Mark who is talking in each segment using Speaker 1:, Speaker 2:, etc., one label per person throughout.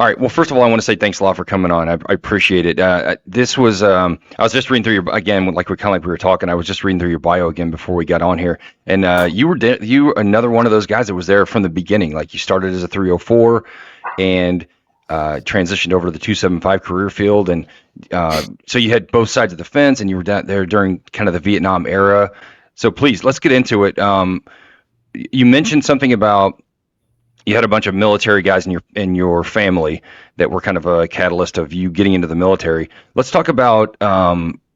Speaker 1: All right. Well, first of all, I want to say thanks a lot for coming on. I appreciate it. This was I was just reading through your again, like we were talking. I was just reading through your bio again before we got on here, and you were another one of those guys that was there from the beginning. Like you started as a 304, and transitioned over to the 275 career field, and so you had both sides of the fence, and you were down there during kind of the Vietnam era. So please, let's get into it. You mentioned something about you had a bunch of military guys in your family that were kind of a catalyst of you getting into the military. Let's talk about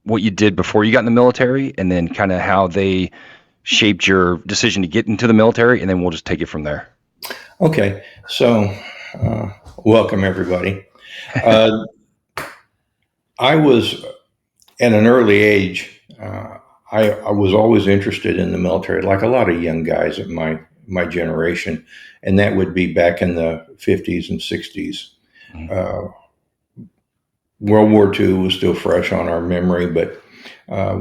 Speaker 1: what you did before you got in the military, and then kind of how they shaped your decision to get into the military, and then we'll just take it from there.
Speaker 2: Okay, so welcome everybody. Uh, I was at an early age. I was always interested in the military, like a lot of young guys of my generation, and that would be back in the 50s and 60s. Uh, World War II was still fresh on our memory, but uh,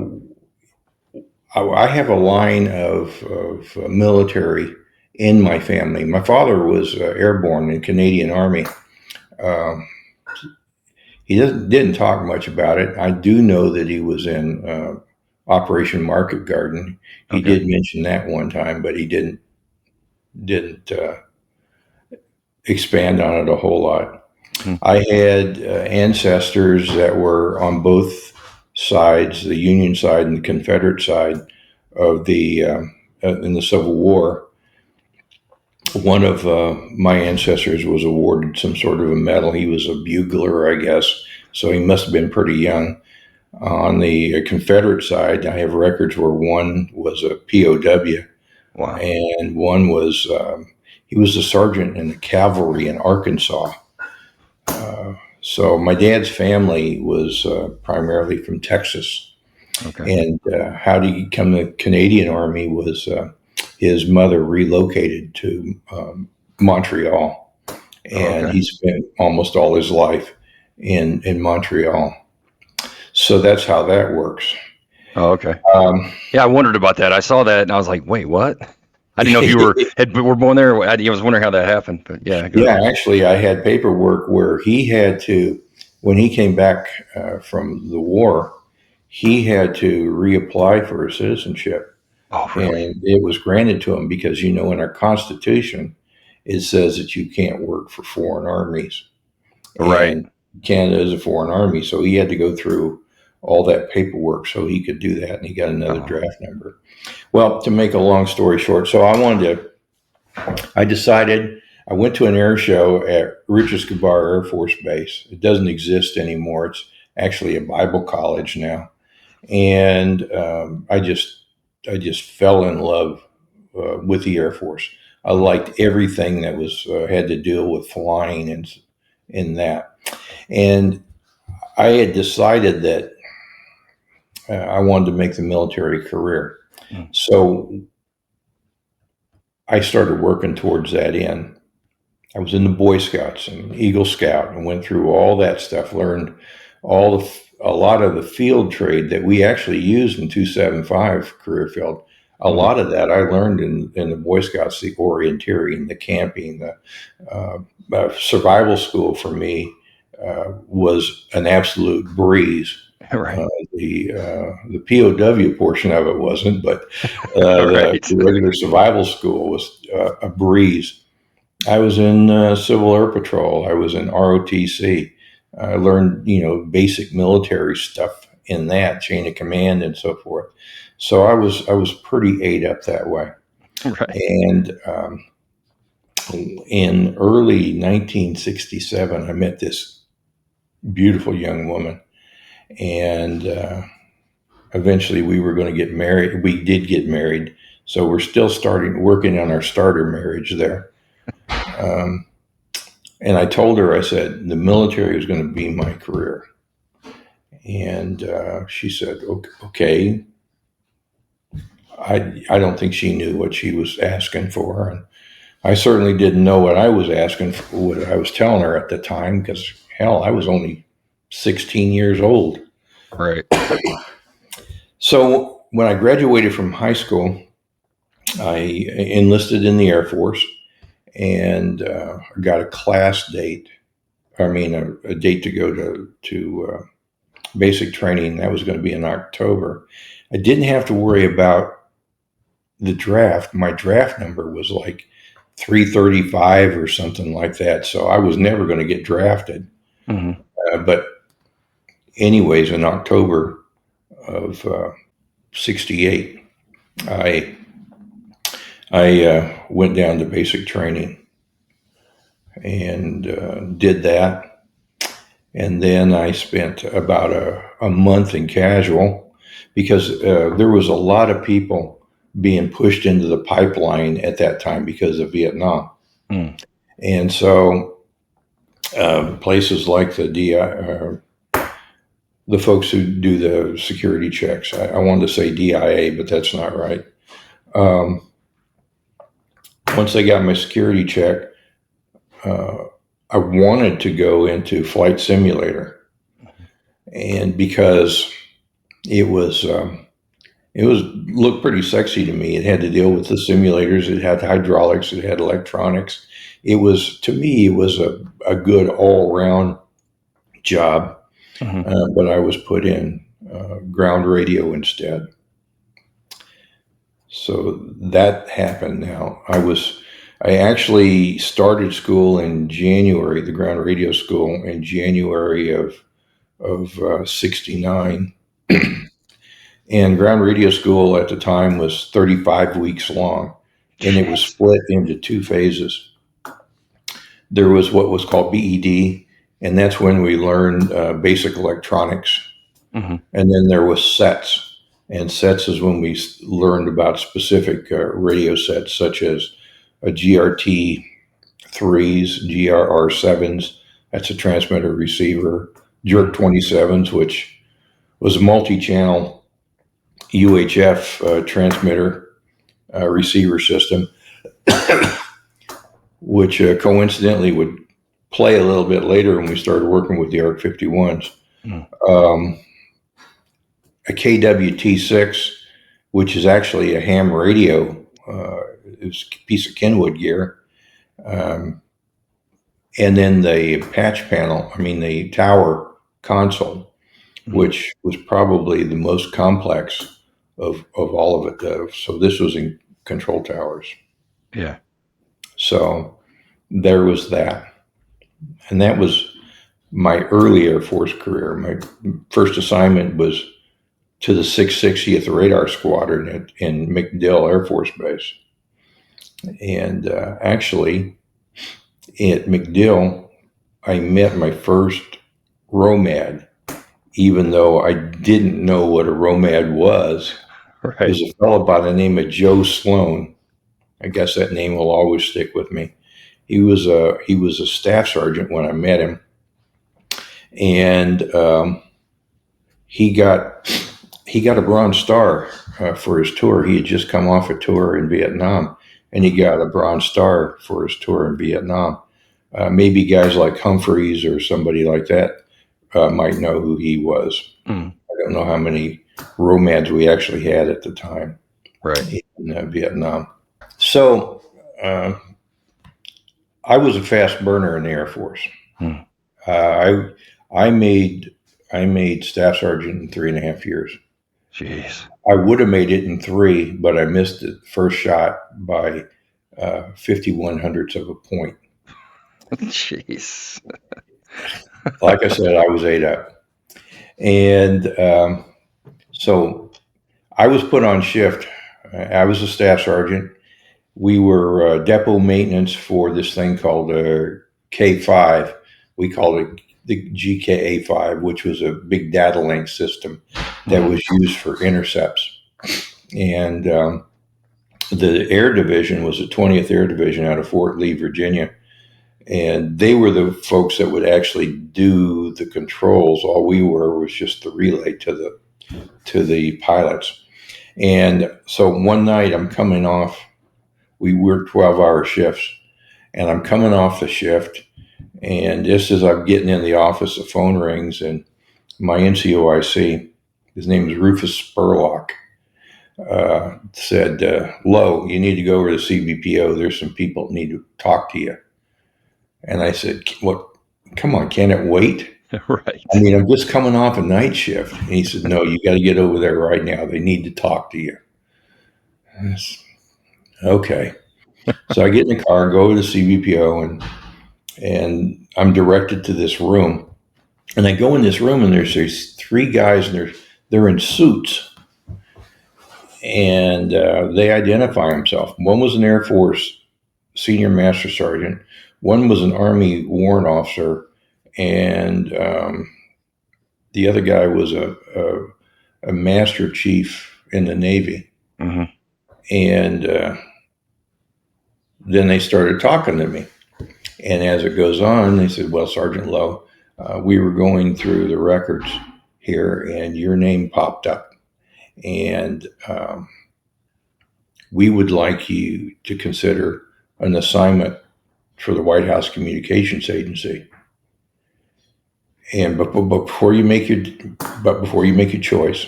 Speaker 2: I have a line of military in my family. My father was airborne in Canadian Army. Um, he didn't talk much about it. I do know that he was in Operation Market Garden. He
Speaker 1: Okay.
Speaker 2: did mention that one time, but he didn't expand on it a whole lot.
Speaker 1: Hmm.
Speaker 2: I had ancestors that were on both sides, the Union side and the Confederate side of the in the Civil War. One of my ancestors was awarded some sort of a medal. He was a bugler, I guess, so he must have been pretty young. On the Confederate side, I have records where one was a POW
Speaker 1: Wow.
Speaker 2: and one was he was a sergeant in the cavalry in Arkansas. So my dad's family was primarily from Texas,
Speaker 1: Okay.
Speaker 2: and how did he come to the Canadian Army was his mother relocated to Montreal,
Speaker 1: Oh,
Speaker 2: and
Speaker 1: okay.
Speaker 2: he spent almost all his life in Montreal. So that's how that works.
Speaker 1: Oh, okay.
Speaker 2: Um,
Speaker 1: Yeah, I wondered about that. I saw that, and I was like, wait, what? I didn't know if you were born there. I was wondering how that happened, but yeah, go
Speaker 2: yeah,
Speaker 1: ahead.
Speaker 2: actually, I had paperwork where he had to, when he came back from the war, he had to reapply for his citizenship,
Speaker 1: Oh, really?
Speaker 2: and it was granted to him because in our Constitution it says that you can't work for foreign armies,
Speaker 1: Right.
Speaker 2: and Canada is a foreign army, so he had to go through all that paperwork so he could do that, and he got another
Speaker 1: Oh,
Speaker 2: draft number. Well, to make a long story short, so I decided I went to an air show at Richards Gabar Air Force Base. It doesn't exist anymore. It's actually a Bible college now, and I just fell in love with the Air Force. I liked everything that was had to deal with flying and in that. And I had decided that I wanted to make the military career.
Speaker 1: mm,
Speaker 2: So I started working towards that end. I was in the Boy Scouts and Eagle Scout and went through all that stuff, learned a lot of the field trade that we actually used in 275 career field. A
Speaker 1: mm.
Speaker 2: lot of that I learned in the Boy Scouts, the orienteering, the camping, the survival school for me was an absolute breeze.
Speaker 1: Right.
Speaker 2: The POW portion of it wasn't, but
Speaker 1: All right.
Speaker 2: the regular survival school was a breeze. I was in Civil Air Patrol. I was in ROTC. I learned, basic military stuff in that chain of command and so forth. So I was pretty ate up that way.
Speaker 1: Right.
Speaker 2: And in early 1967, I met this beautiful young woman, and eventually we were going to get married. We did get married, so we're still working on our starter marriage there. Um, and I told her, I said, the military is going to be my career. And she said, okay. I don't think she knew what she was asking for. And I certainly didn't know what I was asking for, what I was telling her at the time, because hell, I was only 16 years old.
Speaker 1: Right.
Speaker 2: So when I graduated from high school, I enlisted in the Air Force and got a class date a date to go to basic training. That was going to be in October. I didn't have to worry about the draft. My draft number was like 335 or something like that. So I was never going to get drafted.
Speaker 1: Mm-hmm.
Speaker 2: But anyways, in October of 68, I went down to basic training and did that. And then I spent about a month in casual because there was a lot of people being pushed into the pipeline at that time because of Vietnam.
Speaker 1: Mm.
Speaker 2: And so places like the folks who do the security checks, I wanted to say DIA, but that's not right. Once they got my security check, I wanted to go into flight simulator, and because it was looked pretty sexy to me. It had to deal with the simulators. It had hydraulics. It had electronics. It was, to me, it was a good all around job.
Speaker 1: Mm-hmm.
Speaker 2: But I was put in ground radio instead. So that happened. Now I actually started school in January, the ground radio school in January of '69. And ground radio school at the time was 35 weeks long, and it was split into two phases. There was what was called BED, and that's when we learned basic electronics.
Speaker 1: Mm-hmm.
Speaker 2: And then there was sets, and sets is when we learned about specific radio sets, such as a GRT 3s, GRR 7s, that's a transmitter receiver, Jerk 27s, which was a multi-channel UHF transmitter receiver system, which coincidentally would play a little bit later when we started working with the ARC 51s. Mm. A KWT6, which is actually a ham radio, it's a piece of Kenwood gear. And then the patch panel, the tower console, which was probably the most complex of all of it. So this was in control towers.
Speaker 1: Yeah.
Speaker 2: So there was that. And that was my early Air Force career. My first assignment was to the 660th Radar Squadron in MacDill Air Force Base. And actually, at MacDill, I met my first ROMAD, even though I didn't know what a ROMAD was.
Speaker 1: Right.
Speaker 2: There's a fellow by the name of Joe Sloan. I guess that name will always stick with me. He was a staff sergeant when I met him, and he got a Bronze Star for his tour. He had just come off a tour in Vietnam, and he got a Bronze Star for his tour in Vietnam. Maybe guys like Humphreys or somebody like that might know who he was. Mm. I don't know how many ROMADs we actually had at the time,
Speaker 1: right,
Speaker 2: in Vietnam. So I was a fast burner in the Air Force. Hmm. I made staff sergeant in 3.5 years.
Speaker 1: Jeez.
Speaker 2: I would have made it in 3, but I missed it first shot by 51 hundredths of a point.
Speaker 1: Jeez.
Speaker 2: Like I said, I was 8 up. And so I was put on shift. I was a staff sergeant. We were depot maintenance for this thing called K5. We called it the GKA5, which was a big data link system that was used for intercepts. And the Air Division was the 20th Air Division out of Fort Lee, Virginia. And they were the folks that would actually do the controls. All we were was just the relay to the pilots. And so one night I'm coming off, we worked 12-hour shifts, and I'm coming off the shift, and just as I'm getting in the office, the phone rings, and my NCOIC, his name is Rufus Spurlock, said, Lowe, you need to go over to CBPO. There's some people that need to talk to you. And I said, what come on, can it wait? I
Speaker 1: Right.
Speaker 2: mean, I'm just coming off a night shift. And he said, no, you got to get over there right now. They need to talk to you. I said, okay. So I get in the car, go to the CBPO, and I'm directed to this room. And I go in this room, and there's these three guys, and they're in suits, and they identify themselves. One was an Air Force senior master sergeant. One was an Army warrant officer, and the other guy was a master chief in the Navy.
Speaker 1: Hmm.
Speaker 2: And then they started talking to me. And as it goes on, they said, well, Sergeant Lowe, we were going through the records here, and your name popped up. And we would like you to consider an assignment for the White House Communications Agency. And but before you make your choice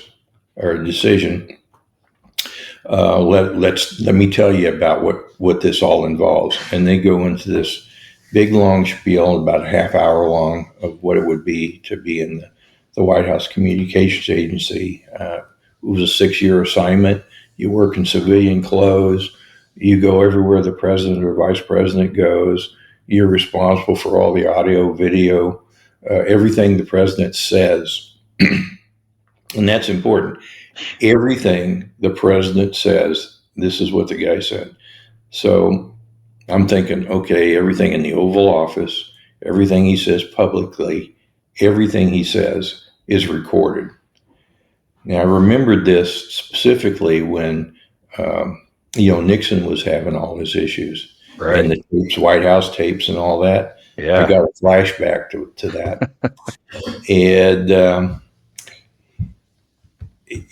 Speaker 2: or a decision, let me tell you about what this all involves. And they go into this big long spiel, about a half hour long, of what it would be to be in the White House Communications Agency. It was a 6-year assignment. You work in civilian clothes. You go everywhere the president or vice president goes. You're responsible for all the audio, video, everything the president says. And that's important. Everything the president says, this is what the guy said. So I'm thinking, okay, everything in the Oval Office, everything he says publicly, everything he says is recorded. Now, I remembered this specifically when, Nixon was having all his issues and
Speaker 1: Right.
Speaker 2: the tapes, White House tapes and all that. I
Speaker 1: Yeah.
Speaker 2: got a flashback to that.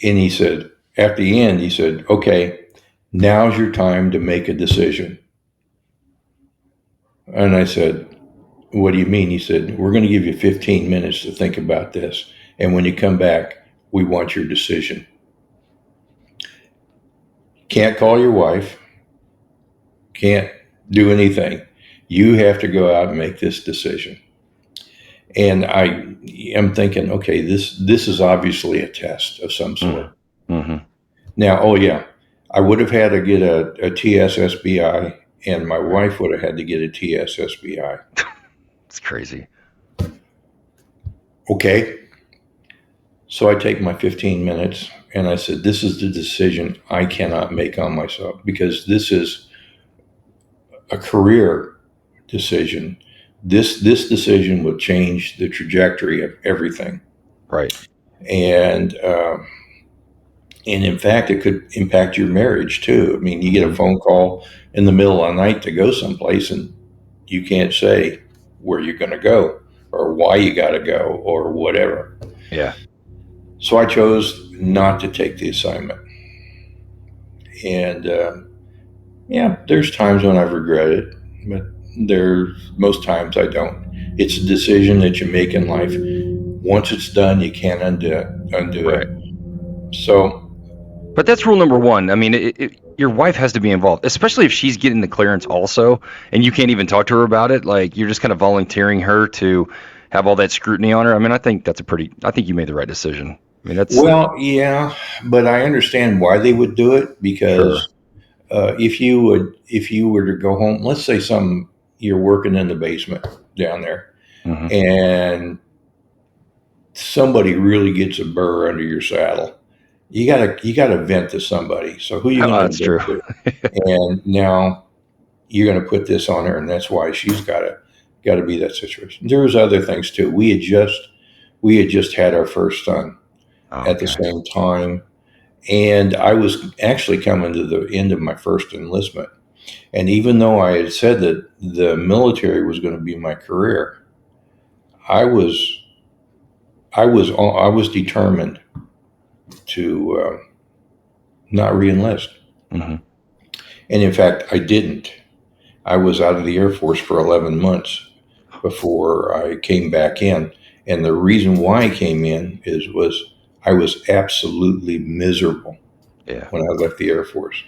Speaker 2: And he said, at the end, he said, okay, now's your time to make a decision. And I said, what do you mean? He said, we're going to give you 15 minutes to think about this. And when you come back, we want your decision. Can't call your wife, can't do anything. You have to go out and make this decision. And I am thinking, okay, this is obviously a test of some sort.
Speaker 1: Mm-hmm.
Speaker 2: Now, oh yeah, I would have had to get a TSSBI, and my
Speaker 1: Right.
Speaker 2: wife would have had to get a TSSBI.
Speaker 1: It's crazy.
Speaker 2: Okay. So I take my 15 minutes and I said, this is the decision I cannot make on myself, because this is a career decision. This decision would change the trajectory of everything.
Speaker 1: Right.
Speaker 2: And, in fact, it could impact your marriage too. I mean, you get a
Speaker 1: Mhm.
Speaker 2: phone call in the middle of the night to go someplace, and you can't say where you're going to go or why you got to go or whatever.
Speaker 1: Yeah.
Speaker 2: So I chose not to take the assignment. And yeah, there's times when I've regretted it, but most times I don't. It's a decision that you make in life. Once it's done, you can't undo
Speaker 1: Right.
Speaker 2: it. So
Speaker 1: But that's rule number one. I mean, your wife has to be involved, especially if she's getting the clearance also, and you can't even talk to her about it. Like, you're just kind of volunteering her to have all that scrutiny on her. I mean, I think you made the right decision. I mean, that's
Speaker 2: well, yeah, but I understand why they would do it,
Speaker 1: sure.
Speaker 2: because if you were to go home, let's say you're working in the basement down there,
Speaker 1: Hmm.
Speaker 2: and somebody really gets a burr under your saddle, you gotta vent to somebody. So who are you
Speaker 1: Oh,
Speaker 2: going to
Speaker 1: that's true.
Speaker 2: vent to? And now you're going to put this on her, and that's why she's got to be that situation. There was other things too. We had just had our first son
Speaker 1: Oh,
Speaker 2: at the
Speaker 1: okay.
Speaker 2: same time, and I was actually coming to the end of my first enlistment. And even though I had said that the military was going to be my career, I was I was determined to not reenlist.
Speaker 1: Hmm.
Speaker 2: And in fact, I didn't. I was out of the Air Force for 11 months before I came back in. And the reason why I came in was I was absolutely miserable
Speaker 1: Yeah.
Speaker 2: when I left the Air Force.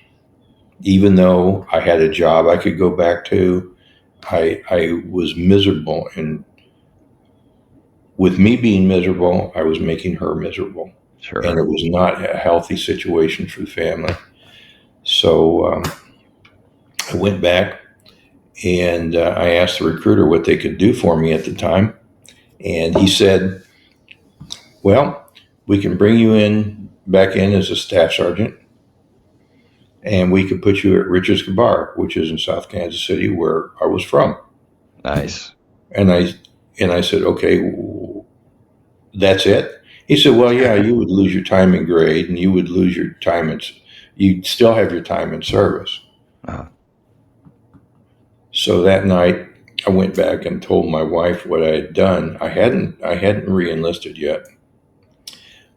Speaker 2: Even though I had a job I could go back to, I was miserable. And with me being miserable, I was making her miserable, and
Speaker 1: Sure.
Speaker 2: it was not a healthy situation for the family. So I went back and I asked the recruiter what they could do for me at the time, and he said, "Well, we can bring you in back in as a staff sergeant, and we could put you at Richards Gabar, which is in South Kansas City, where I was from."
Speaker 1: Nice.
Speaker 2: And I said, "Okay, that's it." He said, "Well, yeah, you would lose your time in grade, and you would lose your time in, you'd still have your time in service."
Speaker 1: Uh,
Speaker 2: So that night, I went back and told my wife what I had done. I hadn't re-enlisted yet.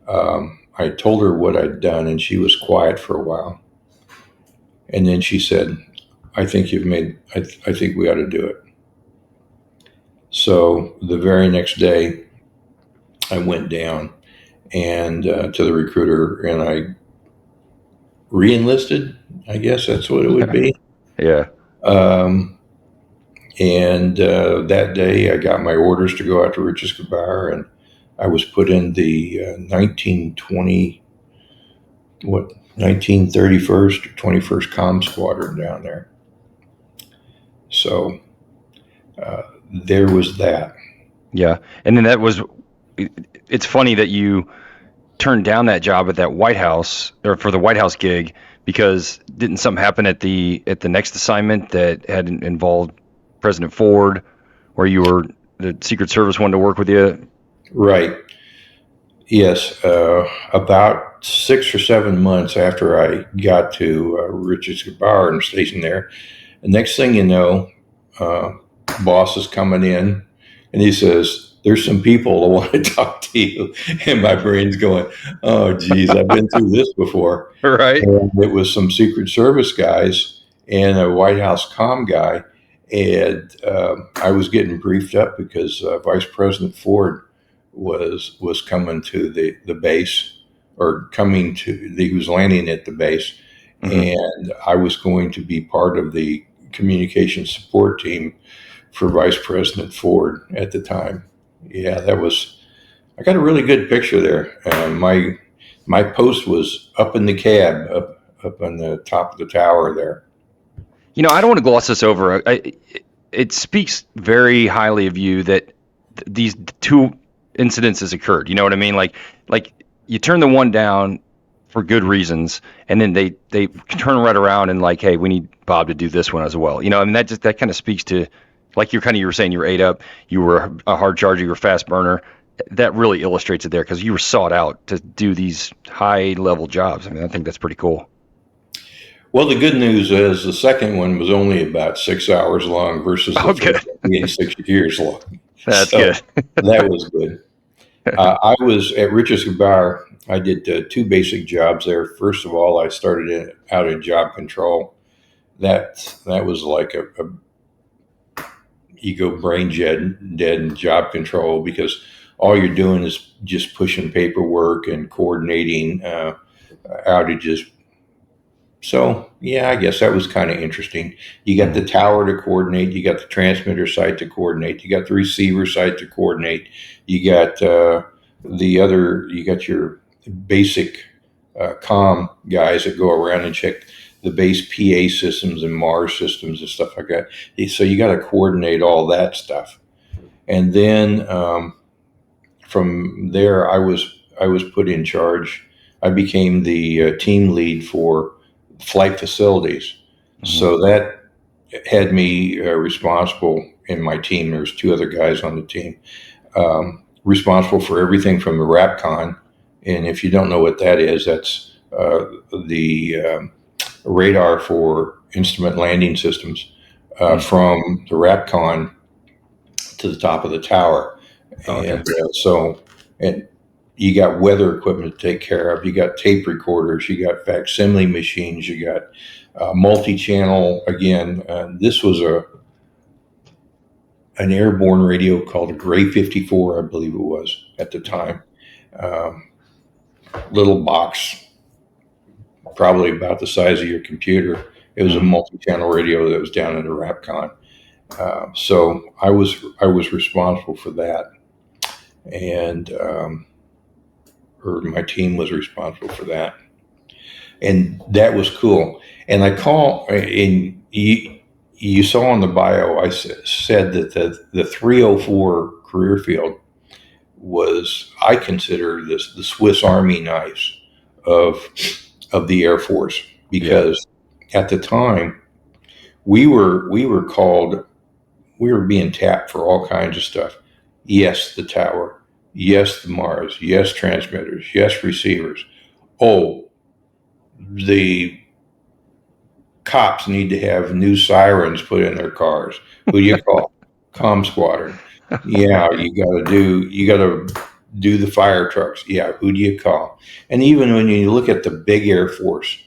Speaker 2: I told her what I'd done, and she was quiet for a while. And then she said, "I think you've made. I think we ought to do it." So the very next day, I went down and to the recruiter, and I re-enlisted. I guess that's what it would be.
Speaker 1: yeah.
Speaker 2: Um, and that day, I got my orders to go out to Richards Gabar, and I was put in the 1920, what, 1931st or 21st Com Squadron down there. So uh, there was that.
Speaker 1: Yeah. And then it's funny that you turned down that job at that White House or for the White House gig because didn't something happen at the next assignment that had involved President Ford, where the Secret Service wanted to work with you?
Speaker 2: Right. Yes. About 6 or 7 months after I got to Richards Gabar and stationed there, the next thing you know, uh, boss is coming in and he says, "There's some people that want to talk to you." And my brain's going, "Oh, geez, I've been through this before."
Speaker 1: Right.
Speaker 2: And it was some Secret Service guys and a White House comm guy. And I was getting briefed up because Vice President Ford was coming to the base, or he was landing at the base,
Speaker 1: Hmm.
Speaker 2: and I was going to be part of the communication support team for Vice President Ford at the time. Yeah, I got a really good picture there. My post was up in the cab, up on the top of the tower there.
Speaker 1: I don't want to gloss this over. It speaks very highly of you that these two incidences occurred. You know what I mean? Like you turn the one down for good reasons, and then they turn right around and like, hey, we need Bob to do this one as well. I mean, that kind of speaks to, like, you were saying, you were ate up, you were a hard charger, you were a fast burner. That really illustrates it there because you were sought out to do these high level jobs. I mean, I think that's pretty cool.
Speaker 2: Well, the good news is the second one was only about 6 hours long versus the
Speaker 1: Oh,
Speaker 2: first
Speaker 1: good.
Speaker 2: one being 6 years long.
Speaker 1: That's
Speaker 2: So
Speaker 1: good.
Speaker 2: that was good. I was at Richards Gabar. I did two basic jobs there. First of all, I started out in job control. That was like a ego brain dead in job control, because all you're doing is just pushing paperwork and coordinating outages. So yeah, I guess that was kind of interesting. You got the
Speaker 1: Mhm.
Speaker 2: tower to coordinate, you got the transmitter site to coordinate, you got the receiver site to coordinate, you got you got your basic comm guys that go around and check the base PA systems and MARS systems and stuff like that. So you got to coordinate all that stuff, and then from there, I was put in charge. I became the team lead for flight facilities.
Speaker 1: Mhm.
Speaker 2: So that had me responsible in my team. There's two other guys on the team, responsible for everything from the RAPCON. And if you don't know what that is, that's the radar for instrument landing systems,
Speaker 1: Mhm.
Speaker 2: from the RAPCON to the top of the tower.
Speaker 1: Okay.
Speaker 2: And and you got weather equipment to take care of. You got tape recorders. You got facsimile machines. You got multi-channel. Again, this was an airborne radio called a Gray 54, I believe it was at the time. Um, Little box, probably about the size of your computer. It was a
Speaker 1: Mhm.
Speaker 2: multi-channel radio that was down in the RAPCON. So I was responsible for that. and or my team was responsible for that, and that was cool. And I call and you saw in the bio said that the 304 career field was, I consider this the Swiss Army knives of the Air Force,
Speaker 1: Yeah.
Speaker 2: because at the time we were called, we were being tapped for all kinds of stuff. Yes, the tower. Yes, the Mars. Yes, transmitters. Yes, receivers. Oh, the cops need to have new sirens put in their cars. Who do you call? Com squadron. Yeah, you got to do the fire trucks. Yeah, who do you call? And even when you look at the big Air Force,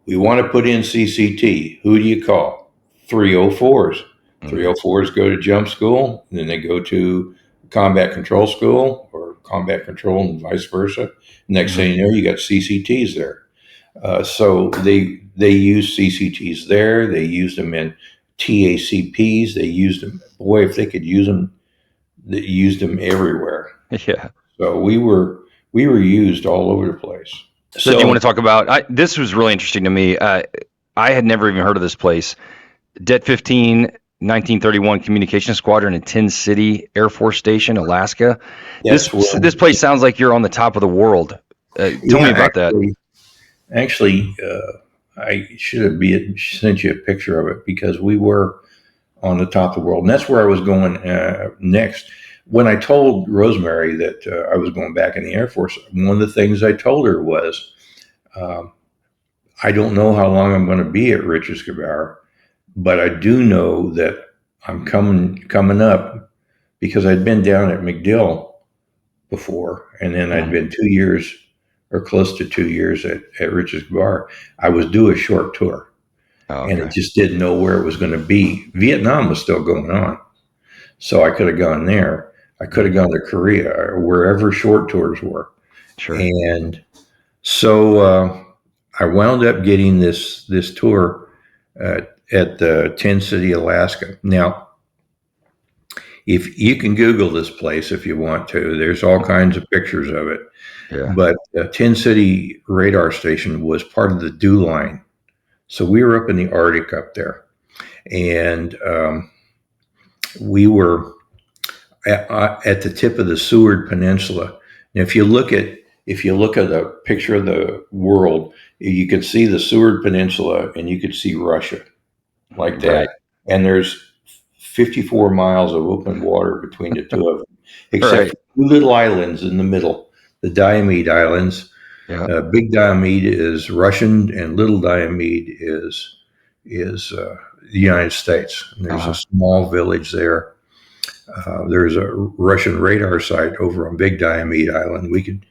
Speaker 2: we want to put in CCT. Who do you call? 304s.
Speaker 1: Mhm.
Speaker 2: 304s go to jump school, and then they go to combat control school or combat control and vice versa. Next
Speaker 1: Mhm.
Speaker 2: thing you know, you got CCTs there. So they use CCTs there. They used them in TACPs. They used them. Boy, if they could use them, they used them everywhere.
Speaker 1: Yeah.
Speaker 2: So we were used all over the place.
Speaker 1: So do you want
Speaker 2: So
Speaker 1: to talk about, this was really interesting to me. I had never even heard of this place. Det 15, 1931 Communication Squadron in Tin City Air Force Station, Alaska. This
Speaker 2: that's where,
Speaker 1: this place sounds like you're on the top of the world. Tell me
Speaker 2: yeah,
Speaker 1: about that.
Speaker 2: actually, I should have sent you a picture of it, because we were on the top of the world, and that's where I was going next. When I told Rosemary that I was going back in the Air Force, one of the things I told her was, um, I don't know how long I'm going to be at Richards Gebaur, but I do know that I'm coming up, because I'd been down at MacDill before, and then I'd
Speaker 1: Mhm.
Speaker 2: been 2 years or close to 2 years at Richards Bar. I was due a short tour,
Speaker 1: Oh,
Speaker 2: and it
Speaker 1: okay.
Speaker 2: just didn't know where it was going to be. Vietnam was still going on, so I could have gone there. I could have
Speaker 1: Mhm.
Speaker 2: gone to Korea or wherever short tours were.
Speaker 1: Sure.
Speaker 2: And so I wound up getting this tour at Tin City, Alaska. Now, if you can Google this place if you want to, there's all kinds of pictures of it.
Speaker 1: Yeah.
Speaker 2: But Tin City Radar Station was part of the DEW line. So we were up in the Arctic up there. And we were at the tip of the Seward Peninsula. And if you look at a picture of the world, you could see the Seward Peninsula and you could see Russia like that.
Speaker 1: Right.
Speaker 2: And there's 54 miles of open water between the two of them, except
Speaker 1: Right.
Speaker 2: for two little islands in the middle, the Diomede Islands.
Speaker 1: Yeah.
Speaker 2: Big Diomede is Russian, and Little Diomede is the United States. And there's a
Speaker 1: Uh-huh.
Speaker 2: small village there. There's a Russian radar site over on Big Diomede Island. We could,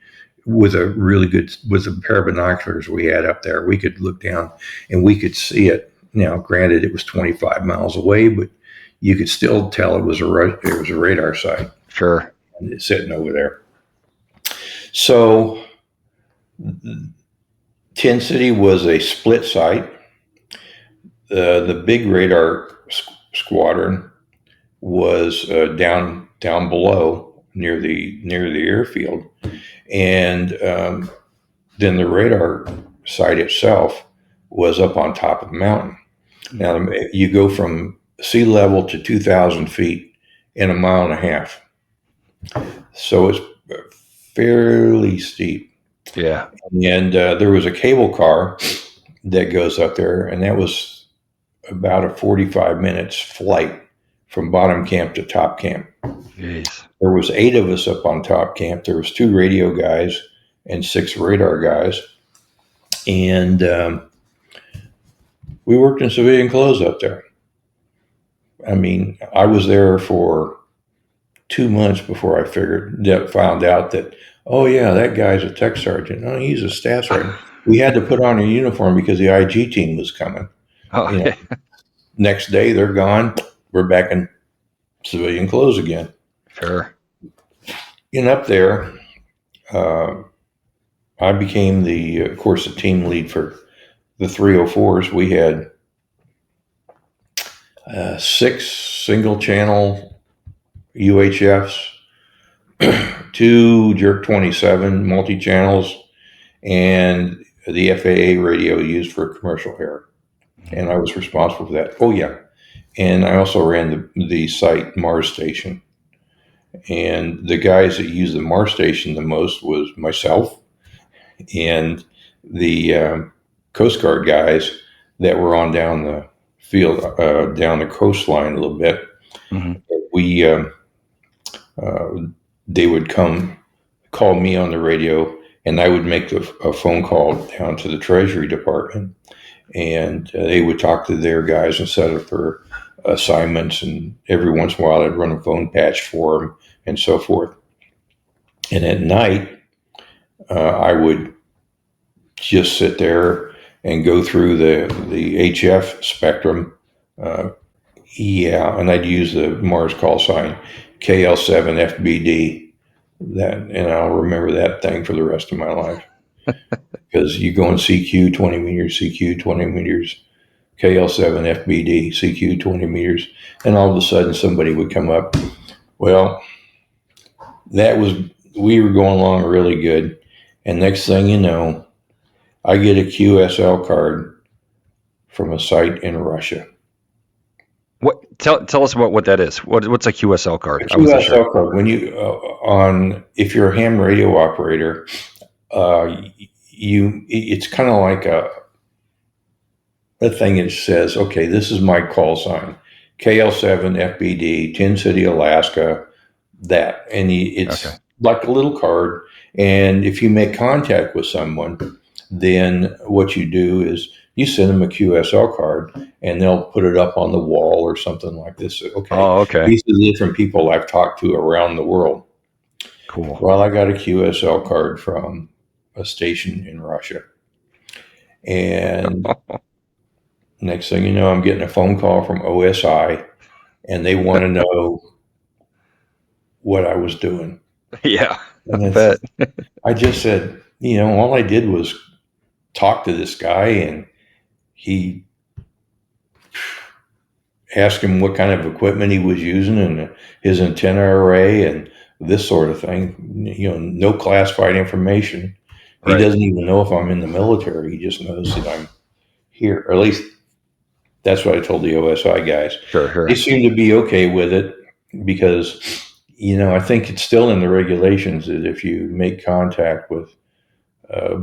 Speaker 2: with a really good, with a pair of binoculars we had up there, we could look down and we could see it. Now, granted, it was 25 miles away, but you could still tell it was a radar site
Speaker 1: Sure.
Speaker 2: and it's sitting over there. So, Tin City was a split site. The big radar squadron was down below near the airfield, and then the radar site itself was up on top of the mountain. Now you go from sea level to 2,000 feet in a mile and a half, so it's fairly steep.
Speaker 1: Yeah.
Speaker 2: And there was a cable car that goes up there, and that was about a 45 minutes flight from bottom camp to top camp.
Speaker 1: Jeez.
Speaker 2: There was 8 of us up on top camp. There was 2 radio guys and 6 radar guys, and we worked in civilian clothes up there. I mean, I was there for 2 months before found out that, oh yeah, that guy's a tech sergeant. No, he's a staff sergeant. We had to put on a uniform because the IG team was coming.
Speaker 1: Oh,
Speaker 2: You know,
Speaker 1: yeah.
Speaker 2: next day they're gone. We're back in civilian clothes again.
Speaker 1: Sure.
Speaker 2: And up there, uh, I became of course, the team lead for the 304s. We had 6 single channel UHFs, two Jerk 27 multi-channels, and the FAA radio used for commercial air. And I was responsible for that. Oh, yeah. And I also ran the site Mars Station. And the guys that used the Mars Station the most was myself and the Coast Guard guys that were on down the field, down the coastline a little bit.
Speaker 1: Mm-hmm.
Speaker 2: We they would come call me on the radio, and I would make a phone call down to the Treasury Department, and they would talk to their guys and set up their assignments. And every once in a while, I'd run a phone patch for them and so forth. And at night, I would just sit there and go through the HF spectrum. And I'd use the Mars call sign KL7FBD. That, and I'll remember that thing for the rest of my life, because you go in CQ 20 meters, CQ 20 meters, KL7FBD, CQ 20 meters, and all of a sudden somebody would come up. Well, we were going along really good, and next thing you know, I get a QSL card from a site in Russia.
Speaker 1: What? Tell us about what that is. What's a QSL card?
Speaker 2: A QSL card. When you if you're a ham radio operator, it's kind of like a thing that says, okay, this is my call sign, KL7 FBD, Tin City, Alaska. That, and it's like a little card. And if you make contact with someone, then what you do is you send them a QSL card, and they'll put it up on the wall or something like this. Okay.
Speaker 1: Oh, okay.
Speaker 2: These are the different people I've talked to around the world.
Speaker 1: Cool.
Speaker 2: Well, I got a QSL card from a station in Russia. And next thing you know, I'm getting a phone call from OSI, and they want to know what I was doing.
Speaker 1: Yeah.
Speaker 2: And I just said, all I did was talk to this guy, and he asked him what kind of equipment he was using and his antenna array and this sort of thing. No classified information. He doesn't even know if I'm in the military. He just knows that I'm here, or at least that's what I told the OSI guys.
Speaker 1: Sure.
Speaker 2: They seem to be okay with it, because I think it's still in the regulations that if you make contact with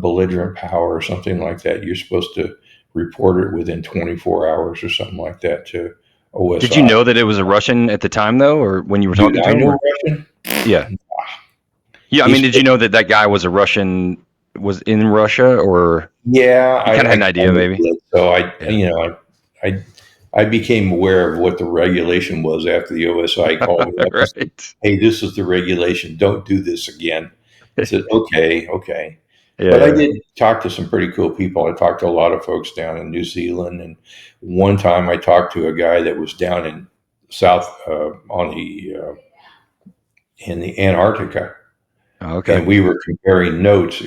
Speaker 2: belligerent power or something like that, you're supposed to report it within 24 hours or something like that to OSI.
Speaker 1: Did you know that it was a Russian at the time, though, or when you were talking to him?
Speaker 2: I know Russian.
Speaker 1: Yeah. Yeah, I mean, did you know that guy was was in Russia, or?
Speaker 2: Yeah,
Speaker 1: I kind of had an idea, maybe.
Speaker 2: So I became aware of what the regulation was after the OSI called me up.
Speaker 1: Right.
Speaker 2: Hey, this is the regulation. Don't do this again. I said, okay.
Speaker 1: Yeah.
Speaker 2: But I did talk to some pretty cool people. I talked to a lot of folks down in New Zealand, and one time I talked to a guy that was down in South in the Antarctica.
Speaker 1: Okay.
Speaker 2: And we were comparing notes.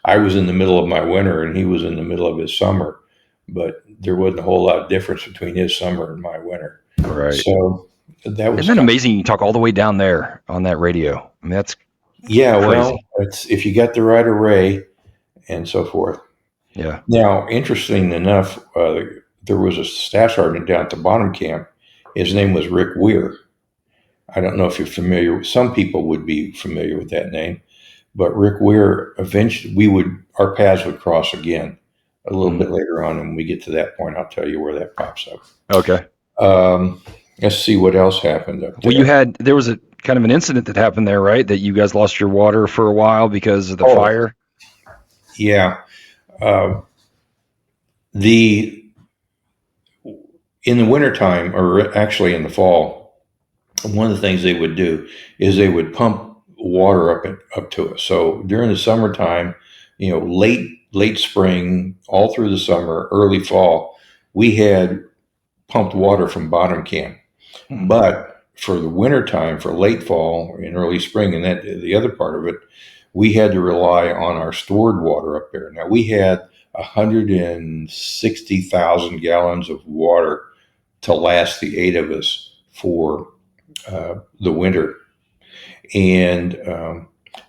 Speaker 2: I was in the middle of my winter, and he was in the middle of his summer, but there wasn't a whole lot of difference between his summer and my winter.
Speaker 1: Right.
Speaker 2: So that was.
Speaker 1: Isn't that amazing? You talk all the way down there on that radio. I mean, that's crazy.
Speaker 2: Well, it's if you got the right array and so forth.
Speaker 1: Yeah.
Speaker 2: Now, interesting enough, there was a staff sergeant down at the bottom camp. His name was Rick Weir. I don't know if you're familiar. Some people would be familiar with that name, but Rick Weir, eventually our paths would cross again a little bit later on. And when we get to that point, I'll tell you where that pops up.
Speaker 1: Okay.
Speaker 2: Let's see what else happened up there.
Speaker 1: Well, there was a kind of an incident that happened there, right? That you guys lost your water for a while because of the fire.
Speaker 2: Yeah. In the wintertime, or actually in the fall, one of the things they would do is they would pump water up to us. So during the summertime, late spring, all through the summer, early fall, we had pumped water from bottom camp. Mm-hmm. But for the wintertime, for late fall and early spring, and that the other part of it, we had to rely on our stored water up there. Now, we had 160,000 gallons of water to last the 8 of us for the winter. and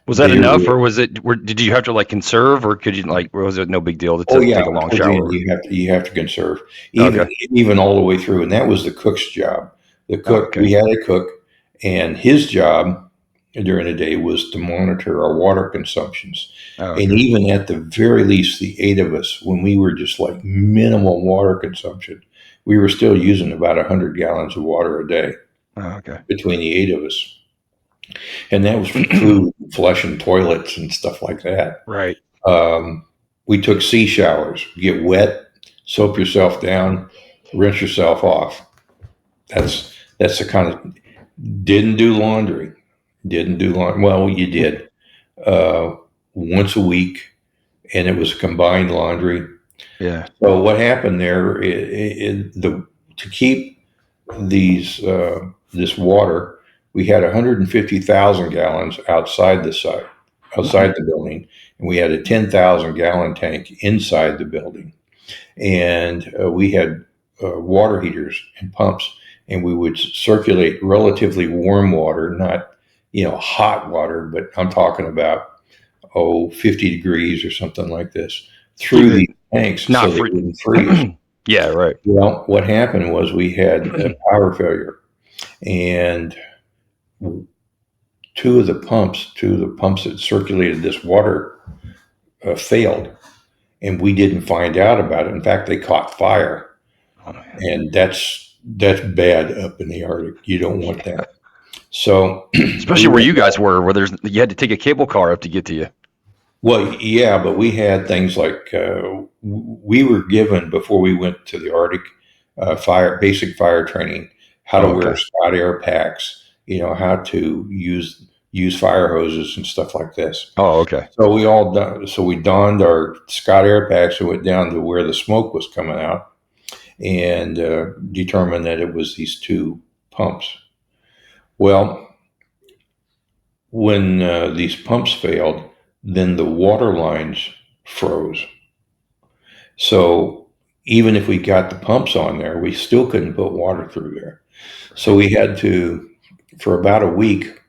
Speaker 1: Was that
Speaker 2: they
Speaker 1: enough,
Speaker 2: were.
Speaker 1: or did you have to like conserve, or could you like, was it no big deal to
Speaker 2: Oh yeah,
Speaker 1: take a long
Speaker 2: towards the end
Speaker 1: shower?
Speaker 2: you have to conserve,
Speaker 1: Okay.
Speaker 2: even all the way through, and that was the cook's job. The
Speaker 1: Oh,
Speaker 2: cook,
Speaker 1: okay.
Speaker 2: we had a cook, and his job during the day was to monitor our water consumptions.
Speaker 1: Oh,
Speaker 2: And
Speaker 1: okay.
Speaker 2: even at the very least, the eight of us, when we were just like minimal water consumption, we were still using about 100 gallons of water a day
Speaker 1: Oh, okay.
Speaker 2: between the eight of us, and that was for food, flushing toilets, and stuff like that.
Speaker 1: Right.
Speaker 2: Um, we took sea showers. Get wet, soap yourself down, rinse yourself off. That's the kind of. Didn't do laundry. Didn't do laundry. Well, you did uh, once a week, and it was combined laundry.
Speaker 1: Yeah.
Speaker 2: So what happened there? To keep these this water, we had 150,000 gallons outside the site, outside the building, and we had a 10,000 gallon tank inside the building, and we had water heaters and pumps, and we would circulate relatively warm water, not hot water, but I'm talking about 50 degrees or something like this through
Speaker 1: Keep it
Speaker 2: these tanks so
Speaker 1: not
Speaker 2: they
Speaker 1: free.
Speaker 2: wouldn't freeze.
Speaker 1: Yeah. Right.
Speaker 2: Well, what happened was we had a power failure, and two of the pumps that circulated this water failed, and we didn't find out about it. In fact, they caught fire,
Speaker 1: Oh man.
Speaker 2: and that's bad up in the Arctic. You don't want that. So we
Speaker 1: Especially where
Speaker 2: went.
Speaker 1: you guys were, where you had to take a cable car up to get to you.
Speaker 2: Well, yeah, but we had things like we were given before we went to the Arctic basic fire training, how to
Speaker 1: Oh,
Speaker 2: wear
Speaker 1: okay.
Speaker 2: Scott air packs, how to use fire hoses and stuff like this.
Speaker 1: Oh, okay.
Speaker 2: So we donned our Scott air packs and went down to where the smoke was coming out and determined that it was these two pumps. Well, when these pumps failed, then the water lines froze. So even if we got the pumps on there, we still couldn't put water through there. So we had to, for about a week,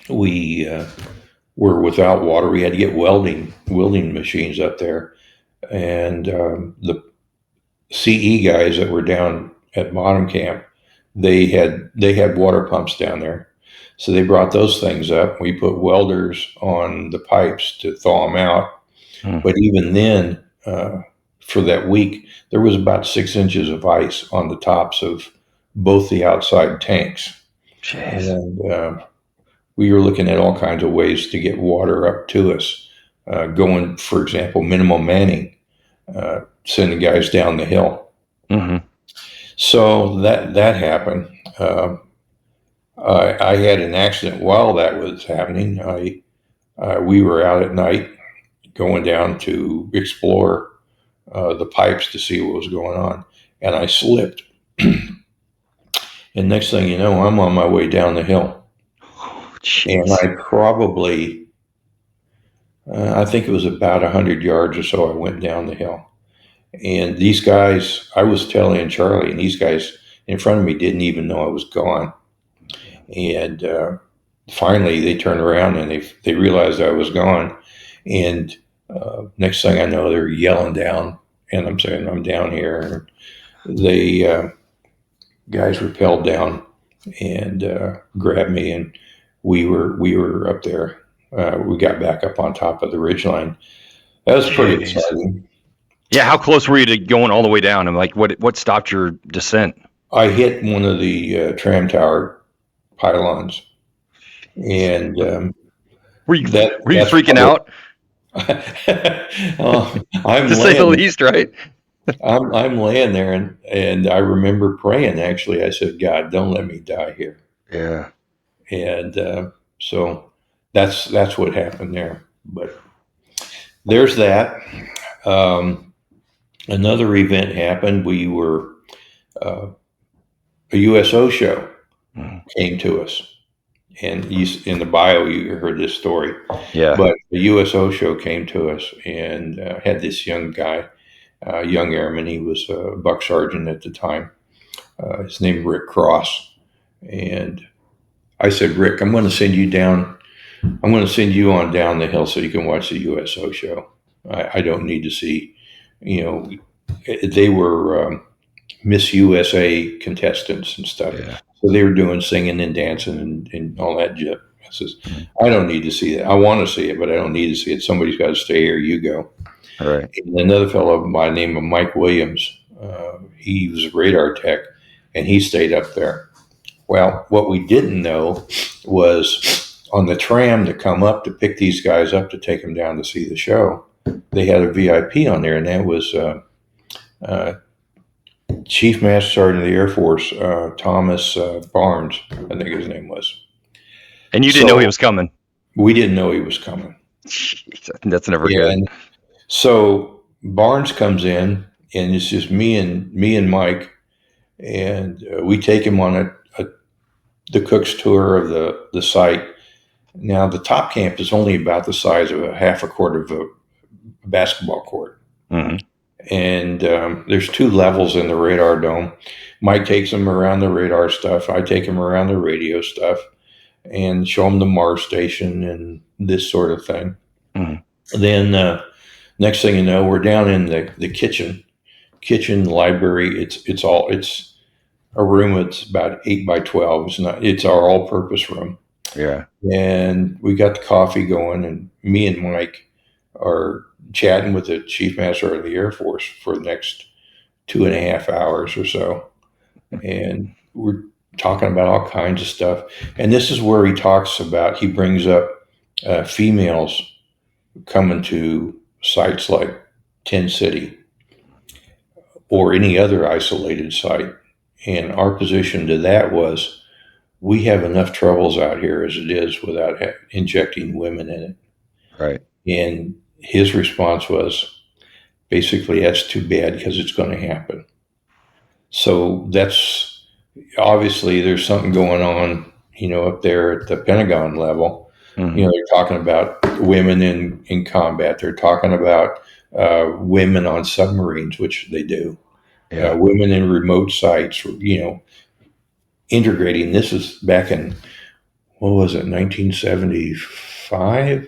Speaker 2: we were without water. We had to get welding machines up there, and the CE guys that were down at bottom camp, they had water pumps down there. So they brought those things up. We put welders on the pipes to thaw them out.
Speaker 1: Hmm.
Speaker 2: But even then, for that week, there was about 6 inches of ice on the tops of both the outside tanks.
Speaker 1: Jeez.
Speaker 2: And we were looking at all kinds of ways to get water up to us, going, for example, minimum manning, sending guys down the hill.
Speaker 1: Hmm.
Speaker 2: So that happened. I had an accident while that was happening. We were out at night going down to explore the pipes to see what was going on, and I slipped. And next thing you know, I'm on my way down the hill,
Speaker 1: Oh,
Speaker 2: and
Speaker 1: jeez.
Speaker 2: I probably, I think it was about 100 yards or so. I went down the hill, and these guys, I was telling Charlie, and these guys in front of me didn't even know I was gone. And finally, they turned around and they realized I was gone. And next thing I know, they're yelling down, and I'm saying I'm down here. And they guys rappelled down and grabbed me, and we were up there. We got back up on top of the ridgeline. That was pretty
Speaker 1: Jeez.
Speaker 2: exciting.
Speaker 1: Yeah. How close were you to going all the way down? And like, what stopped your descent?
Speaker 2: I hit one of the tram tower pylons, and
Speaker 1: Were you
Speaker 2: that's
Speaker 1: freaking
Speaker 2: probably.
Speaker 1: out,
Speaker 2: I'm
Speaker 1: to say the
Speaker 2: laying
Speaker 1: least, right?
Speaker 2: I'm laying there, and I remember praying. Actually, I said, God, don't let me die here.
Speaker 1: Yeah.
Speaker 2: And so that's what happened there. But there's that. Um, Another event happened. We were a USO show
Speaker 1: Mhm.
Speaker 2: came to us, and in the bio you heard this story.
Speaker 1: Yeah.
Speaker 2: But the USO show came to us and had this young guy, young airman. He was a buck sergeant at the time. His name was Rick Cross, and I said, Rick, I'm going to send you down. I'm going to send you on down the hill so you can watch the USO show. I don't need to see, you know, they were Miss USA contestants and stuff.
Speaker 1: Yeah.
Speaker 2: So they were doing singing and dancing and all that jip. I says,
Speaker 1: Mhm.
Speaker 2: I don't need to see that. I want to see it, but I don't need to see it. Somebody's got to stay here. You go.
Speaker 1: All right.
Speaker 2: And another fellow by the name of Mike Williams, he was a radar tech, and he stayed up there. Well, what we didn't know was on the tram to come up to pick these guys up to take them down to see the show, they had a VIP on there, and that was uh, Chief Master Sergeant of the Air Force, Thomas Barnes, I think his name was.
Speaker 1: And you didn't know he was coming.
Speaker 2: We didn't know he was coming.
Speaker 1: Jeez, that's never
Speaker 2: Yeah,
Speaker 1: good.
Speaker 2: and so Barnes comes in, and it's just me and Mike, and we take him on the Cook's tour of the site. Now the top camp is only about the size of a half a court of a basketball court,
Speaker 1: Mm-hmm.
Speaker 2: and there's two levels in the radar dome. Mike takes him around the radar stuff. I take him around the radio stuff, and show him the Mars station and this sort of thing.
Speaker 1: Mm-hmm.
Speaker 2: Then next thing you know, we're down in the kitchen library. It's a room that's about 8 by 12. It's our all purpose room.
Speaker 1: Yeah.
Speaker 2: And we got the coffee going, and me and Mike are chatting with the Chief Master of the Air Force for the next 2.5 hours or so. And we're talking about all kinds of stuff. And this is where he brings up females coming to sites like Tin City or any other isolated site. And our position to that was, we have enough troubles out here as it is without injecting women in it.
Speaker 1: Right.
Speaker 2: And his response was basically, that's too bad because it's going to happen. So that's obviously there's something going on, up there at the Pentagon level.
Speaker 1: Mm-hmm.
Speaker 2: They're talking about women in combat. They're talking about women on submarines, which they do.
Speaker 1: Yeah.
Speaker 2: Women in remote sites, integrating. This is back in, what was it, 1975?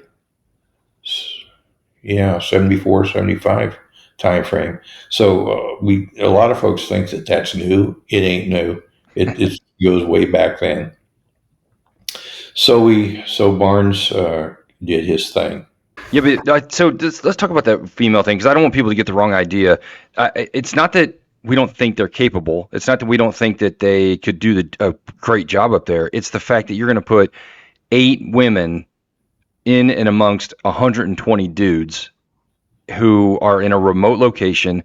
Speaker 2: Yeah, 74, 75 time frame. So a lot of folks think that that's new. It ain't new. It goes way back then. So Barnes did his thing.
Speaker 1: Yeah, but so let's talk about that female thing, because I don't want people to get the wrong idea. It's not that we don't think they're capable. It's not that we don't think that they could do a great job up there. It's the fact that you're going to put 8 women in and amongst 120 dudes who are in a remote location.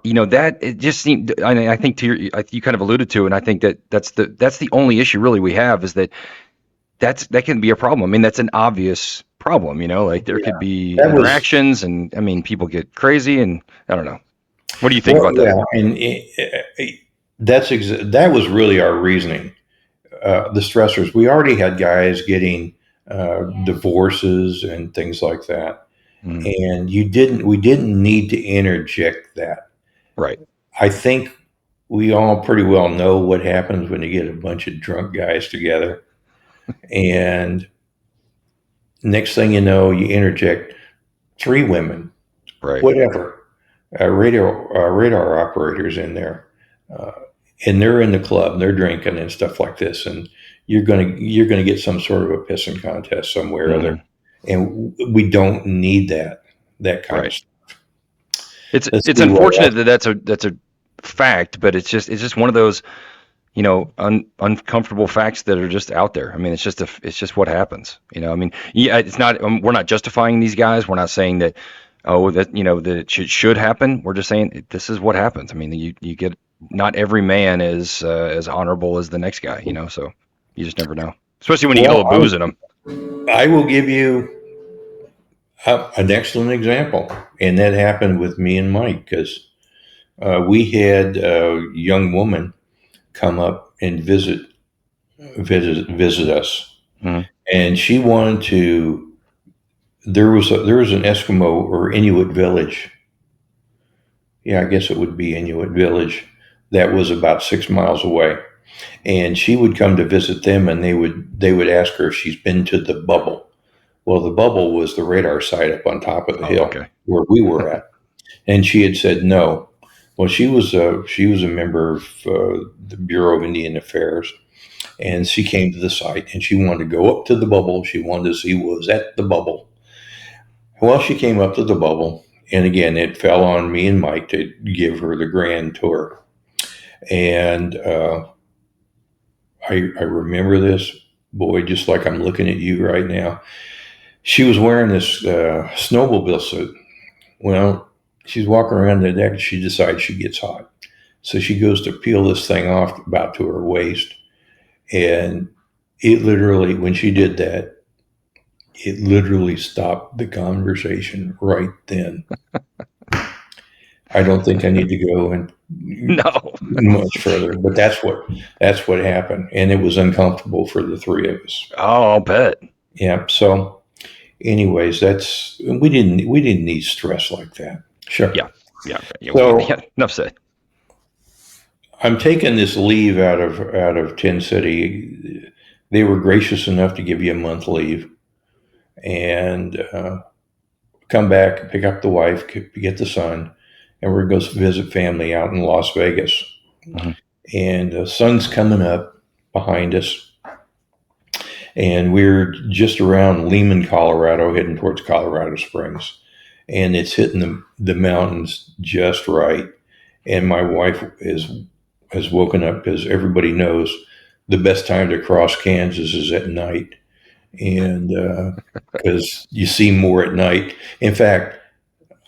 Speaker 1: That it just seemed. I think you kind of alluded to, and I think that's the only issue really we have, is that can be a problem. I mean, that's an obvious problem. Like there could be interactions, and I mean, people get crazy, and I don't know. What do you think about that?
Speaker 2: Yeah, and that was really our reasoning. The stressors. We already had guys getting divorces and things like that, and we didn't need to interject that.
Speaker 1: Right.
Speaker 2: I think we all pretty well know what happens when you get a bunch of drunk guys together, and next thing you know, you interject 3 women,
Speaker 1: Right.
Speaker 2: whatever, radar operators in there, and they're in the club, they're drinking and stuff like this, and you're gonna get some sort of a pissing contest somewhere or other, and we don't need that kind of stuff.
Speaker 1: It's unfortunate that that's a fact, but it's just one of those uncomfortable facts that are just out there. I mean, it's just what happens. I mean, yeah, it's not. We're not justifying these guys. We're not saying that that it should happen. We're just saying this is what happens. I mean, you get, not every man is as honorable as the next guy. So you just never know, especially when you get a little booze in them.
Speaker 2: I will give you an excellent example, and that happened with me and Mike, because we had a young woman come up and visit us, and she wanted to. There was an Eskimo or Inuit village. Yeah, I guess it would be Inuit village, that was about 6 miles away, and she would come to visit them, and they would ask her if she's been to the bubble. Well, the bubble was the radar site up on top of the
Speaker 1: Oh,
Speaker 2: hill
Speaker 1: okay.
Speaker 2: where we were at, and she had said no. Well, she was a member of the Bureau of Indian Affairs, and she came to the site, and she wanted to go up to the bubble. She wanted to see what was at the bubble. Well, she came up to the bubble, and again, it fell on me and Mike to give her the grand tour. And I remember this, boy, just like I'm looking at you right now. She was wearing this snowmobile suit. Well, she's walking around the deck, and she decides she gets hot. So she goes to peel this thing off about to her waist. And it literally, when she did that, it literally stopped the conversation right then. I don't think I need to go and
Speaker 1: No.
Speaker 2: much further, but that's what happened, and it was uncomfortable for the three of us.
Speaker 1: Oh, I'll bet.
Speaker 2: Yeah. So, anyways, we didn't need stress like that. Sure.
Speaker 1: Yeah. Yeah.
Speaker 2: So
Speaker 1: Yeah. Enough said.
Speaker 2: I'm taking this leave out of Tin City. They were gracious enough to give you a month leave, and come back, pick up the wife, get the son, and we're going to go visit family out in Las Vegas.
Speaker 1: Mhm.
Speaker 2: And the sun's coming up behind us, and we're just around Lehman, Colorado, heading towards Colorado Springs, and it's hitting the mountains just right. And my wife has woken up because everybody knows the best time to cross Kansas is at night, and because you see more at night. In fact,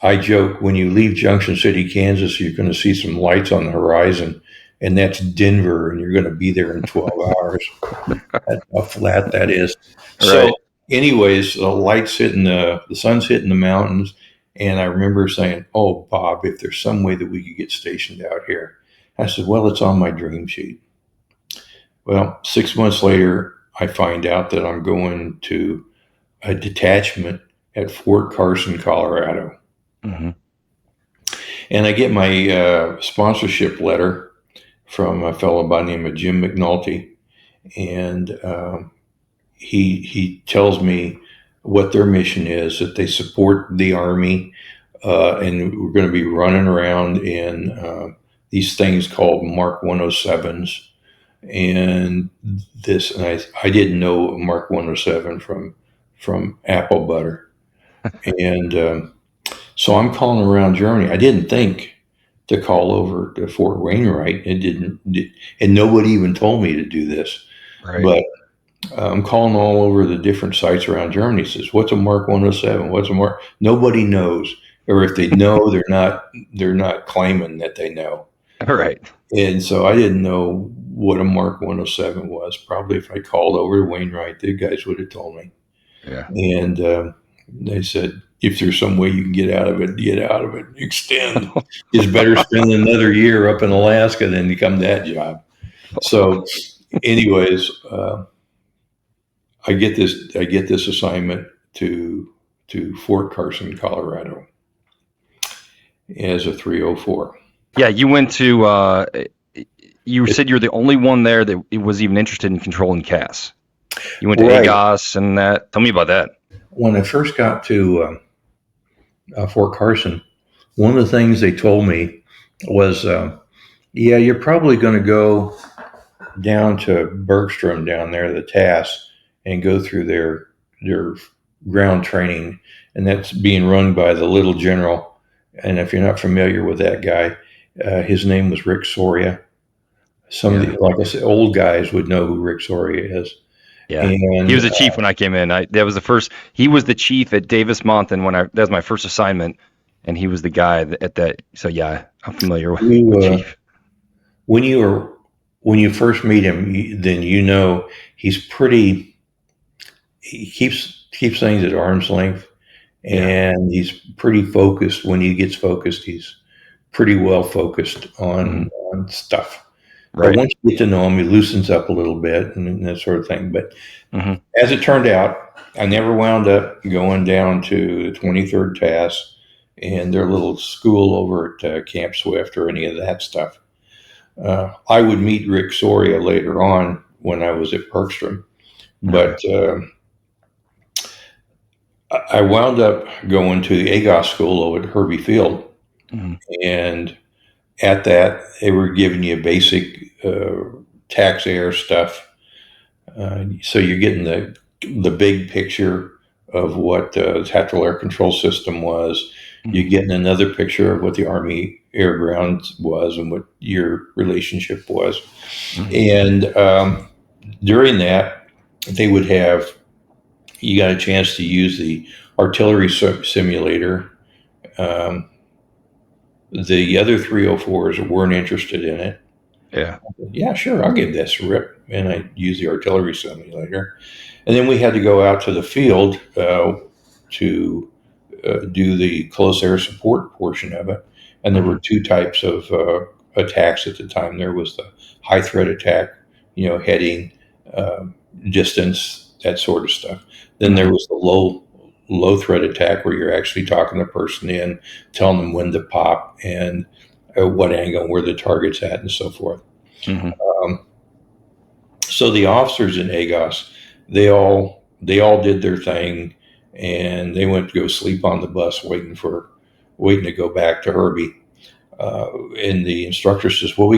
Speaker 2: I joke when you leave Junction City, Kansas, you're going to see some lights on the horizon, and that's Denver, and you're going to be there in 12 hours. That's how flat that is. So,
Speaker 1: Right.
Speaker 2: anyways, the sun's hitting the mountains, and I remember saying, "Oh, Bob, if there's some way that we could get stationed out here," I said, "Well, it's on my dream sheet." Well, 6 months later, I find out that I'm going to a detachment at Fort Carson, Colorado.
Speaker 1: Hmm.
Speaker 2: And I get my sponsorship letter from a fellow by the name of Jim McNulty, and he tells me what their mission is, that they support the Army, and we're going to be running around in these things called Mark 107s. And I didn't know a Mark 107 from apple butter. And so I'm calling around Germany. I didn't think to call over to Fort Wainwright. And nobody even told me to do this.
Speaker 1: Right.
Speaker 2: But I'm calling all over the different sites around Germany. Says, "What's a Mark 107? What's a Mark?" Nobody knows, or if they know, they're not claiming that they know.
Speaker 1: All right.
Speaker 2: And so I didn't know what a Mark 107 was. Probably if I called over to Wainwright, the guys would have told me.
Speaker 1: Yeah.
Speaker 2: And they said, if there's some way you can get out of it, get out of it. Extend. It's better spend another year up in Alaska than to come to that job. So, anyways, I get this assignment to Fort Carson, Colorado, as a 304.
Speaker 1: Yeah. You went to. You said you're the only one there that was even interested in controlling CAS. You went to
Speaker 2: Right.
Speaker 1: AGOS and that. Tell me about that.
Speaker 2: When I first got to Fort Carson, one of the things they told me was, "Yeah, you're probably going to go down to Bergstrom down there, the TAS, and go through their ground training, and that's being run by the little general." And if you're not familiar with that guy, his name was Rick Soria. Some of the, like I said, old guys would know who Rick Soria is.
Speaker 1: Yeah.
Speaker 2: And
Speaker 1: He was the chief when I came in. That was the first. He was the chief at Davis Monthan that was my first assignment, and he was the guy at that. So yeah, I'm familiar with Chief.
Speaker 2: when you first meet him, then he's pretty. He keeps things at arm's length, and he's pretty focused. When he gets focused, he's pretty well focused on stuff.
Speaker 1: Right.
Speaker 2: But once you get to know him, he loosens up a little bit and that sort of thing. But
Speaker 1: Mhm.
Speaker 2: as it turned out, I never wound up going down to the 23rd TAS and their little school over at Camp Swift or any of that stuff. I would meet Rick Soria later on when I was at Bergstrom, but I wound up going to the AGOS school over at Herbie Field,
Speaker 1: Mm-hmm.
Speaker 2: and at that they were giving you basic tax air stuff. So you're getting the big picture of what the tactical air control system was. You're getting another picture of what the Army Air Ground was and what your relationship was.
Speaker 1: Mm-hmm.
Speaker 2: And during that, they would have, you got a chance to use the artillery simulator. Um, the other 304s weren't interested in it.
Speaker 1: Yeah.
Speaker 2: Yeah, sure, I'll give this a rip. And I used the artillery simulator. And then we had to go out to the field to do the close air support portion of it. And there were two types of attacks at the time. There was the high threat attack, heading, distance, that sort of stuff. Then there was the low threat attack where you're actually talking the person in, telling them when to pop and what angle, where the target's at, and so forth.
Speaker 1: Mm-hmm.
Speaker 2: So the officers in AGOS, they all did their thing, and they went to go sleep on the bus, waiting to go back to Herbie. And the instructor says, "Well,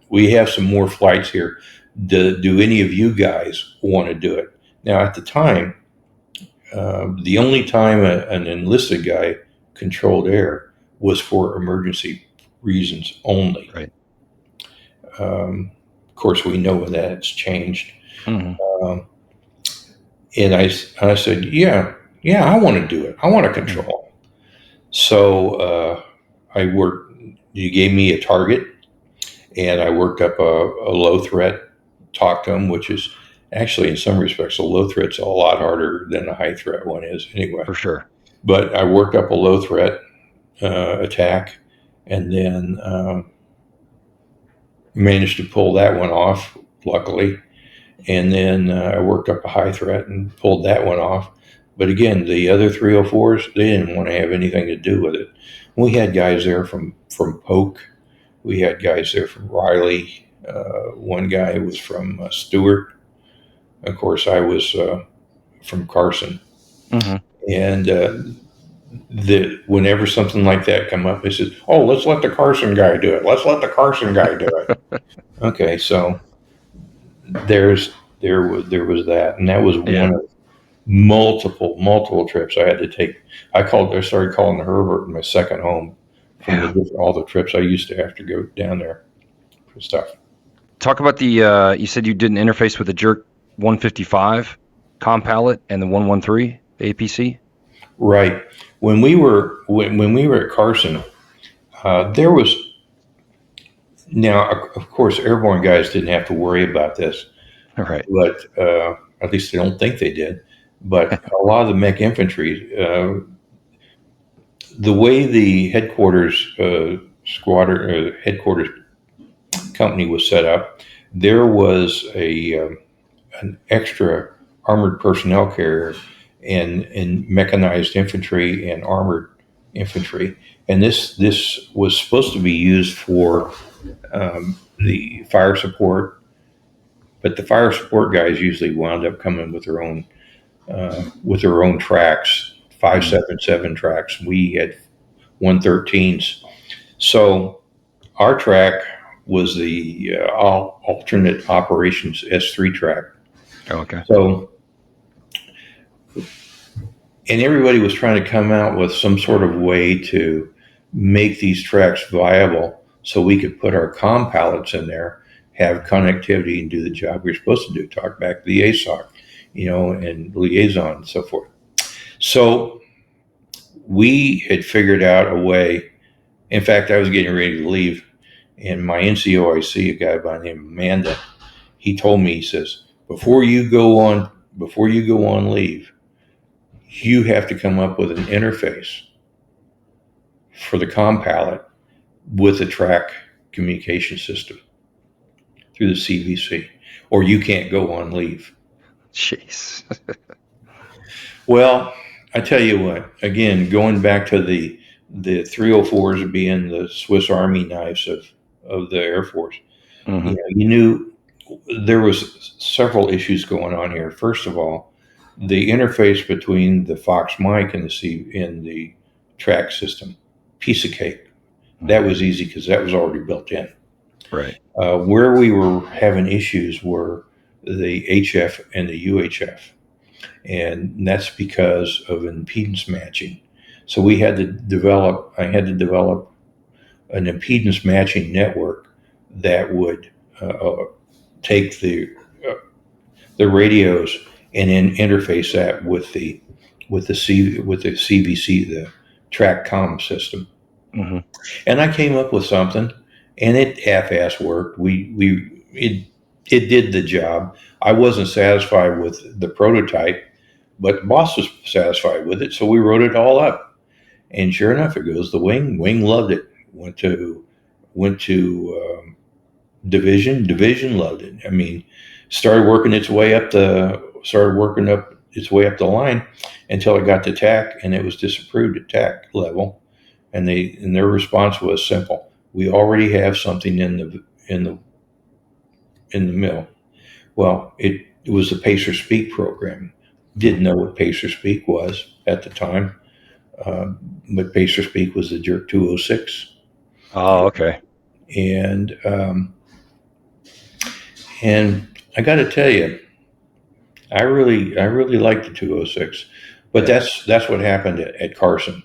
Speaker 2: we have some more flights here. Do any of you guys want to do it?" Now, at the time, the only time an enlisted guy controlled air was for emergency reasons only.
Speaker 1: Right.
Speaker 2: Of course, we know that's changed.
Speaker 1: Mm-hmm.
Speaker 2: And I said, yeah, I want to do it. I want to control. So I worked, you gave me a target, and I worked up a low threat TACP, which is actually, in some respects, a low threat's a lot harder than a high threat one is anyway.
Speaker 1: For sure.
Speaker 2: But I worked up a low threat attack, and then managed to pull that one off, luckily. And then I worked up a high threat and pulled that one off. But again, the other 304s, they didn't want to have anything to do with it. We had guys there from Polk. We had guys there from Riley. One guy was from Stewart. Of course, I was from Carson.
Speaker 1: Mm-hmm.
Speaker 2: And whenever something like that come up, they said, "Oh, let's let the Carson guy do it. Let's let the Carson guy do it." Okay, so there was that, and that was one of multiple trips I had to take. I started calling Herbert my second home from all the trips I used to have to go down there for stuff.
Speaker 1: Talk about the you said you did an interface with the Jerk 155 comm palette and the 113 APC.
Speaker 2: Right. When we were at Carson, there was, now of course airborne guys didn't have to worry about this.
Speaker 1: Right.
Speaker 2: But at least I don't think they did. But a lot of the mech infantry, the way the headquarters headquarters company was set up, there was an extra armored personnel carrier and mechanized infantry and armored infantry, and this was supposed to be used for the fire support. But the fire support guys usually wound up coming with their own tracks, 577 tracks. We had 113s. So our track was the alternate operations S3 track.
Speaker 1: Oh, okay.
Speaker 2: So, and everybody was trying to come out with some sort of way to make these tracks viable so we could put our comm pallets in there, have connectivity, and do the job we were supposed to do, talk back to the ASOC, and liaison and so forth. So we had figured out a way. In fact, I was getting ready to leave, and my NCOIC, a guy by the name of Amanda, he told me, he says, before you go on leave, you have to come up with an interface for the comm palette with a track communication system through the CVC, or you can't go on leave.
Speaker 1: Jeez.
Speaker 2: Well, I tell you what, again, going back to the 304s being the Swiss Army knives of the Air Force,
Speaker 1: Hmm.
Speaker 2: You knew there was several issues going on here. First of all, the interface between the Fox mic and the track system, piece of cake. That was easy because that was already built in.
Speaker 1: Right.
Speaker 2: Where we were having issues were the HF and the UHF, and that's because of impedance matching. So I had to develop an impedance matching network that would take the radios and then interface that with the CVC, the track comm system.
Speaker 1: Hmm.
Speaker 2: And I came up with something, and it half-ass worked. It did the job. I wasn't satisfied with the prototype, but the boss was satisfied with it, so we wrote it all up. And sure enough, it goes the wing. Wing loved it. Went to division. Division loved it. I mean, started working up its way up the line until it got to TAC, and it was disapproved at TAC level. And their response was simple: we already have something in the mill. Well, it was the Pacer Speak program. Didn't know what Pacer Speak was at the time, but Pacer Speak was the Jerk 206,
Speaker 1: Oh, okay.
Speaker 2: and and I got to tell you, I really liked the 206, but
Speaker 1: Yeah.
Speaker 2: that's what happened at Carson.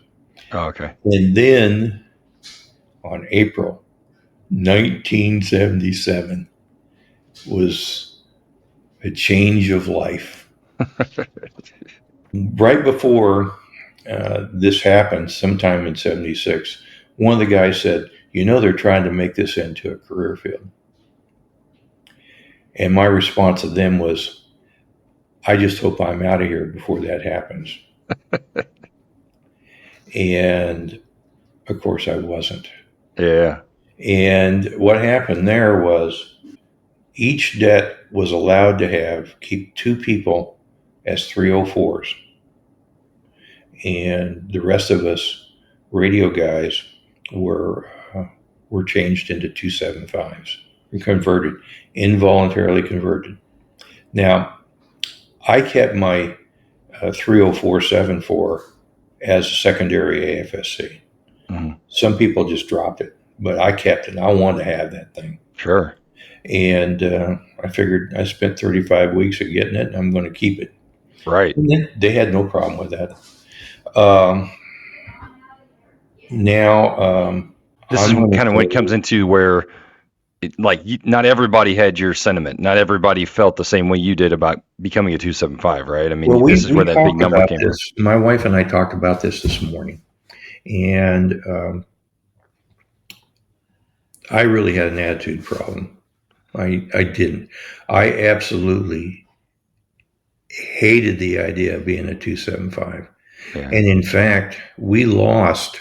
Speaker 1: Oh, okay.
Speaker 2: And then on April 1977 was a change of life. Right before this happened, sometime in '76, one of the guys said, they're trying to make this into a career field. And my response to them was, I just hope I'm out of here before that happens. And of course, I wasn't.
Speaker 1: Yeah.
Speaker 2: And what happened there was each det was allowed to keep two people as 304s. And the rest of us radio guys were were changed into 275s and converted, involuntarily converted. Now, I kept my 30474 as a secondary AFSC.
Speaker 1: Hmm.
Speaker 2: Some people just dropped it, but I kept it. I wanted to have that thing.
Speaker 1: Sure.
Speaker 2: And I figured I spent 35 weeks of getting it, and I'm going to keep it.
Speaker 1: Right.
Speaker 2: And they had no problem with that. Um, now,
Speaker 1: This is
Speaker 2: I'm going to
Speaker 1: kind of when it comes
Speaker 2: say,
Speaker 1: into where, not everybody had your sentiment. Not everybody felt the same way you did about becoming a 275, right? I
Speaker 2: well,
Speaker 1: mean, this is where
Speaker 2: we
Speaker 1: that big
Speaker 2: talked
Speaker 1: number
Speaker 2: about
Speaker 1: came
Speaker 2: this.
Speaker 1: from.
Speaker 2: My wife and I talked about this morning, and I really had an attitude problem. I didn't. I absolutely hated the idea of being a 275.
Speaker 1: Yeah.
Speaker 2: And in fact, we lost.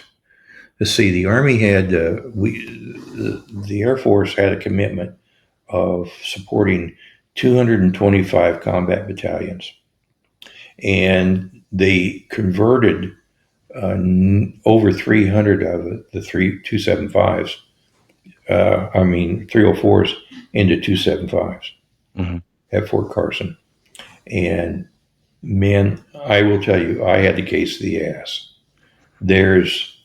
Speaker 2: Let's see, the Army had, the Air Force had a commitment of supporting 225 combat battalions. And they converted over 300 of it, the 275s, 304s into 275s
Speaker 1: Hmm.
Speaker 2: at Fort Carson. And man, I will tell you, I had the case of the ass. There's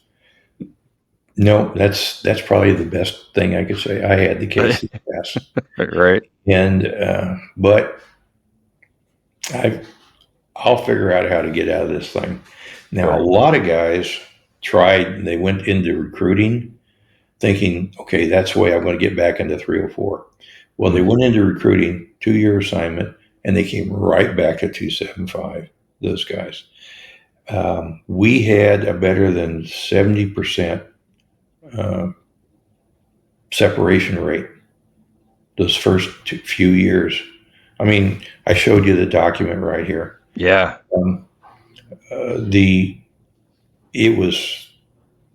Speaker 2: no, that's probably the best thing I could say. I had the case of the ass.
Speaker 1: Right.
Speaker 2: And, but I, I'll figure out how to get out of this thing. Now, a
Speaker 1: Right.
Speaker 2: lot of guys tried, they went into recruiting thinking, okay, that's the way I'm going to get back into 304. Well, they
Speaker 1: Mhm.
Speaker 2: went into recruiting, 2-year assignment, and they came right back to 275, those guys. We had a better than 70% uh, separation rate those first few years. I mean, I showed you the document right here.
Speaker 1: Yeah.
Speaker 2: Um, the it was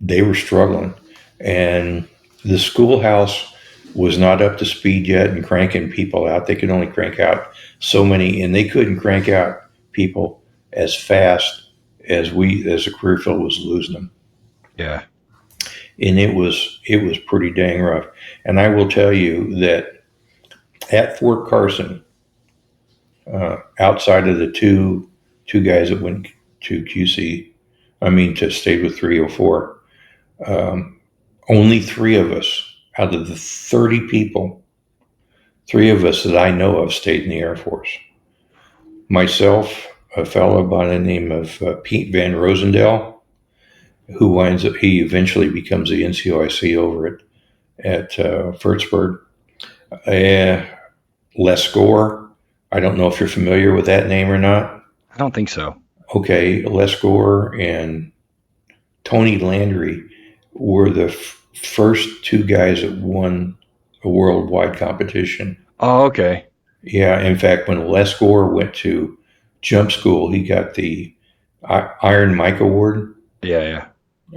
Speaker 2: they were struggling, and the schoolhouse was not up to speed yet and cranking people out. They could only crank out so many, and they couldn't crank out people as fast as the career field was losing them.
Speaker 1: Yeah.
Speaker 2: and it was pretty dang rough. And I will tell you that at Fort Carson, outside of the two guys that went to QC, I mean to stay with 304, only three of us out of the 30 people, three of us that I know of stayed in the Air Force. Myself, a fellow by the name of Pete Van Rosendale, he eventually becomes the NCOIC over at Furtzburg. Uh, Les Gore, I don't know if you're familiar with that name or not.
Speaker 1: I don't think so.
Speaker 2: Okay, Les Gore and Tony Landry were the first two guys that won a worldwide competition.
Speaker 1: Oh, okay.
Speaker 2: Yeah, in fact, when Les Gore went to jump school, he got the Iron Mike Award.
Speaker 1: Yeah, yeah.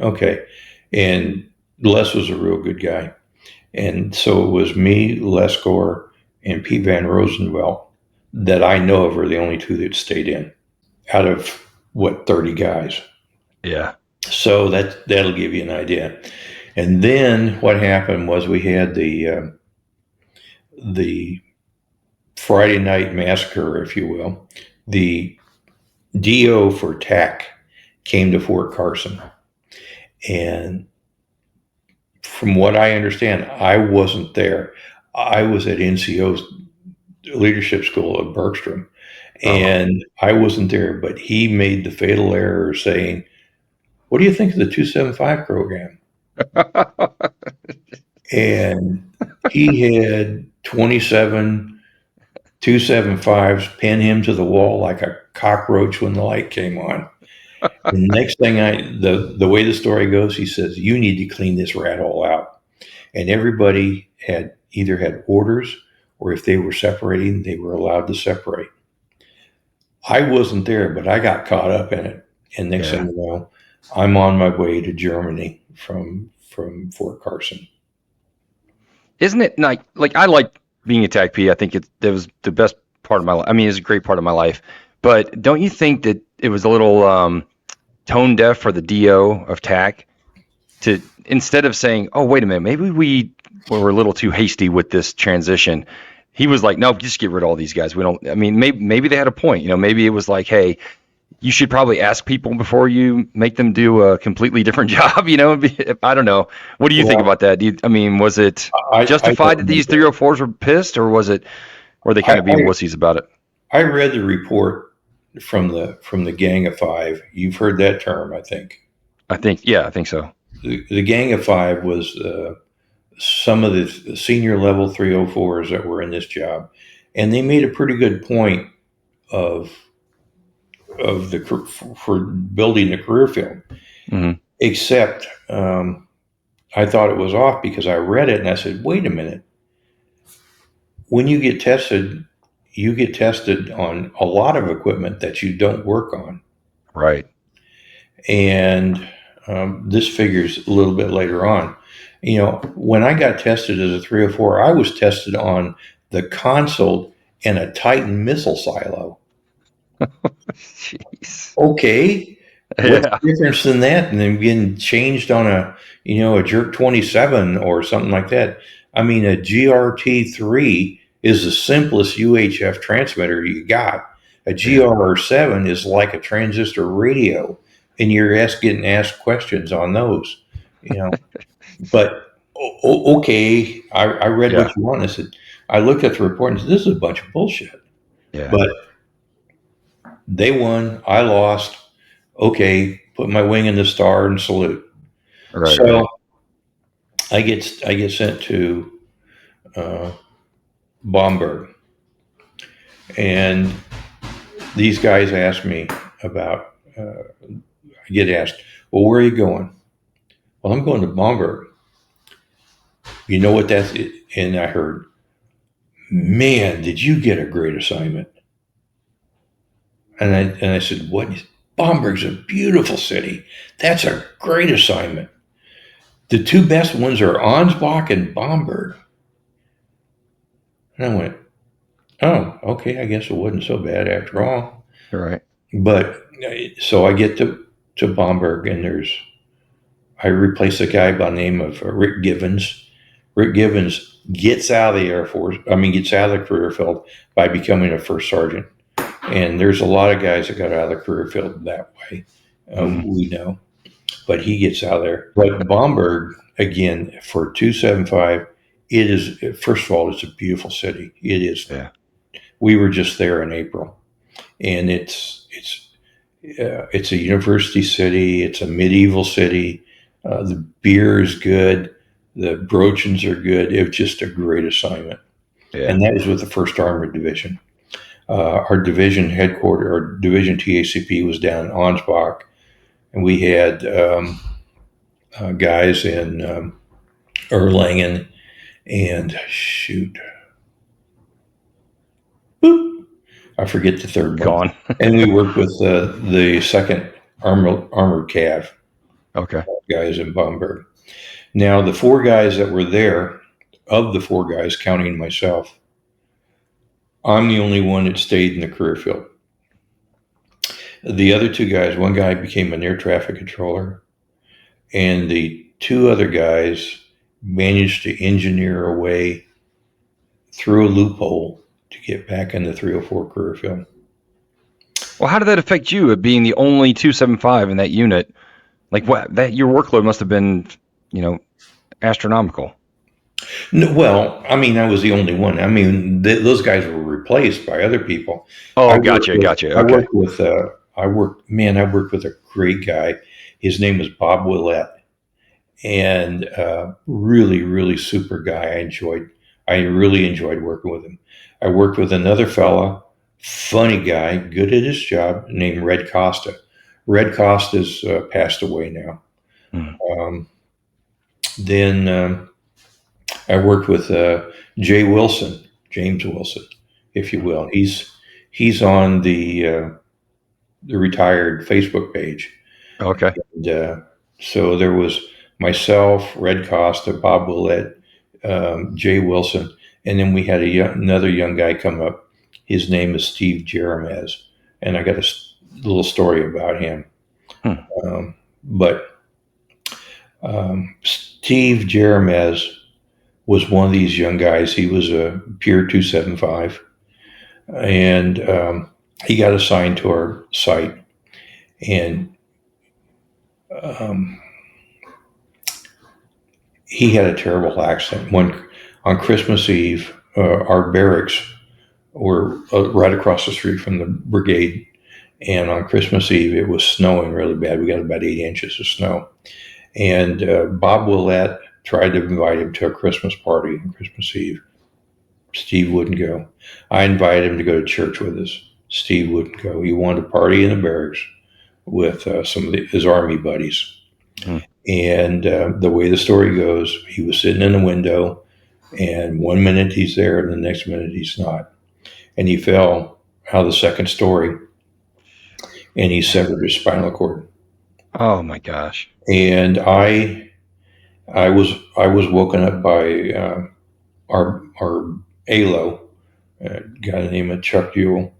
Speaker 2: Okay, and Les was a real good guy. And so it was me, Les Gore, and Pete Van Rosenwelt that I know of are the only two that stayed in out of, 30 guys.
Speaker 1: Yeah.
Speaker 2: So that'll give you an idea. And then what happened was we had the Friday night massacre, if you will. The DO for TAC came to Fort Carson. And from what I understand, I wasn't there. I was at NCO's leadership school at Bergstrom, and I wasn't there, but he made the fatal error of saying, "What do you think of the 275 program?" And he had 27 275s pin him to the wall like a cockroach when the light came on. And the next thing the way the story goes, he says, "You need to clean this rat hole out." And everybody had either had orders, or if they were separating, they were allowed to separate. I wasn't there, but I got caught up in it. And next thing you know, I'm on my way to Germany from Fort Carson.
Speaker 1: Isn't it like I like being a TACP? I think it was the best part of my life. I mean, it's a great part of my life. But don't you think that it was a little tone deaf for the DO of TAC to, instead of saying, "Oh, wait a minute, maybe we were a little too hasty with this transition," he was like, "No, just get rid of all these guys. We don't." I mean, maybe they had a point. Maybe it was like, "Hey, you should probably ask people before you make them do a completely different job." I don't know. What do you think about that? Was it justified that these 304s were pissed, or were they kind of being wussies about it?
Speaker 2: I read the report from the Gang of Five. You've heard that term, I think.
Speaker 1: I think so.
Speaker 2: The Gang of Five was some of the senior level 304s that were in this job, and they made a pretty good point of for building the career field.
Speaker 1: Mm-hmm.
Speaker 2: Except I thought it was off because I read it and I said, "Wait a minute. When you get tested on a lot of equipment that you don't work on."
Speaker 1: Right.
Speaker 2: And this figures a little bit later on. When I got tested as a 304, I was tested on the console and a Titan missile silo.
Speaker 1: Jeez.
Speaker 2: Okay. What's the difference in that and then getting changed on a Jerk 27 or something like that? I mean, a GRT3 is the simplest UHF transmitter you got. A GR7 is like a transistor radio, and you're getting asked questions on those. But okay, I read what you want. I said, I looked at the report and said, "This is a bunch of bullshit."
Speaker 1: Yeah.
Speaker 2: But they won, I lost. Okay, put my wing in the star and salute.
Speaker 1: Right.
Speaker 2: So I get sent to Bomberg, and these guys ask me about. I get asked, "Well, where are you going?" "Well, I'm going to Bomberg." "You know what that's?" And I heard, "Man, did you get a great assignment?" And I said, "What?" "Bomberg's a beautiful city. That's a great assignment. The two best ones are Ansbach and Bomberg." And I went, "Oh, okay. I guess it wasn't so bad after all."
Speaker 1: Right.
Speaker 2: But so I get to Bomberg, and there's, I replaced a guy by the name of Rick Givens. Rick Givens gets out of the Air Force. I mean, gets out of the career field by becoming a first sergeant. And there's a lot of guys that got out of the career field that way. We know, but he gets out of there. But Bomberg, again, for 275, it is, first of all, it's a beautiful city. It is.
Speaker 1: Yeah.
Speaker 2: We were just there in April, and it's a university city. It's a medieval city. The beer is good. The brochings are good. It was just a great assignment.
Speaker 1: Yeah.
Speaker 2: And that was with the 1st Armored Division. Our division headquarters, our division TACP was down in Ansbach, and we had guys in Erlangen and boop, I forget the third one.
Speaker 1: Gone.
Speaker 2: And we worked with the 2nd Armored Cav
Speaker 1: Okay.
Speaker 2: guys in Bamberg. Now, the 4 guys that were there, of the 4 guys, counting myself, I'm the only one that stayed in the career field. The other 2 guys, one guy became an air traffic controller, and the 2 other guys managed to engineer a way through a loophole to get back in the 304 career field.
Speaker 1: Well, how did that affect you, at being the only 275 in that unit? Like, what, that your workload must have been, astronomical.
Speaker 2: No, well, I mean, I was the only one. I mean, those guys were replaced by other people.
Speaker 1: Oh, gotcha. Okay.
Speaker 2: I worked with I worked with a great guy. His name was Bob Willett, and really, really super guy. I really enjoyed working with him. I worked with another fella, funny guy, good at his job, named Red Costa. Red Costa's passed away now. Then I worked with James Wilson, if you will. He's on the retired Facebook page.
Speaker 1: Okay.
Speaker 2: And so there was myself, Red Costa, Bob Willett, Jay Wilson, and then we had another young guy come up. His name is Steve Jeremez, and I got a little story about him. But Steve Jeremez was one of these young guys. He was a pure 275, and he got assigned to our site, and he had a terrible accident. On Christmas Eve, our barracks were right across the street from the brigade, and on Christmas Eve it was snowing really bad. We got about 8 inches of snow, and Bob Willett tried to invite him to a Christmas party on Christmas Eve. Steve wouldn't go. I invited him to go to church with us. Steve wouldn't go. He wanted to party in the barracks with some of his Army buddies. And the way the story goes, he was sitting in the window, and 1 minute he's there, and the next minute he's not. And he fell out of the 2nd story, and he severed his spinal cord.
Speaker 1: Oh my gosh!
Speaker 2: And I was woken up by our ALO, a guy named Chuck Jewell,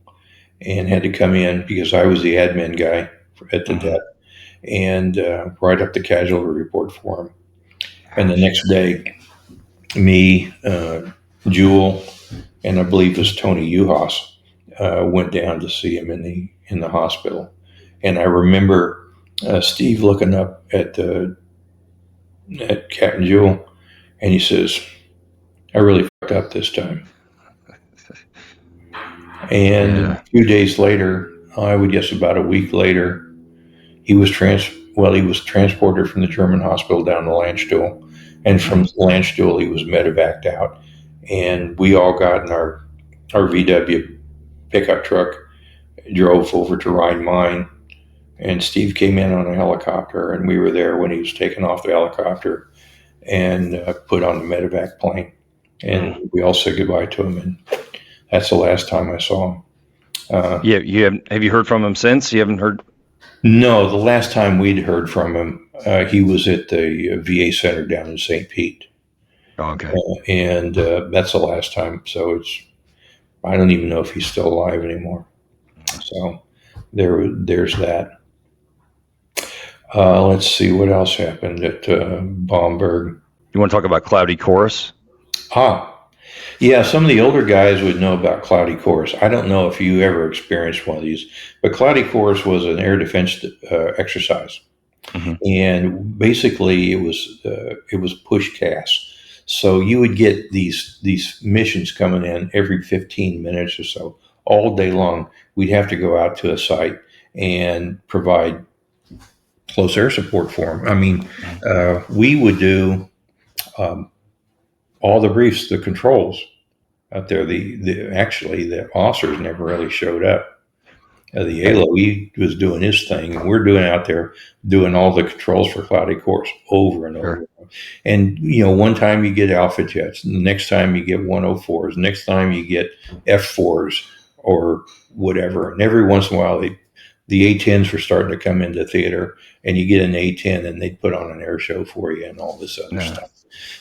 Speaker 2: and had to come in because I was the admin guy at the death, and write up the casualty report for him. And the next day, me, Jewell, and I believe it was Tony Uhas, went down to see him in the hospital. And I remember Steve looking up at Captain Jewell, and he says, "I really fucked up this time." And a few days later, I would guess about a week later, he was transported from the German hospital down to Landstuhl, and from Landstuhl he was medevaced out, and we all got in our VW pickup truck, drove over to Rhine-Main, and Steve came in on a helicopter, and we were there when he was taken off the helicopter and put on the medevac plane, and we all said goodbye to him, and that's the last time I saw him.
Speaker 1: Have you heard from him since? You haven't heard?
Speaker 2: No, the last time we'd heard from him, he was at the VA center down in St. Pete.
Speaker 1: Okay.
Speaker 2: And that's the last time. So I don't even know if he's still alive anymore. So there's that. Let's see what else happened at Baumberg.
Speaker 1: You want to talk about cloudy chorus?
Speaker 2: Ah, yeah, some of the older guys would know about cloudy chorus. I don't know if you ever experienced one of these, but cloudy chorus was an air defense exercise,
Speaker 1: Hmm.
Speaker 2: and basically it was push cast. So you would get these missions coming in every 15 minutes or so, all day long. We'd have to go out to a site and provide close air support for them. I mean, we would do um, all the briefs, the controls out there. Actually the officers never really showed up. The
Speaker 1: Hey,
Speaker 2: ALO, he was doing his thing, and we're doing out there doing all the controls for cloudy course over and over.
Speaker 1: sure.
Speaker 2: And one time you get alpha jets, and the next time you get 104s, next time you get F4s or whatever. And every once in a while, the A10s were starting to come into theater, and you get an A10, and they'd put on an air show for you and all this other
Speaker 1: No,
Speaker 2: stuff.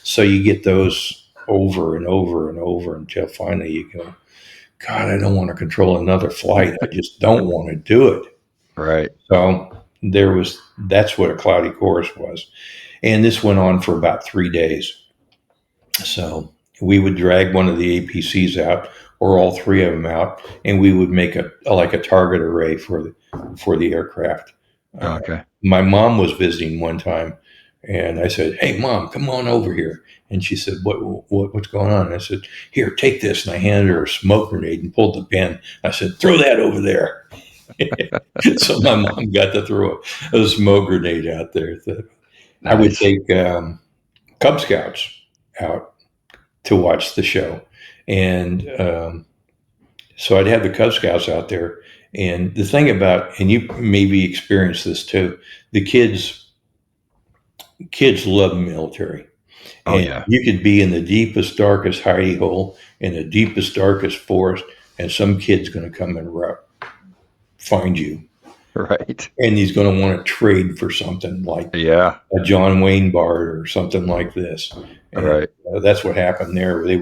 Speaker 2: So you get those over and over and over until finally you go, God, I don't want to control another flight. I just don't want to do it.
Speaker 1: right.
Speaker 2: So that's what a cloudy chorus was. And this went on for about 3 days. So we would drag one of the APCs out or all three of them out, and we would make like a target array for the aircraft. Uh,
Speaker 1: Okay.
Speaker 2: my mom was visiting one time, and I said, "Hey, Mom, come on over here." And she said, what's going on?" And I said, "Here, take this." And I handed her a smoke grenade and pulled the pin. I said, "Throw that over there." So my mom got to throw a smoke grenade out there. I would
Speaker 1: Nice.
Speaker 2: take Cub Scouts out to watch the show, and so I'd have the Cub Scouts out there. And the thing about, and you maybe experienced this too, the kids love military.
Speaker 1: Oh
Speaker 2: And
Speaker 1: yeah.
Speaker 2: you could be in the deepest, darkest hidey hole in the deepest, darkest forest, and some kid's going to come and find you.
Speaker 1: Right.
Speaker 2: And he's going to want to trade for something like
Speaker 1: Yeah.
Speaker 2: a John Wayne Bard or something like this. And
Speaker 1: Right.
Speaker 2: that's what happened there. They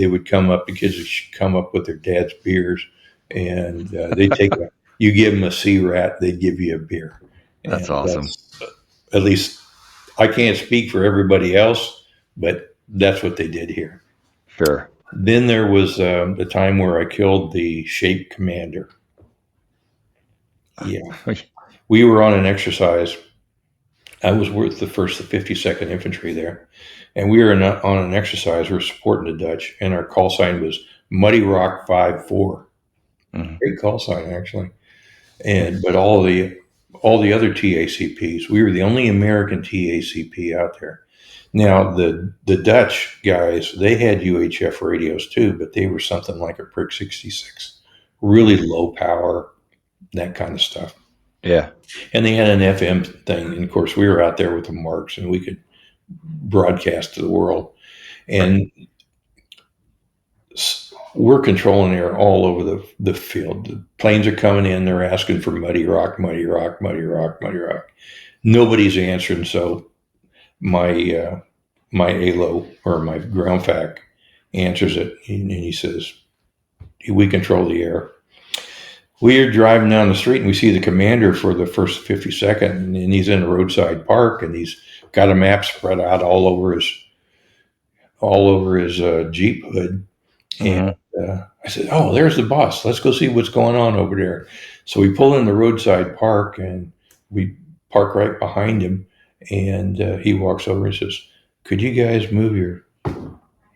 Speaker 2: would come up, the kids would come up with their dad's beers, and you give them a sea rat, they'd give you a beer.
Speaker 1: That's
Speaker 2: And
Speaker 1: awesome.
Speaker 2: that's, at least I can't speak for everybody else, but that's what they did here.
Speaker 1: Sure.
Speaker 2: Then there was the time where I killed the shape commander. Yeah. We were on an exercise. I was with the 52nd Infantry there, and we were on an exercise. We were supporting the Dutch, and our call sign was Muddy Rock 5-4.
Speaker 1: Mhm.
Speaker 2: Great call sign, actually. And but all the other TACPs, we were the only American TACP out there. Now the Dutch guys, they had UHF radios too, but they were something like a Prick 66, really low power, that kind of stuff.
Speaker 1: Yeah.
Speaker 2: And they had an FM thing, and of course we were out there with the marks, and we could broadcast to the world.
Speaker 1: Right.
Speaker 2: And we're controlling air all over the field. The planes are coming in, they're asking for Muddy Rock, Muddy Rock, Muddy Rock, Muddy Rock. Nobody's answering, so my ALO or my ground fac answers it, and he says, "We control the air." We're driving down the street, and we see the commander for the first 52nd, and he's in a roadside park, and he's got a map spread out all over his Jeep hood. And
Speaker 1: Hmm.
Speaker 2: I said, "Oh, there's the boss. Let's go see what's going on over there." So we pull in the roadside park, and we park right behind him. And he walks over and says, "Could you guys move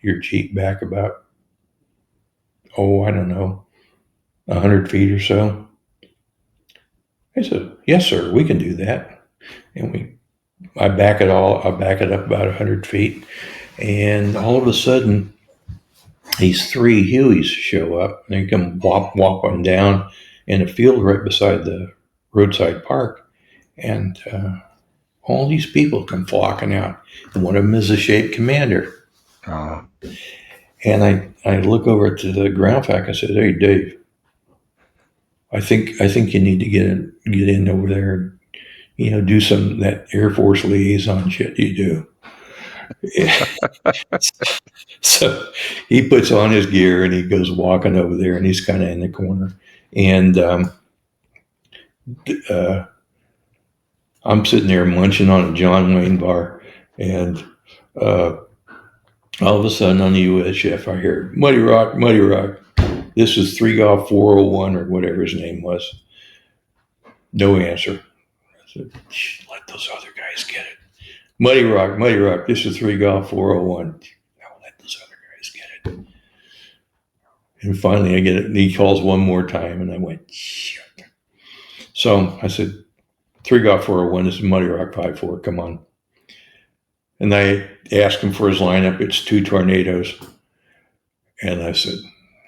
Speaker 2: your Jeep back about, I don't know, 100 feet or so?" I said, "Yes, sir, we can do that." And I back it up about 100 feet, and all of a sudden, these three Hueys show up. They come whopping down in a field right beside the roadside park, and all these people come flocking out. And one of them is a shape commander.
Speaker 1: Oh,
Speaker 2: And I look over to the ground fac. I said, "Hey, Dave, I think you need to get in over there and do some of that Air Force liaison shit you do." So he puts on his gear and he goes walking over there, and he's kind of in the corner. And uh, I'm sitting there munching on a John Wayne bar, and uh, all of a sudden on the USF, I hear Muddy Rock, Muddy Rock. This is 3 Golf 401 or whatever his name was. No answer. I said, let those other guys get it. Muddy Rock, Muddy Rock. This is 3 Golf 401. I'll let those other guys get it. And finally, I get it. And he calls one more time, and I went, shit. So I said, 3 Golf 401. This is Muddy Rock 54. Come on. And I asked him for his lineup. It's 2 tornadoes. And I said,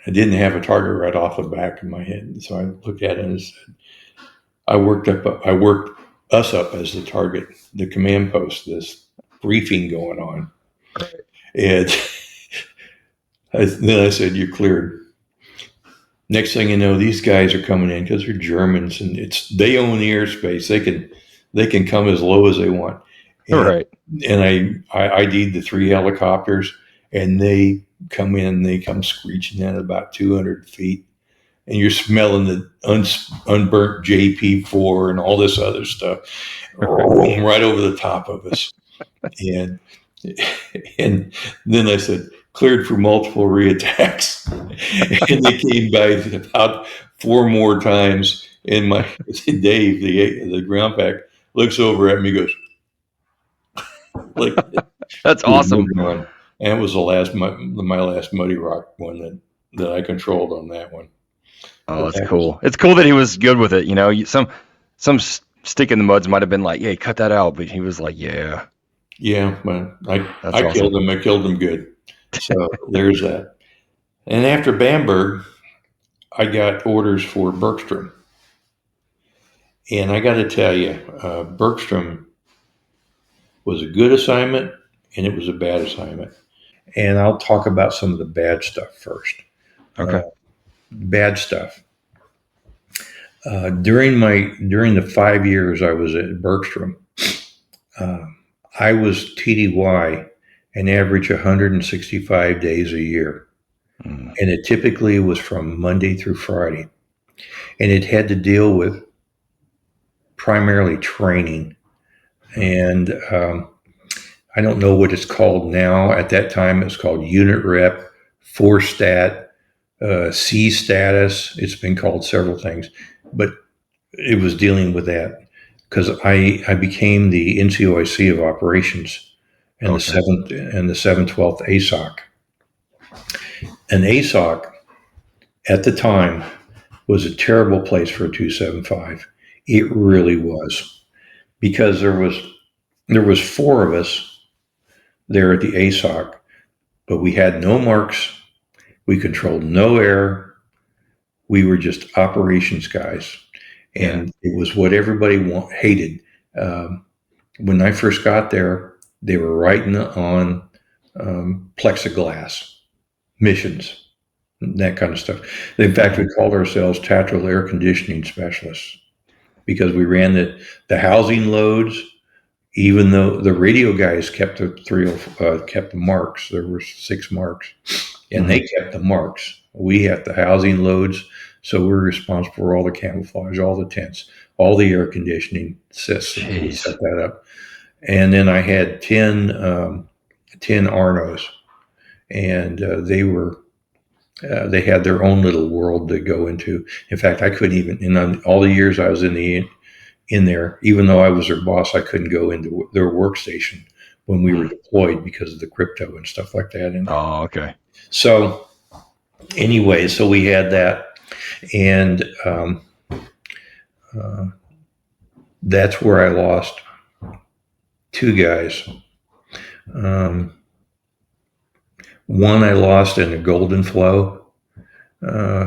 Speaker 2: I didn't have a target right off the back of my head. So I looked at it and said, I worked us up as the target, the command post, this briefing going on.
Speaker 1: Right.
Speaker 2: And then I said, you're cleared. Next thing you know, these guys are coming in because they're Germans and they own the airspace. They can come as low as they want. And,
Speaker 1: Right.
Speaker 2: And I ID'd the 3 helicopters, and they come in, they come screeching in at about 200 feet. And you're smelling the unburnt JP4 and all this other stuff right over the top of us. And then I said, cleared for multiple reattacks. And they came by about 4 more times. And Dave, the ground pack, looks over at me and goes, like,
Speaker 1: That's awesome.
Speaker 2: and it was my last Muddy Rock one that I controlled on that one.
Speaker 1: Oh, that's cool. It's cool that he was good with it. You know, some stick in the muds might have been like, "Yeah, cut that out," but he was like, "Yeah."
Speaker 2: Yeah, but I
Speaker 1: awesome.
Speaker 2: killed him. I killed him good. So there's that. And after Bamberg, I got orders for Bergstrom. And I got to tell you, Bergstrom was a good assignment and it was a bad assignment. And I'll talk about some of the bad stuff first.
Speaker 1: Okay.
Speaker 2: Bad stuff. During the 5 years I was at Bergstrom, I was TDY an average 165 days a year. And it typically was from Monday through Friday. And it had to deal with primarily training. And I don't know what it's called now. At that time, it's called unit rep, 4-stat, C status. It's been called several things. But it was dealing with that because I became the NCOIC of operations and the 712th ASOC. An ASOC at the time was a terrible place for a 275. It really was, because there was 4 of us there at the ASOC, but we had no marks. We controlled no air. We were just operations guys. And it was what everybody hated. When I first got there, they were writing on plexiglass missions, that kind of stuff. In fact, we called ourselves tactical air conditioning specialists because we ran the housing loads. Even though the radio guys kept kept the marks, there were 6 marks, and they kept the marks. We had the housing loads, so we were responsible for all the camouflage, all the tents, all the air conditioning systems. We set that up, and then I had 10 Arnos, and they had their own little world to go into. In fact, I couldn't even, in all the years I was in there, even though I was their boss, I couldn't go into their workstation when we were deployed because of the crypto and stuff like that.
Speaker 1: Oh, okay.
Speaker 2: So anyway, so we had that, and that's where I lost 2 guys. One I lost in a Golden Flow.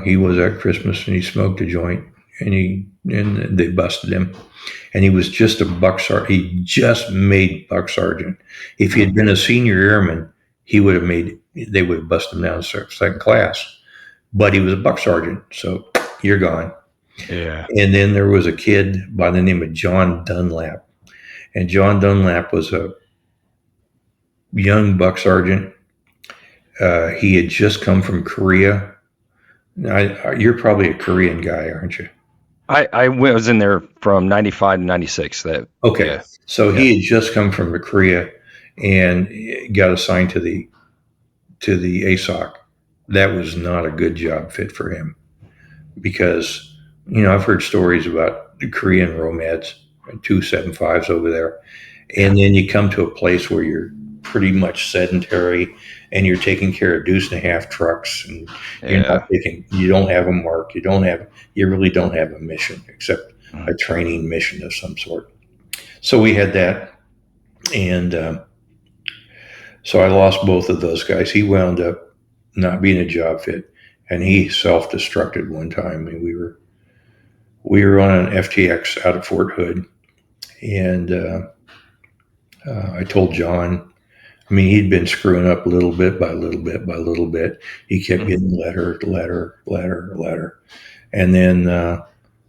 Speaker 2: He was at Christmas and he smoked a joint, and they busted him. And he was just a buck sergeant. He just made buck sergeant. If he had been a senior airman, they would have busted him down to 2nd class. But he was a buck sergeant, so you're gone.
Speaker 1: Yeah.
Speaker 2: And then there was a kid by the name of John Dunlap. And John Dunlap was a young buck sergeant. He had just come from Korea. You're probably a Korean guy, aren't you?
Speaker 1: I was in there from 95 to 96. That,
Speaker 2: Okay,
Speaker 1: yeah,
Speaker 2: so
Speaker 1: yeah,
Speaker 2: he had just come from Korea and got assigned to the ASOC. That was not a good job fit for him because I've heard stories about the Korean Romads, 275s over there,
Speaker 1: yeah,
Speaker 2: and then you come to a place where you're pretty much sedentary and you're taking care of deuce and a half trucks and
Speaker 1: yeah.
Speaker 2: you don't have a mark, you really don't have a mission except a
Speaker 1: Mhm.
Speaker 2: training mission of some sort. So we had that, and so I lost both of those guys. He wound up not being a job fit, and he self-destructed one time. And we were on an FTX out of Fort Hood, and I told John. I mean, he'd been screwing up little bit by little bit by little bit. He kept
Speaker 1: Mhm.
Speaker 2: getting letter, and then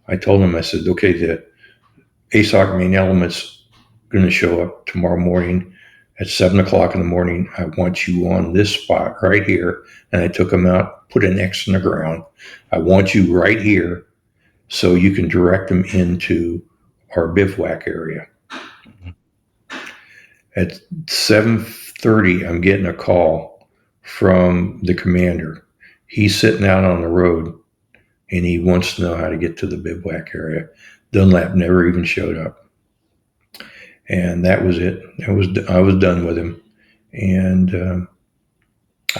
Speaker 2: I told him. I said, "Okay, the ASOC main element's going to show up tomorrow morning at 7 o'clock in the morning. I want you on this spot right here." And I took him out, put an X in the ground. I want you right here so you can direct them into our bivouac area. At 7:30, I'm getting a call from the commander. He's sitting out on the road and he wants to know how to get to the bivouac area. Dunlap never even showed up. And that was it. I was done with him, and I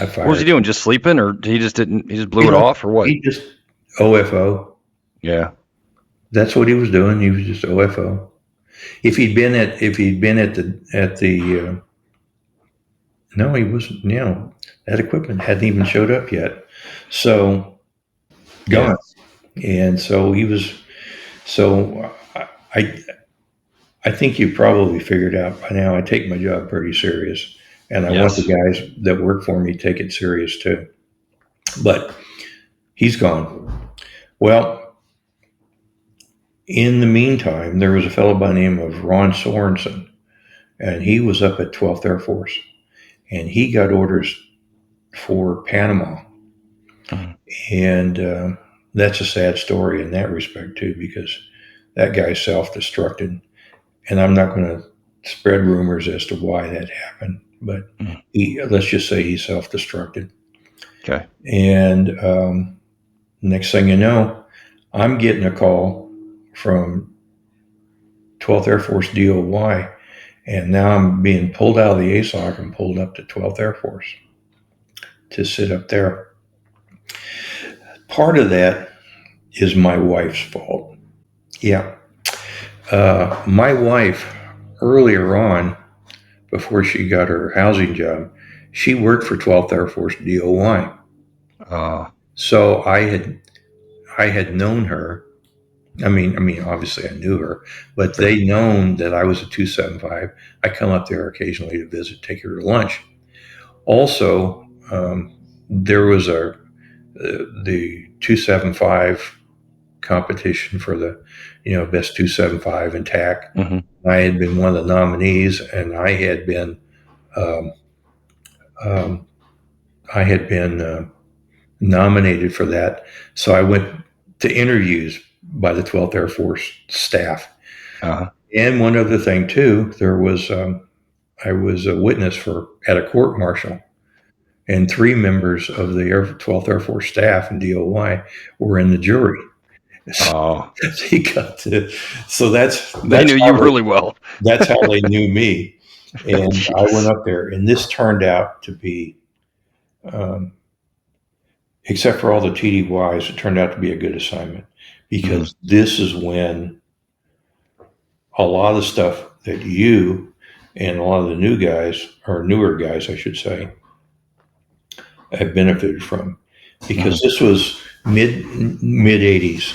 Speaker 1: What was he
Speaker 2: fired
Speaker 1: doing?
Speaker 2: him.
Speaker 1: Just sleeping, or he just didn't? He just blew
Speaker 2: You
Speaker 1: it
Speaker 2: know,
Speaker 1: off, or what?
Speaker 2: he just OFO.
Speaker 1: Yeah.
Speaker 2: That's what he was doing. He was just OFO. If he'd been at the no, he wasn't. That equipment hadn't even showed up yet, so
Speaker 1: Yeah.
Speaker 2: gone. And so he was. So I I think you probably figured out by now. I take my job pretty serious, and I want the
Speaker 1: Yes.
Speaker 2: guys that work for me to take it serious too. But he's gone. Well, in the meantime, there was a fellow by the name of Ron Sorensen, and he was up at 12th Air Force, and he got orders for Panama.
Speaker 1: Mhm.
Speaker 2: And that's a sad story in that respect, too, because that guy self destructed. And I'm not going to spread rumors as to why that happened, but
Speaker 1: Mhm.
Speaker 2: let's just say he self destructed.
Speaker 1: Okay.
Speaker 2: And next thing you know, I'm getting a call from 12th Air Force DOY, and now I'm being pulled out of the ASOC and pulled up to 12th Air Force to sit up there. Part of that is my wife's fault. Yeah. My wife, earlier on, before she got her housing job, she worked for 12th Air Force DOY.
Speaker 1: Uh,
Speaker 2: So I had known her. I mean, obviously I knew her, but
Speaker 1: sure.
Speaker 2: they known that I was a 275. I come up there occasionally to visit, take her to lunch. Also, there was the 275 competition for the best 275 in TAC.
Speaker 1: Hmm.
Speaker 2: I had been one of the nominees, and um, um, I had been nominated for that. So I went to interviews by the 12th Air Force staff.
Speaker 1: Uh,
Speaker 2: And one other thing too, I was a witness for at a court martial, and three members of the 12th Air Force staff and DOY were in the jury.
Speaker 1: oh,
Speaker 2: So he got to, so that's
Speaker 1: they knew you really well.
Speaker 2: that's how they knew me, and I went
Speaker 1: Jeez.
Speaker 2: up there, and this turned out to be, um, except for all the TDYs, it turned out to be a good assignment
Speaker 1: Hmm.
Speaker 2: because this is when a lot of stuff that you and a lot of the new guys, or newer guys, I should say, have benefited from,
Speaker 1: Hmm.
Speaker 2: because this was mid 80s,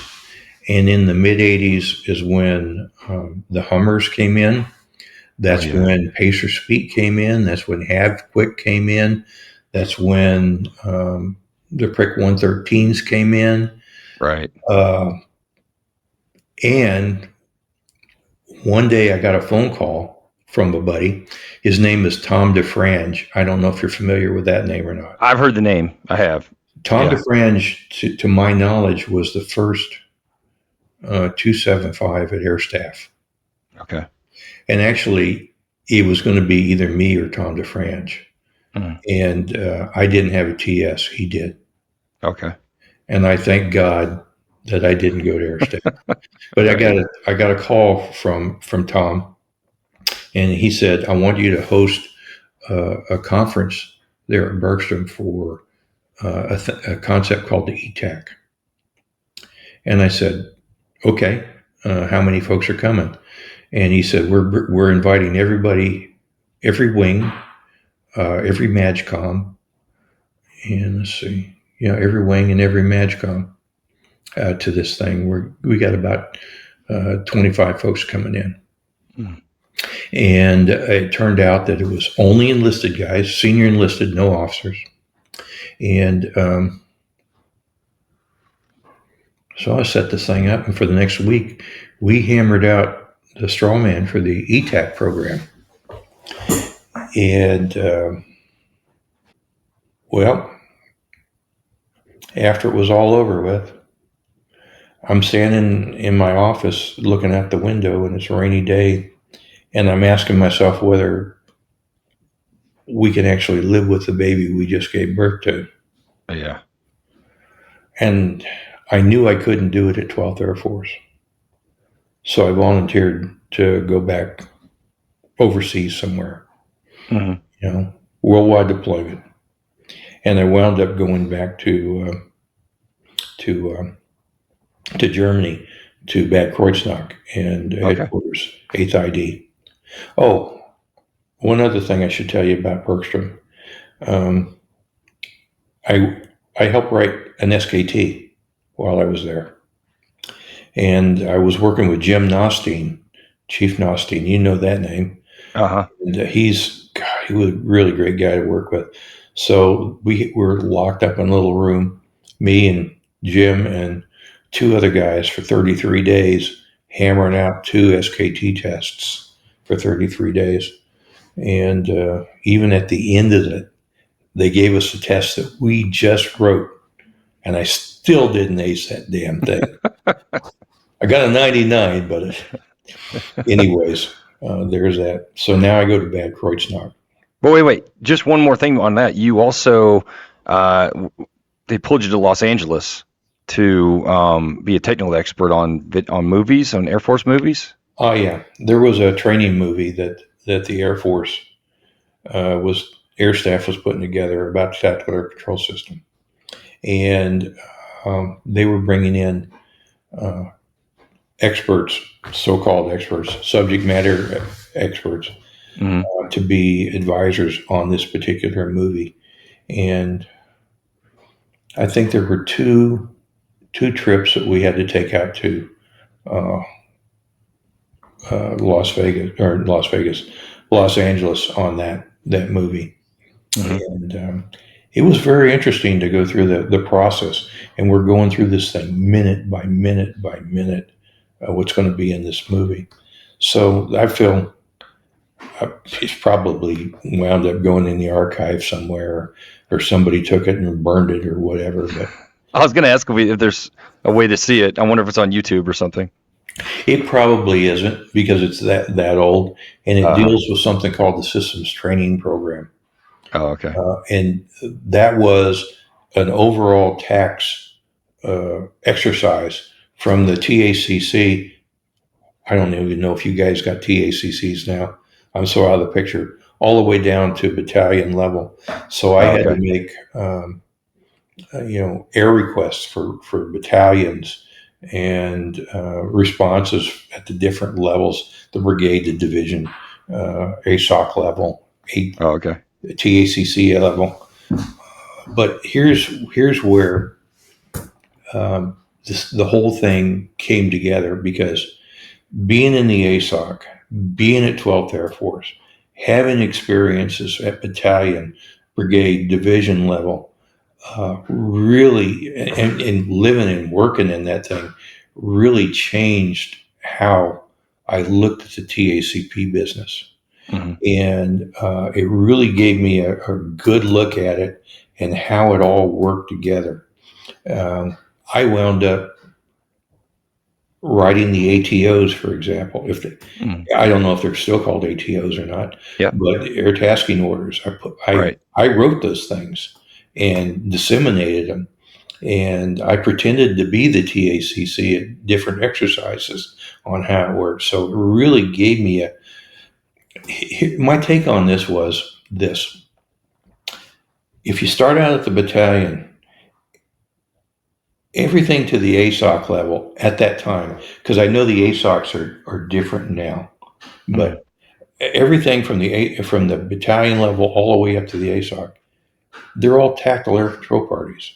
Speaker 2: and in the mid 80s is when the Hummers came in.
Speaker 1: Oh
Speaker 2: That's
Speaker 1: yeah.
Speaker 2: when Pacer Speak came in. That's when Have Quick came in. That's when the Prick 113s came in.
Speaker 1: Right.
Speaker 2: Uh, and one day I got a phone call from a buddy. His name is Tom DeFrange. I don't know if you're familiar with that name or not.
Speaker 1: I've heard the name. I have.
Speaker 2: Tom
Speaker 1: Yeah.
Speaker 2: DeFrange, to my knowledge, was the first 275 at Air Staff.
Speaker 1: Okay.
Speaker 2: And actually, it was going to be either me or Tom DeFrange.
Speaker 1: Mm.
Speaker 2: And I didn't have a TS. He did.
Speaker 1: Okay.
Speaker 2: And I thank God that I didn't go to Air Staff. But I got a call from Tom, and he said, "I want you to host a conference there at Bergstrom for a concept called the ETAC." And I said, "Okay, how many folks are coming?" And he said, "We're inviting everybody, every wing, every MAGCOM, and let's see, every wing and every MAGCOM to this thing. We got about 25 folks coming in."
Speaker 1: Mm.
Speaker 2: And it turned out that it was only enlisted guys, senior enlisted, no officers. And so I set this thing up, and for the next week, we hammered out the straw man for the ETAC program. And well, after it was all over with, I'm standing in my office looking out the window, and it's a rainy day, and I'm asking myself whether we can actually live with the baby we just gave birth to.
Speaker 1: Yeah.
Speaker 2: And I knew I couldn't do it at 12th Air Force. So I volunteered to go back overseas somewhere,
Speaker 1: Mm-hmm.
Speaker 2: Worldwide deployment. And I wound up going back to Germany, to Bad Kreuznach and headquarters, 8th ID. Oh, one other thing I should tell you about Bergstrom. I helped write an SKT while I was there. And I was working with Jim Nostine, Chief Nostine. You know that name.
Speaker 1: Uh-huh.
Speaker 2: And he was a really great guy to work with. So we were locked up in a little room, me and Jim and two other guys for 33 days, hammering out 2 SKT tests for 33 days. And even at the end of it, they gave us a test that we just wrote, and I still didn't ace that damn thing. I got a 99, but anyways, there's that. So now I go to Bad Kreuznach.
Speaker 1: But wait. Just one more thing on that. You also, they pulled you to Los Angeles to be a technical expert on movies, on Air Force movies.
Speaker 2: Oh yeah, there was a training movie that the Air Force Air Staff was putting together about the tactical air control system, and they were bringing in experts, so-called experts, subject matter experts, to be advisors on this particular movie. And I think there were two trips that we had to take out to Los Angeles on that movie. Mm-hmm. And it was very interesting to go through the process. And we're going through this thing minute by minute by minute, what's going to be in this movie. So I feel it's probably wound up going in the archive somewhere, or somebody took it and burned it or whatever. But
Speaker 1: I was going to ask if there's a way to see it. I wonder if it's on YouTube or something.
Speaker 2: It probably isn't, because it's that old, and it deals with something called the Systems Training Program.
Speaker 1: Oh, okay.
Speaker 2: And that was an overall tax exercise from the TACC. I don't even know if you guys got TACCs now. I'm so out of the picture. All the way down to battalion level. So I had to make air requests for battalions and responses at the different levels, the brigade, the division, ASOC level, TACC level. But here's where the whole thing came together, because being in the ASOC, being at 12th Air Force, having experiences at battalion, brigade, division level, really, and living and working in that thing, really changed how I looked at the TACP business. Mm-hmm. And it really gave me a good look at it and how it all worked together. I wound up writing the ATOs, for example.
Speaker 1: Mm.
Speaker 2: I don't know if they're still called ATOs or not,
Speaker 1: Yep.
Speaker 2: but air tasking orders.
Speaker 1: Right.
Speaker 2: I wrote those things and disseminated them, and I pretended to be the TACC at different exercises on how it works. So it really gave me my take on this was this: if you start out at the battalion, everything to the ASOC level at that time, because I know the ASOCs are different now,
Speaker 1: Mm.
Speaker 2: but everything from the battalion level all the way up to the ASOC, they're all tactical air patrol parties.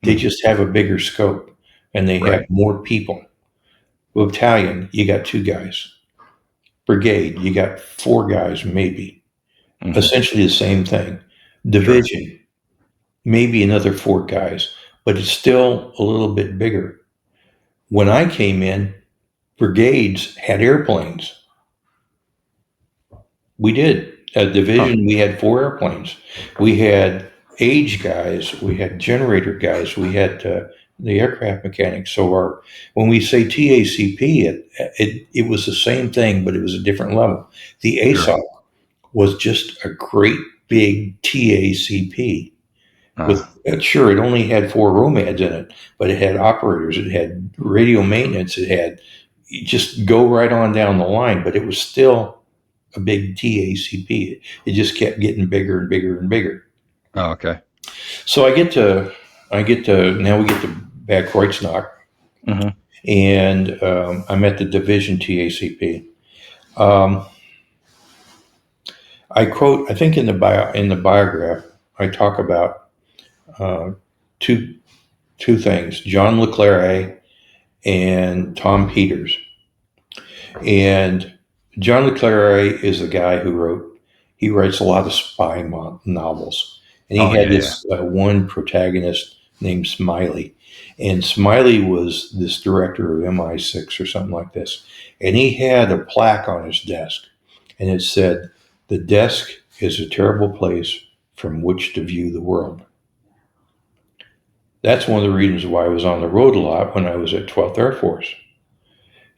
Speaker 2: They
Speaker 1: Mm.
Speaker 2: just have a bigger scope and they have
Speaker 1: Right.
Speaker 2: more people. Battalion, you got 2 guys. Brigade, you got 4 guys, maybe.
Speaker 1: Hmm.
Speaker 2: Essentially the same thing.
Speaker 1: Sure.
Speaker 2: Division, maybe another 4 guys, but it's still a little bit bigger. When I came in, brigades had airplanes. We did. A
Speaker 1: Huh.
Speaker 2: division, we had 4 airplanes. We had age guys, we had generator guys, we had the aircraft mechanics. So when we say TACP, it was the same thing, but it was a different level. The
Speaker 1: Sure.
Speaker 2: ASOC was just a great big TACP. With
Speaker 1: Uh,
Speaker 2: sure, it only had 4 romads in it, but it had operators, it had radio maintenance, it had you just go right on down the line. But it was still a big TACP. It just kept getting bigger and bigger and bigger.
Speaker 1: oh, okay.
Speaker 2: So now we get to Bad Kreuznach,
Speaker 1: Hmm.
Speaker 2: and I'm at the division TACP. Um, I quote, I think in the biograph, I talk about uh, two things: John LeClaire and Tom Peters. And John LeClaire is the guy he writes a lot of spy novels. And he
Speaker 1: Oh,
Speaker 2: had
Speaker 1: yeah, yeah.
Speaker 2: this one protagonist named Smiley. And Smiley was this director of MI6 or something like this. And he had a plaque on his desk. And it said, "The desk is a terrible place from which to view the world." That's one of the reasons why I was on the road a lot when I was at 12th Air Force.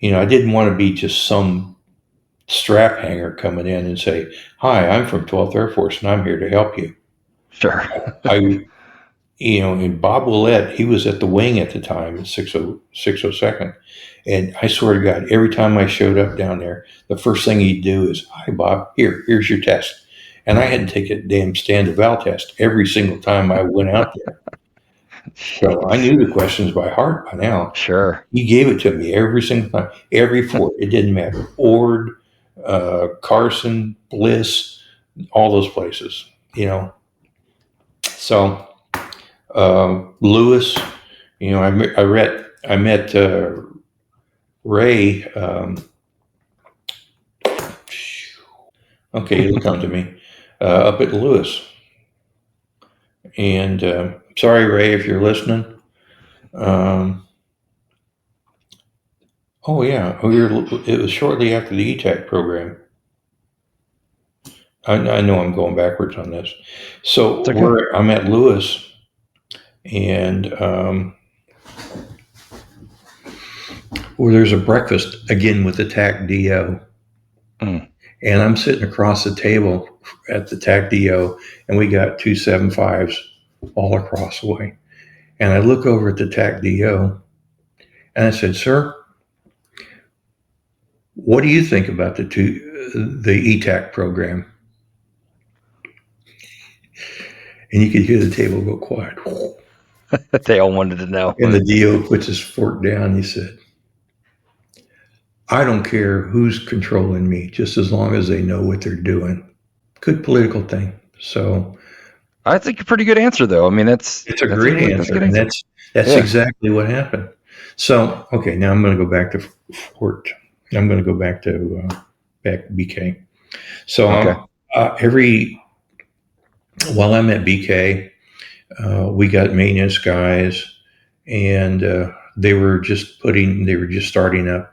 Speaker 2: I didn't want to be just some strap hanger coming in and say, "Hi, I'm from 12th Air Force and I'm here to help you."
Speaker 1: Sure.
Speaker 2: I, and Bob Willett, he was at the wing at the time at 602nd. And I swear to God, every time I showed up down there, the first thing he'd do is, "Hi, Bob, here's your test." And I had to take a damn stand eval test every single time I went out there. So I
Speaker 1: Jeez.
Speaker 2: knew the questions by heart by now.
Speaker 1: Sure.
Speaker 2: He gave it to me every single time, every fort. It didn't matter. Ord, Carson, Bliss, all those places. So Lewis, I met Ray. Okay, it'll come to me up at Lewis. And sorry, Ray, if you're listening. Um, oh yeah, it was shortly after the ETAC program. I know I'm going backwards on this.
Speaker 1: It's
Speaker 2: So
Speaker 1: okay.
Speaker 2: I'm at Lewis, and where there's a breakfast again with the TAC DO,
Speaker 1: Mm.
Speaker 2: and I'm sitting across the table at the TAC DO, and we got 275s all across the way. And I look over at the TAC DO, and I said, "Sir, what do you think about the ETAC program?" And you could hear the table go quiet.
Speaker 1: They all wanted to know.
Speaker 2: And the DO puts his fork down. He said, "I don't care who's controlling me, just as long as they know what they're doing." Good political thing. So
Speaker 1: I think a pretty good answer, though. I mean,
Speaker 2: it's a great
Speaker 1: that's a
Speaker 2: answer,
Speaker 1: good
Speaker 2: and
Speaker 1: answer.
Speaker 2: that's
Speaker 1: Yeah.
Speaker 2: exactly what happened. So okay, now I'm going to go back to Fort. I'm going to go back to back BK. So
Speaker 1: Okay.
Speaker 2: every while I'm at BK, we got maintenance guys, and they were just starting up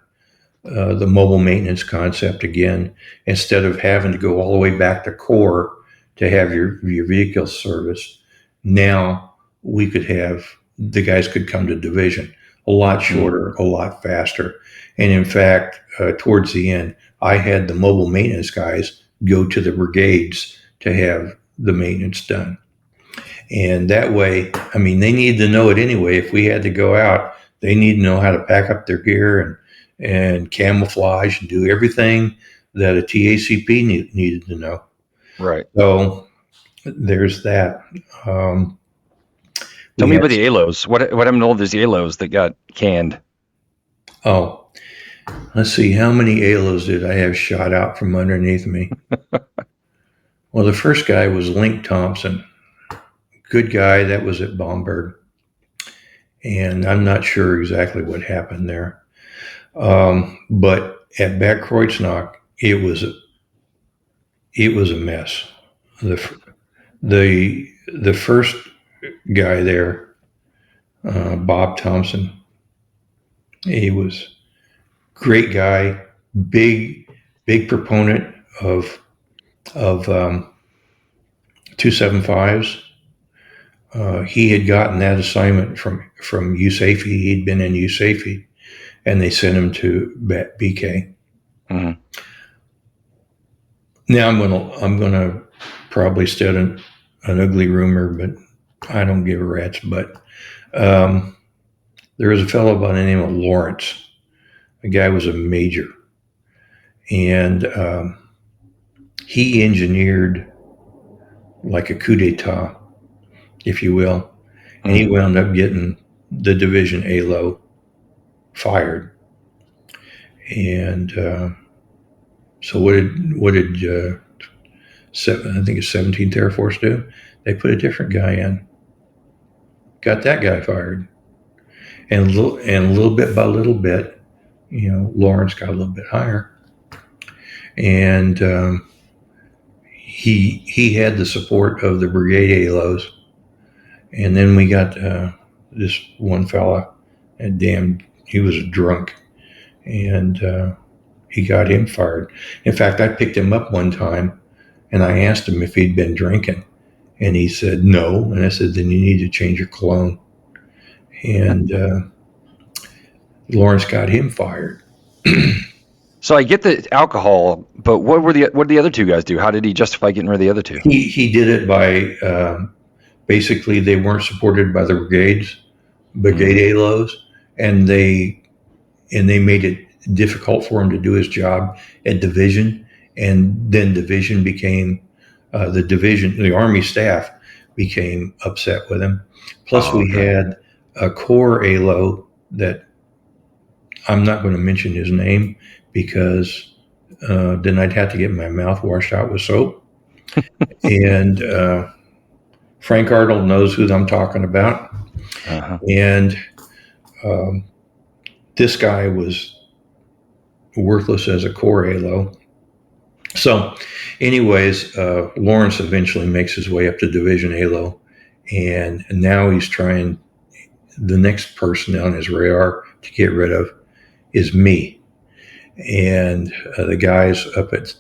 Speaker 2: the mobile maintenance concept again. Instead of having to go all the way back to core to have your vehicle serviced, now the guys could come to division. a lot shorter, a lot faster. And in fact, towards the end, I had the mobile maintenance guys go to the brigades to have the maintenance done. And that way, I mean, they need to know it anyway. If we had to go out, they need to know how to pack up their gear and camouflage and do everything that a TACP needed to know.
Speaker 1: Right.
Speaker 2: So there's that.
Speaker 1: Tell me about the ALOs. What happened to all these ALOs that got canned?
Speaker 2: Oh, let's see. How many ALOs did I have shot out from underneath me? Well, the first guy was Link Thompson. Good guy. That was at Baumberg. And I'm not sure exactly what happened there. But at Bad Kreuznach, it was a mess. The first guy there, Bob Thompson, he was great guy, big proponent of 275s. He had gotten that assignment from USAFE. He'd been in USAFE, and they sent him to BK.
Speaker 1: Mm-hmm.
Speaker 2: Now I'm gonna probably start an ugly rumor, but I don't give a rat's. But there was a fellow by the name of Lawrence. The guy was a major, and he engineered like a coup d'etat, if you will, and he wound up getting the division ALO fired. And so what did I think it's 17th Air Force do? They put a different guy in, got that guy fired, and little bit by little bit, Lawrence got a little bit higher, and he had the support of the brigade ALOs, and then we got this one fella, and he was a drunk, and he got him fired. In fact, I picked him up one time, and I asked him if he'd been drinking, and he said no, and I said, then you need to change your cologne, and Lawrence got him fired.
Speaker 1: So I get the alcohol, but what did the other two guys do? How did he justify getting rid of the other two?
Speaker 2: He did it by basically they weren't supported by the brigade ALOs, and they made it difficult for him to do his job at division, and then division became the Army staff became upset with him. Plus, we had a Corps ALO that I'm not going to mention his name because then I'd have to get my mouth washed out with soap. And Frank Arnold knows who I'm talking about.
Speaker 1: Uh-huh.
Speaker 2: And this guy was worthless as a Corps ALO. So anyways, Lawrence eventually makes his way up to Division ALO, and now he's trying, the next person on his radar to get rid of is me. And the guys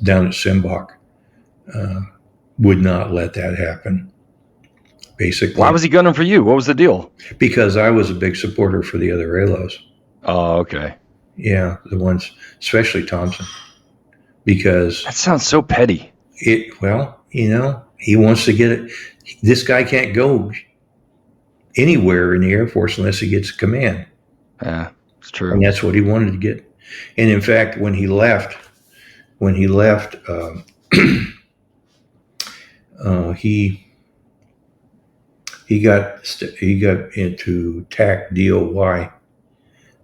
Speaker 2: down at Simbach would not let that happen. Basically,
Speaker 1: why was he gunning for you? What was the deal?
Speaker 2: Because I was a big supporter for the other ALOs.
Speaker 1: Oh, okay.
Speaker 2: Yeah, the ones, especially Thompson, because
Speaker 1: that sounds so petty.
Speaker 2: He wants to get it. This guy can't go anywhere in the Air Force unless he gets a command.
Speaker 1: Yeah, it's true.
Speaker 2: And that's what he wanted to get. And in fact, when he left, he got into TAC DOY.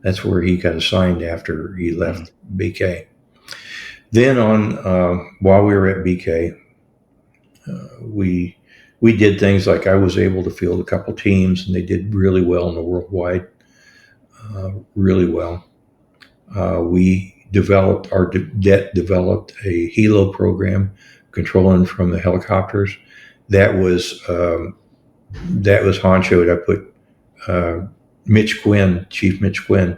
Speaker 2: That's where he got assigned after he left BK. Then while we were at BK, we did things like I was able to field a couple teams, and they did really well in the worldwide, really well. We developed developed a helo program, controlling from the helicopters. That was honchoed. I put Chief Mitch Quinn,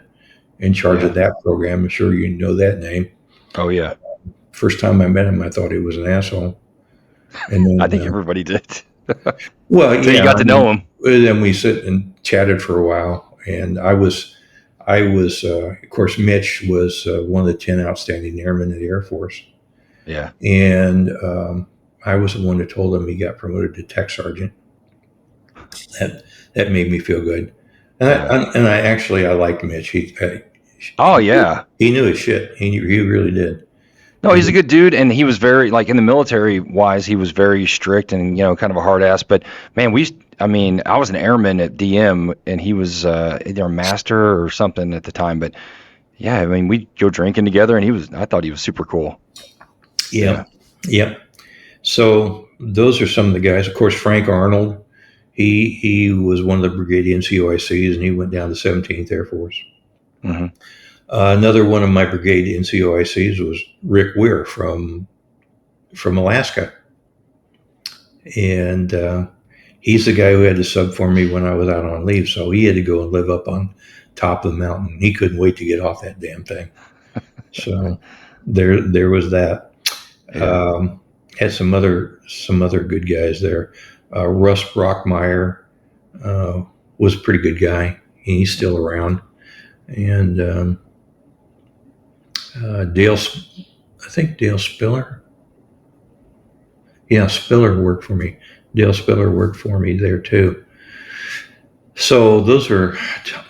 Speaker 2: in charge of that program. I'm sure you know that name.
Speaker 1: Oh yeah.
Speaker 2: First time I met him, I thought he was an asshole. And then,
Speaker 1: I think everybody did.
Speaker 2: Well,
Speaker 1: so you got to know him.
Speaker 2: Then we sit and chatted for a while, and I was I was, of course, Mitch was one of the 10 outstanding airmen in the Air Force.
Speaker 1: Yeah.
Speaker 2: And I was the one that told him he got promoted to tech sergeant. That made me feel good. And
Speaker 1: Yeah.
Speaker 2: I actually, I liked Mitch.
Speaker 1: Oh yeah.
Speaker 2: He knew his shit. He really did.
Speaker 1: No, he's a good dude, and he was very like in the military wise, he was very strict and kind of a hard ass. But man, I mean, I was an airman at DM, and he was either a master or something at the time. But yeah, I mean, we'd go drinking together, and I thought he was super cool.
Speaker 2: Yeah. Yep. So those are some of the guys. Of course, Frank Arnold. He was one of the brigade NCOICs, and he went down to 17th Air Force.
Speaker 1: Hmm.
Speaker 2: Another one of my brigade NCOICs was Rick Weir from Alaska, and he's the guy who had to sub for me when I was out on leave. So he had to go and live up on top of the mountain. He couldn't wait to get off that damn thing. So there was that.
Speaker 1: Yeah.
Speaker 2: Had some other good guys there. Russ Brockmeyer was a pretty good guy. He's still around. And Dale, I think Dale Spiller. Yeah, Spiller worked for me. Dale Spiller worked for me there too. So those are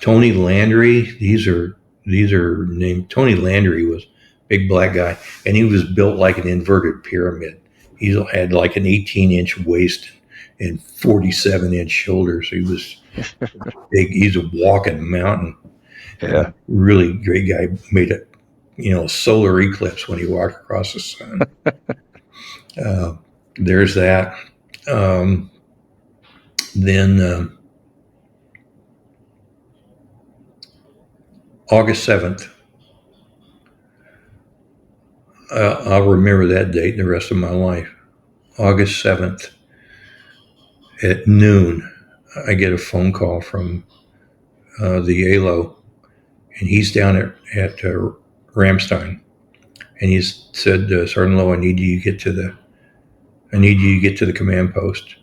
Speaker 2: Tony Landry. These are named. Tony Landry was a big black guy, and he was built like an inverted pyramid. He had like an 18-inch waist and 47-inch shoulders. He was big. He's a walking mountain.
Speaker 1: Yeah.
Speaker 2: Really great guy. Made a solar eclipse when he walked across the sun. There's that. Then August 7th. I'll remember that date the rest of my life. August 7th at noon, I get a phone call from the ALO, and he's down at Ramstein, and he said, "Sergeant Lowe, I need you to get to the command post.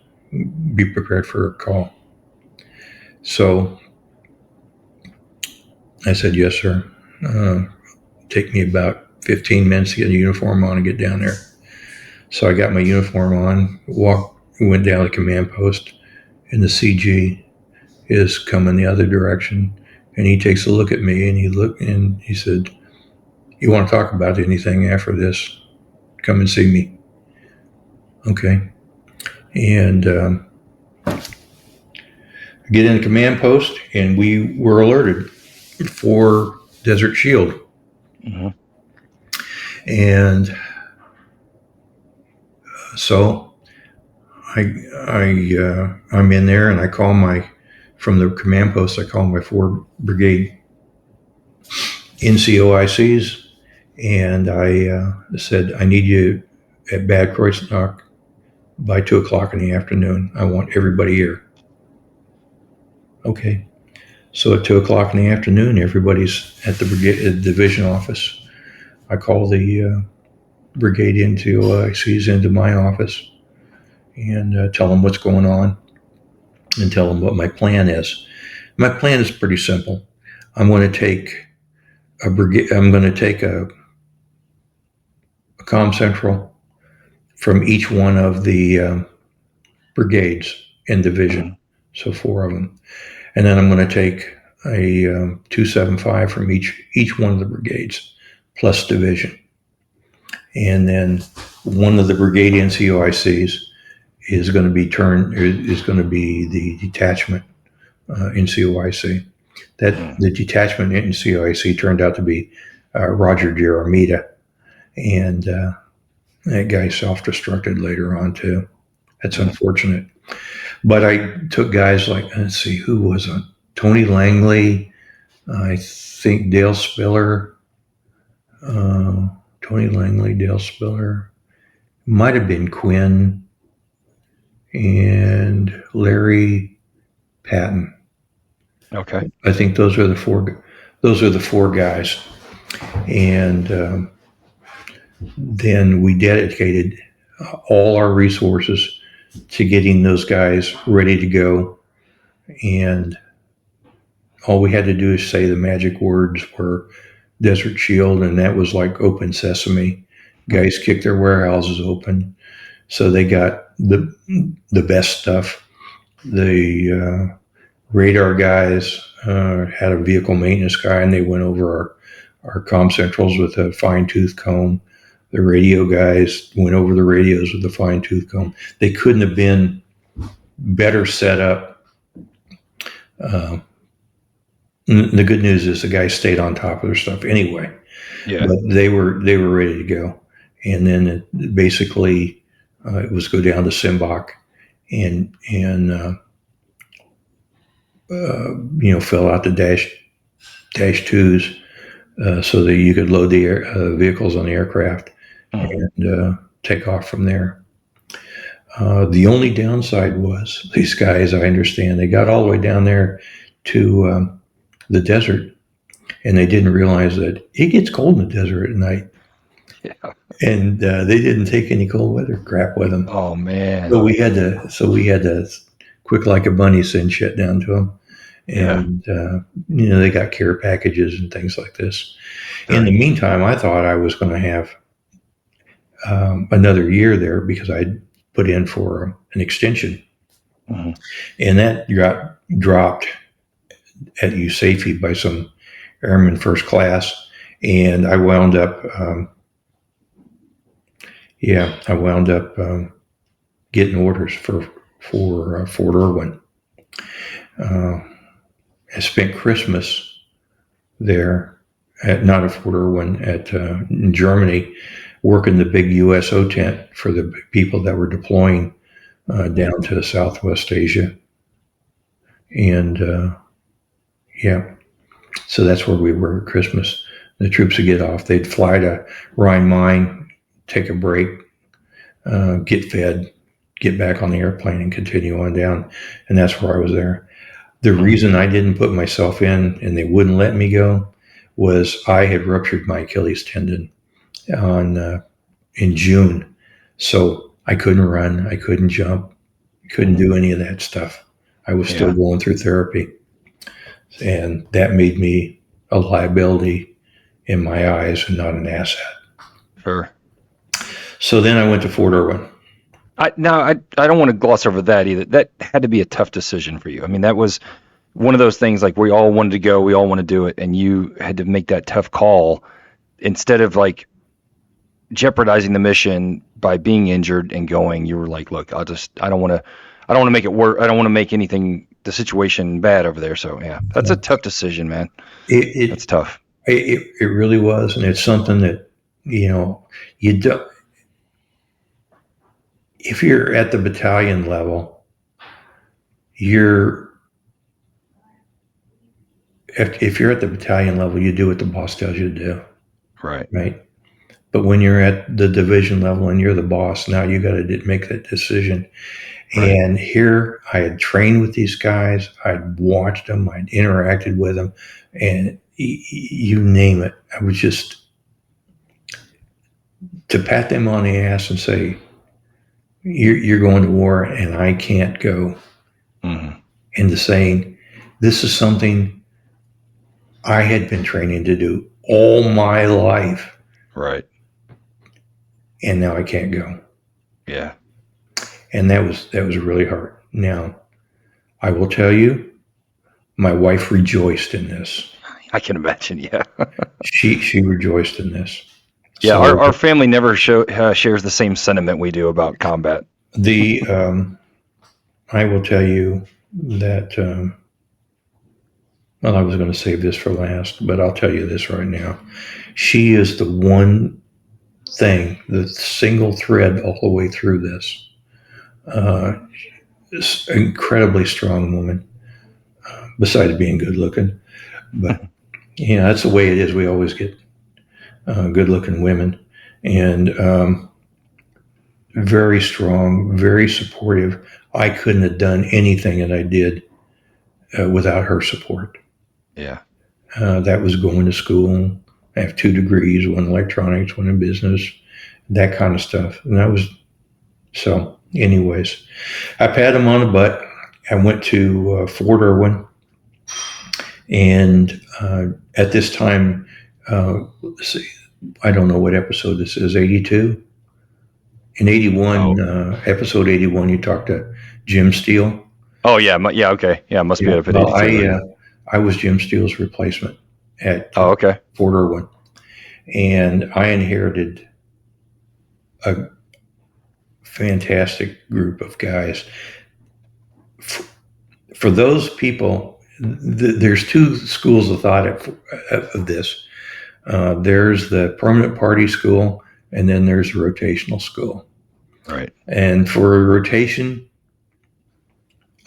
Speaker 2: Be prepared for a call." So I said, "Yes, sir." Take me about 15 minutes to get a uniform on and get down there. So I got my uniform on, went down to the command post, and the CG is coming the other direction. And he takes a look at me, and he said, "You want to talk about anything after this? Come and see me." Okay. And I get in the command post, and we were alerted for Desert Shield.
Speaker 1: Hmm.
Speaker 2: And so I'm in there, and I call from the command post, I call my 4 brigade NCOICs, and I said, "I need you at Bad Kreuznach by 2:00 in the afternoon. I want everybody here." Okay. So at 2:00 in the afternoon, everybody's at the division office. I call the brigade NCOICs into my office and tell them what's going on and tell them what my plan is. My plan is pretty simple. I'm going to take a comm central from each one of the brigades in division, so 4 of them, and then I'm going to take a 275 from each one of the brigades plus division, and then one of the brigade NCOICs is going to be the detachment NCOIC. That the detachment NCOIC turned out to be Roger Jaramita, and that guy self-destructed later on too. That's unfortunate. But I took guys like, let's see, who was it? Tony Langley, I think Dale Spiller, Tony Langley, Dale Spiller, might have been Quinn, and Larry Patton.
Speaker 1: Okay.
Speaker 2: I think those are the 4 guys. And then we dedicated all our resources to getting those guys ready to go. And all we had to do is say the magic words were Desert Shield, and that was like open sesame. Guys kicked their warehouses open, so they got the best stuff. The radar guys had a vehicle maintenance guy, and they went over our comm centrals with a fine tooth comb. The radio guys went over the radios with a fine tooth comb. They couldn't have been better set up. The good news is the guys stayed on top of their stuff anyway.
Speaker 1: Yeah.
Speaker 2: But they were ready to go. And then basically it was go down to Simbach and fill out the dash twos so that you could load the vehicles on the aircraft and take off from there. The only downside was these guys, I understand, they got all the way down there to the desert, and they didn't realize that it gets cold in the desert at night.
Speaker 1: Yeah.
Speaker 2: And they didn't take any cold weather crap with them.
Speaker 1: Oh man.
Speaker 2: So we had to quick like a bunny send shit down to them. And they got care packages and things like this. Sure. In the meantime, I thought I was going to have another year there because I'd put in for an extension. Mm-hmm. And that got dropped at USAFE by some airman first class, and I wound up getting orders for Fort Irwin. I spent Christmas there not at Fort Irwin, in Germany, working the big USO tent for the people that were deploying down to Southwest Asia. And so that's where we were at Christmas. The troops would get off. They'd fly to Rhine-Main, take a break, get fed, get back on the airplane, and continue on down. And that's where I was there. The reason I didn't put myself in and they wouldn't let me go was I had ruptured my Achilles tendon in June. So I couldn't run. I couldn't jump. Couldn't do any of that stuff. I was still going through therapy. And that made me a liability in my eyes and not an asset.
Speaker 1: Sure.
Speaker 2: So then I went to Fort Irwin.
Speaker 1: I don't want to gloss over that either. That had to be a tough decision for you. I mean, that was one of those things like we all wanted to go, we all want to do it, and you had to make that tough call instead of like jeopardizing the mission by being injured and going. You were like, look, I don't want to make it work. I don't want to make the situation bad over there. So yeah, that's a tough decision, man. That's tough.
Speaker 2: It really was, and it's something that you don't. If you're at the battalion level, if you're at the battalion level, you do what the boss tells you to do. Right. But when you're at the division level and you're the boss, now you got to make that decision. Right. And here I had trained with these guys. I'd watched them. I'd interacted with them, and you name it. I was just to pat them on the ass and say, you're going to war and I can't go. Mm-hmm. And to saying, this is something I had been training to do all my life.
Speaker 1: Right.
Speaker 2: And now I can't go.
Speaker 1: Yeah.
Speaker 2: And that was really hard. Now, I will tell you, my wife rejoiced in this.
Speaker 1: I can imagine, yeah.
Speaker 2: She rejoiced in this.
Speaker 1: Yeah, so, our family never shares the same sentiment we do about combat.
Speaker 2: I will tell you that, I was going to save this for last, but I'll tell you this right now. She is the one thing, the single thread all the way through this. This incredibly strong woman, besides being good looking. But, that's the way it is. We always get good-looking women, and very strong, very supportive. I couldn't have done anything that I did without her support.
Speaker 3: Yeah.
Speaker 2: That was going to school. I have 2 degrees, one in electronics, one in business, that kind of stuff. And that was, so anyways, I pat him on the butt. I went to Fort Irwin, And at this time, let's see, I don't know what episode this is, 82? In 81,
Speaker 1: Oh,
Speaker 2: episode 81, you talked to Jim Steele.
Speaker 1: oh yeah, yeah, okay, yeah, must be
Speaker 2: Yeah.
Speaker 1: up at
Speaker 2: Well,
Speaker 1: 82 then.
Speaker 2: I was Jim Steele's replacement at
Speaker 1: Oh, okay,
Speaker 2: Fort Irwin, and I inherited a fantastic group of guys. For those people, there's two schools of thought of this. There's the permanent party school, and then there's the rotational school.
Speaker 1: right,
Speaker 2: And for a rotation,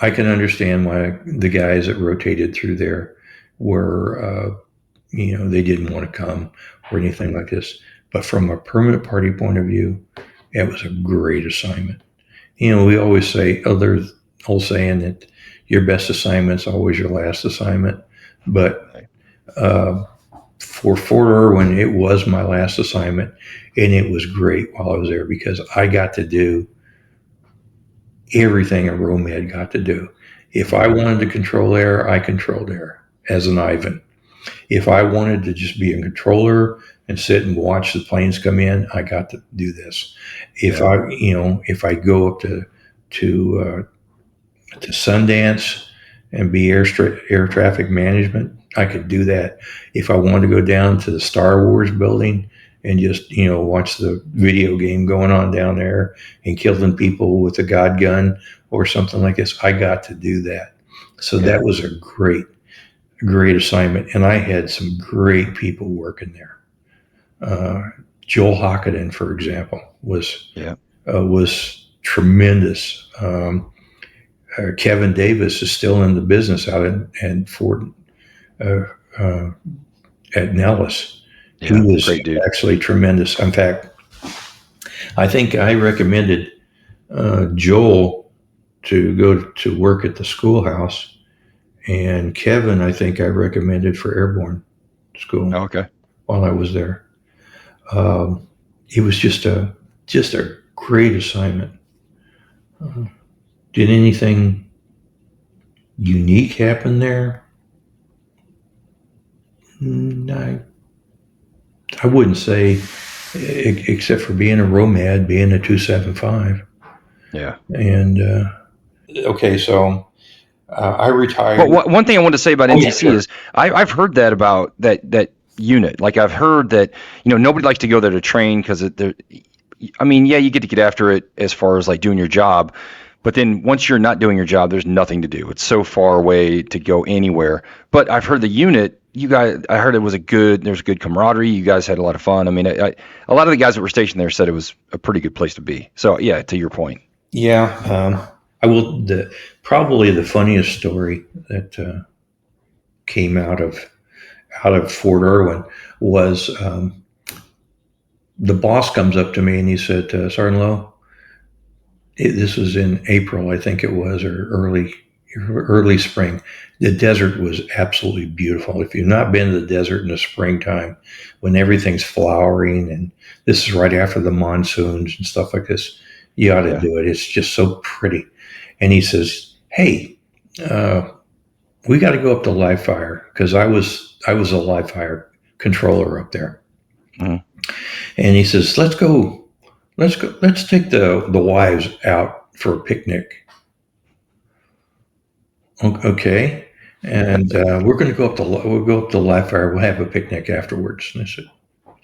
Speaker 2: I can understand why the guys that rotated through there were, they didn't want to come or anything like this. But from a permanent party point of view, it was a great assignment. We always say, there's whole saying that your best assignment's always your last assignment. But
Speaker 1: right.
Speaker 2: For Fort Irwin, it was my last assignment, and it was great while I was there because I got to do everything a ROMED got to do. If I wanted to control air, I controlled air as an Ivan. If I wanted to just be a controller and sit and watch the planes come in, I got to do this. If if I go up to Sundance and be air traffic management, I could do that. If I wanted to go down to the Star Wars building and just watch the video game going on down there and killing people with a God gun or something like this, I got to do that. So that was a great assignment, and I had some great people working there. Joel Hockenden, for example, was tremendous. Kevin Davis is still in the business out in Fort at Nellis.
Speaker 1: Yeah,
Speaker 2: he was
Speaker 1: great dude.
Speaker 2: Actually tremendous. In fact, I think I recommended Joel to go to work at the schoolhouse, and Kevin, I think I recommended for airborne school.
Speaker 1: Oh, okay.
Speaker 2: While I was there. It was just a great assignment. Did anything unique happen there? I wouldn't say, except for being a ROMAD, being a 275.
Speaker 1: Yeah.
Speaker 2: And okay, so I retired.
Speaker 1: But one thing I wanted to say about NTC is I've heard that about that unit. Like I've heard that nobody likes to go there to train because you get to get after it as far as like doing your job, but then once you're not doing your job, there's nothing to do. It's so far away to go anywhere. But I've heard the unit, I heard there's good camaraderie. You guys had a lot of fun. I mean, a lot of the guys that were stationed there said it was a pretty good place to be. So yeah, to your point.
Speaker 2: Yeah, I will. Probably the funniest story that came out of Fort Irwin was the boss comes up to me and he said, Sergeant Lowe, this was in April, I think it was, or early spring. The desert was absolutely beautiful. If you've not been to the desert in the springtime, when everything's flowering, and this is right after the monsoons and stuff like this, you ought to do it. It's just so pretty. And he says, hey, we got to go up to live fire, because I was a live fire controller up there. Mm-hmm. And he says, let's take the wives out for a picnic. Okay. And we'll go up to live fire. We'll have a picnic afterwards. And I said,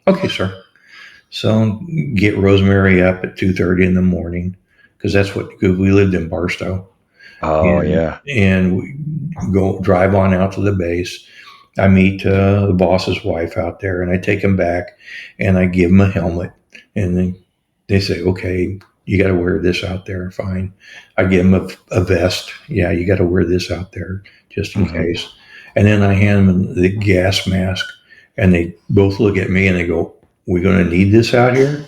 Speaker 2: okay, sir. So get Rosemary up at 2:30 in the morning, because we lived in Barstow. And we drive on out to the base. I meet the boss's wife out there, and I take him back, and I give him a helmet. And then they say, okay, you got to wear this out there. Fine. I give him a vest. Yeah, you got to wear this out there just in case. And then I hand them the gas mask, and they both look at me and they go, we're going to need this out here?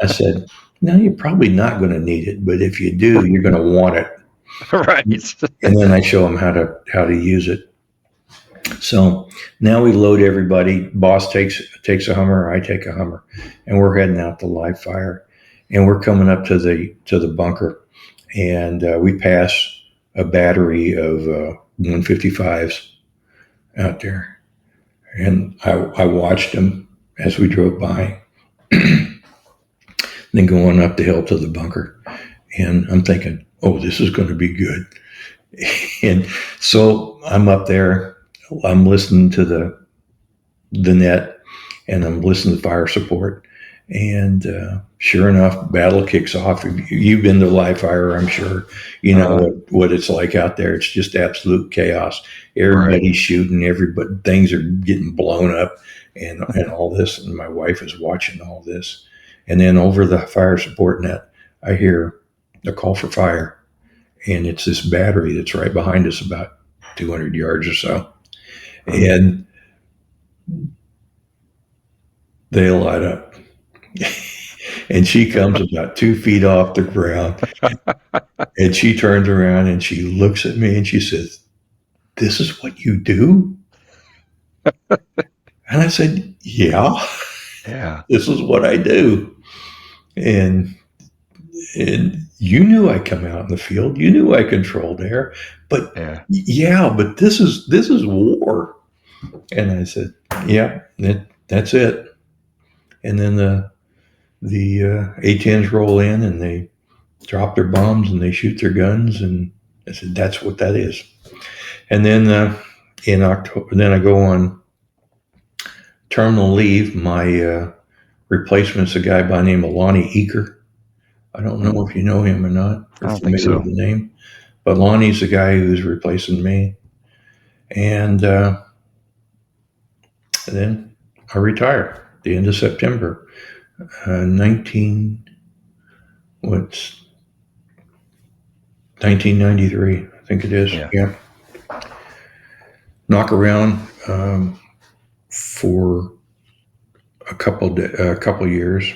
Speaker 2: I said, no, you're probably not going to need it, but if you do, you're going to want it.
Speaker 1: Right.
Speaker 2: And then I show them how to use it. So now we load everybody. Boss takes a Hummer, I take a Hummer, and we're heading out to live fire. And we're coming up to the bunker, and we pass a battery of 155s, out there. And I watched them as we drove by, then going up the hill to the bunker. And I'm thinking, oh, this is going to be good. And so I'm up there, I'm listening to the net, and I'm listening to fire support. And sure enough, battle kicks off. You've been to live fire, I'm sure. You know what it's like out there. It's just absolute chaos. Everybody's shooting. Everybody, things are getting blown up, and all this. And my wife is watching all this. And then over the fire support net, I hear a call for fire, and it's this battery that's right behind us, about 200 yards or so, and they light up. And she comes about 2 feet off the ground, and she turns around and she looks at me and she says, "This is what you do?" And I said, yeah, this is what I do. And you knew I come out in the field. You knew I controlled air, but but this is war. And I said, yeah, that's it. And then the A-10s roll in and they drop their bombs and they shoot their guns. And I said, that's what that is. And then in October, then I go on terminal leave. My replacement's a guy by the name of Lonnie Eaker. I don't know if you know him or not.
Speaker 1: I don't think so.
Speaker 2: With the name, but Lonnie's the guy who's replacing me. And then I retire at the end of September, 1993, I think it is. Yeah. Knock around for a couple years,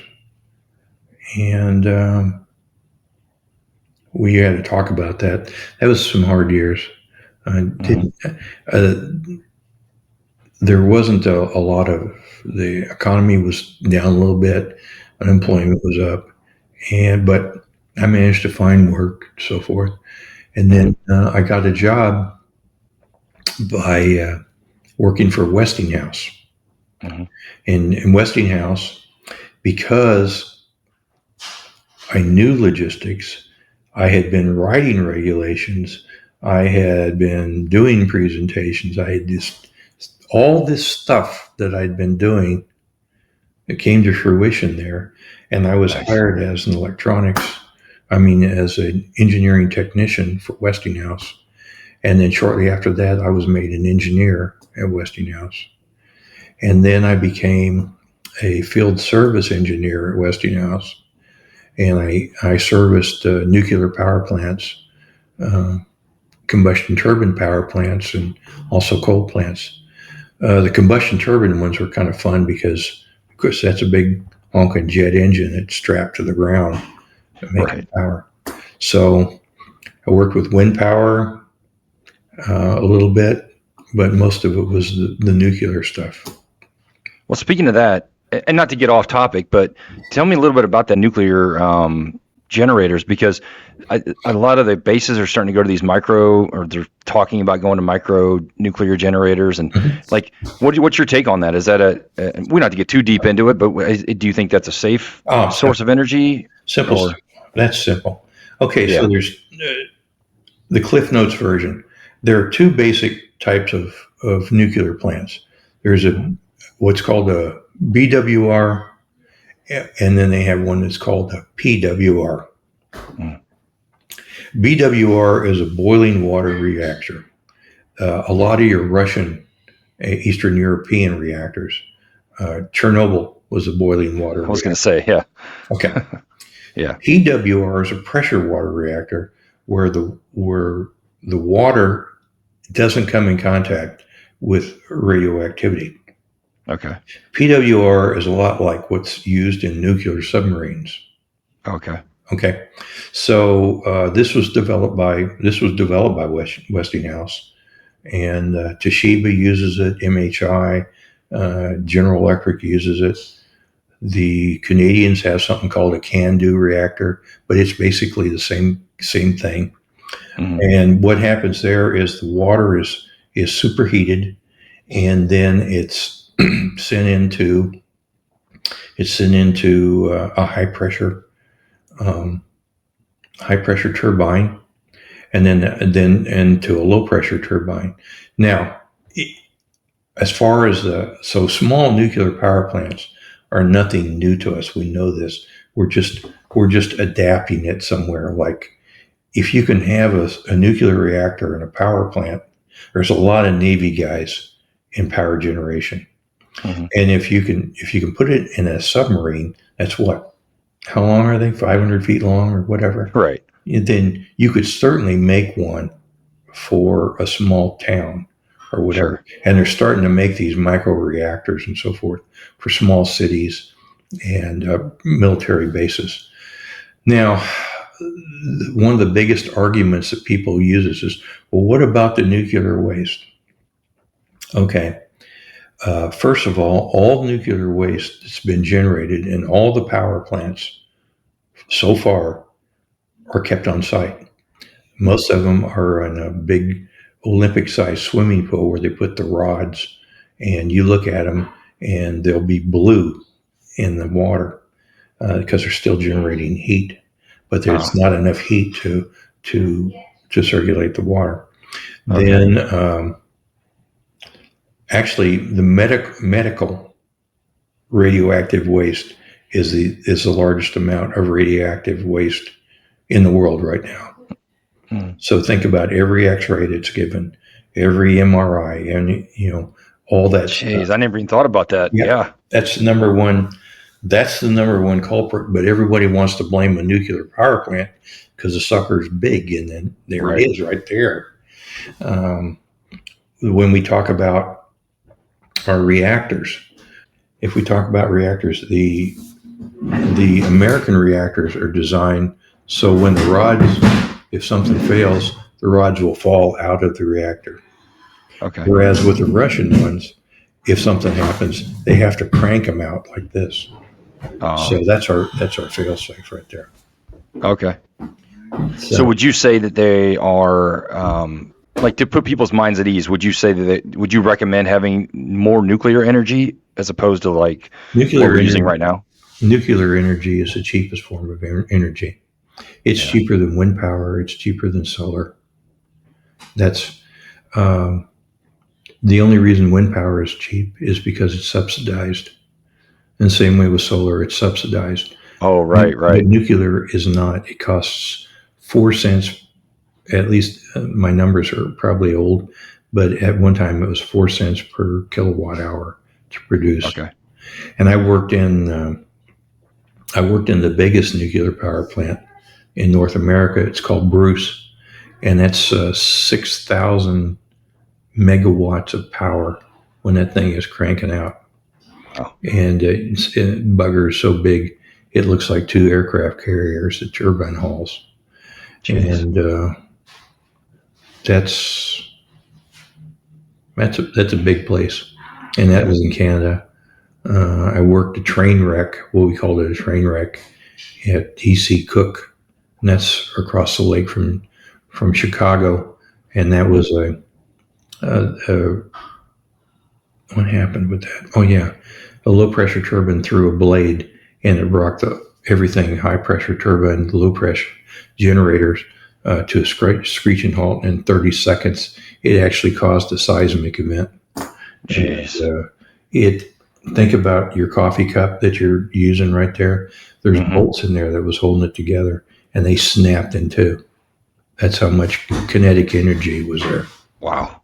Speaker 2: and we had to talk about that. That was some hard years. There wasn't a lot of, the economy was down a little bit, unemployment was up, but I managed to find work, so forth. And then I got a job by working for Westinghouse. And Westinghouse, because I knew logistics, I had been writing regulations, I had been doing presentations, I had just all this stuff that I'd been doing, it came to fruition there. And I was hired as an as an engineering technician for Westinghouse. And then shortly after that, I was made an engineer at Westinghouse. And then I became a field service engineer at Westinghouse. And I serviced nuclear power plants, combustion turbine power plants, and also coal plants. The combustion turbine ones were kind of fun because, of course, that's a big honking jet engine that's strapped to the ground to make power. So I worked with wind power a little bit, but most of it was the nuclear stuff.
Speaker 1: Well, speaking of that, and not to get off topic, but tell me a little bit about the nuclear generators, because a lot of the bases are starting to go to these or they're talking about going to micro nuclear generators. And like, what's your take on that? Is that we don't have to get too deep into it, but do you think that's a safe source of energy?
Speaker 2: Simple. That's simple. Okay, so there's the Cliff Notes version. There are two basic types of nuclear plants. There's what's called a BWR, and then they have one that's called a PWR. BWR is a boiling water reactor. A lot of your Russian, Eastern European reactors, Chernobyl was a boiling water reactor.
Speaker 1: I was going to say, yeah.
Speaker 2: Okay. Yeah. PWR is a pressure water reactor where the water doesn't come in contact with radioactivity.
Speaker 1: Okay.
Speaker 2: PWR is a lot like what's used in nuclear submarines.
Speaker 1: Okay.
Speaker 2: So this was developed by Westinghouse, and Toshiba uses it. MHI, General Electric uses it. The Canadians have something called a CANDU reactor, but it's basically the same thing. And what happens there is the water is superheated, and then sent into a um, high pressure turbine, and then into a low pressure turbine. Now, as far as so small nuclear power plants are nothing new to us. We know this. We're just adapting it somewhere. Like if you can have a nuclear reactor in a power plant, there's a lot of Navy guys in power generation.
Speaker 1: Hmm.
Speaker 2: And if you can put it in a submarine, that's what? How long are they? 500 feet long or whatever.
Speaker 1: Right.
Speaker 2: Then you could certainly make one for a small town or whatever.
Speaker 1: Sure.
Speaker 2: And they're starting to make these micro reactors and so forth for small cities and military bases. Now, one of the biggest arguments that people use is, well, what about the nuclear waste? Okay. First of all nuclear waste that's been generated in all the power plants so far are kept on site. Most of them are in a big Olympic-sized swimming pool where they put the rods, and you look at them, and they'll be blue in the water because they're still generating heat, but there's
Speaker 1: Oh,
Speaker 2: not enough heat to circulate the water.
Speaker 1: okay.
Speaker 2: Then, actually, the medical radioactive waste is the largest amount of radioactive waste in the world right now.
Speaker 1: Hmm.
Speaker 2: So think about every X-ray that's given, every MRI, and all that
Speaker 1: Jeez,
Speaker 2: stuff.
Speaker 1: I never even thought about that.
Speaker 2: Yeah,
Speaker 1: Yeah.
Speaker 2: that's the number one. That's the number one culprit. But everybody wants to blame a nuclear power plant because the sucker's big, and then there it
Speaker 1: Right.
Speaker 2: is, right there. Um, when we talk about our reactors, if we talk about reactors, the American reactors are designed so when the rods, if something fails, the rods will fall out of the reactor.
Speaker 1: Okay.
Speaker 2: Whereas with the Russian ones, if something happens, they have to crank them out like this.
Speaker 1: Uh,
Speaker 2: So that's our fail safe right there.
Speaker 1: okay. So
Speaker 2: So
Speaker 1: would you say that they are, like to put people's minds at ease, would you say would you recommend having more nuclear energy as opposed to like what
Speaker 2: nuclear
Speaker 1: we're using
Speaker 2: energy,
Speaker 1: right now?
Speaker 2: nuclear energy is the cheapest form of energy. It's
Speaker 1: Yeah.
Speaker 2: cheaper than wind power. It's cheaper than solar. That's um, the only reason wind power is cheap is because it's subsidized. And same way with solar, it's subsidized.
Speaker 1: Oh,
Speaker 2: But
Speaker 1: right, right.
Speaker 2: nuclear is not. It costs 4 cents. At least my numbers are probably old, but at one time it was 4 cents per kilowatt hour to produce.
Speaker 1: Okay.
Speaker 2: And I worked in the biggest nuclear power plant in North America. It's called Bruce, and that's 6,000 megawatts of power when that thing is cranking out.
Speaker 1: Wow.
Speaker 2: And bugger is so big, it looks like two aircraft carriers, the turbine halls.
Speaker 1: Jeez.
Speaker 2: And that's that's a big place, and that
Speaker 1: Yeah.
Speaker 2: was in Canada. I worked a train wreck, what we called it a train wreck, at DC Cook, and that's across the lake from Chicago. And that
Speaker 1: Mhm.
Speaker 2: was a what happened with that? Oh yeah, a low pressure turbine threw a blade, and it brought everything high pressure turbine, low pressure generators to a screeching halt in 30 seconds. It actually caused a seismic event. And
Speaker 1: Jeez.
Speaker 2: it think about your coffee cup that you're using right there. There's
Speaker 1: Hmm.
Speaker 2: bolts in there that was holding it together, and they snapped in two. That's how much kinetic energy was there.
Speaker 1: Wow.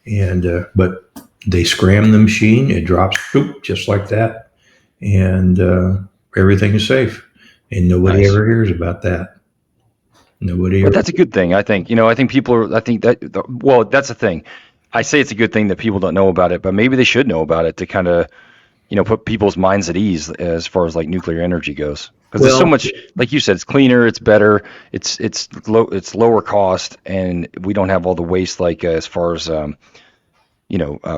Speaker 2: And but they scram the machine, it drops boop, just like that, and everything is safe, and nobody
Speaker 1: Nice.
Speaker 2: ever hears about that. Nobody
Speaker 1: But
Speaker 2: ever.
Speaker 1: that's a good thing. I think, I think people are, I think that, well, that's the thing. I say it's a good thing that people don't know about it, but maybe they should know about it to kind of, put people's minds at ease as far as like nuclear energy goes. Because there's so
Speaker 2: Well,
Speaker 1: much, like you said, it's cleaner, it's better, it's lower cost, and we don't have all the waste like as far as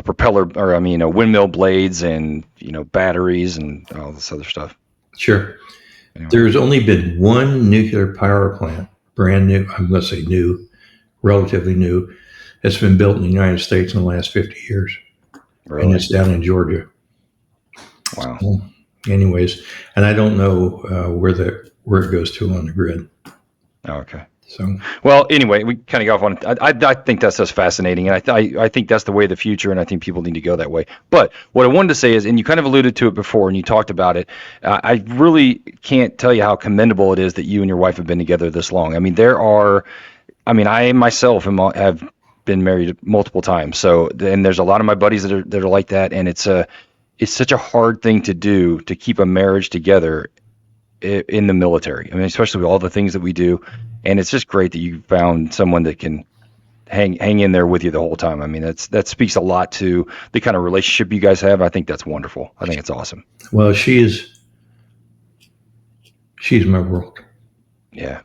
Speaker 1: propeller or windmill blades and batteries and all this other stuff.
Speaker 2: sure.
Speaker 1: Anyway,
Speaker 2: There's only been one nuclear power plant, brand new. I'm going to say new, relatively new, that's been built in the United States in the last 50 years. and
Speaker 1: Really?
Speaker 2: it's down in Georgia.
Speaker 1: Wow.
Speaker 2: So, anyways, and I don't know where it goes to on the grid.
Speaker 1: Oh, okay.
Speaker 2: So
Speaker 1: Well, anyway, we kind of got off on. I think that's just fascinating, and I think that's the way of the future, and I think people need to go that way. But what I wanted to say is, and you kind of alluded to it before, and you talked about it. I really can't tell you how commendable it is that you and your wife have been together this long. I mean, I myself have been married multiple times, so and there's a lot of my buddies that are like that, and it's such a hard thing to do to keep a marriage together in the military. I mean, especially with all the things that we do, and it's just great that you found someone that can hang in there with you the whole time. I mean, that speaks a lot to the kind of relationship you guys have. I think that's wonderful. I think it's awesome.
Speaker 2: well, she's my world.
Speaker 1: Yeah.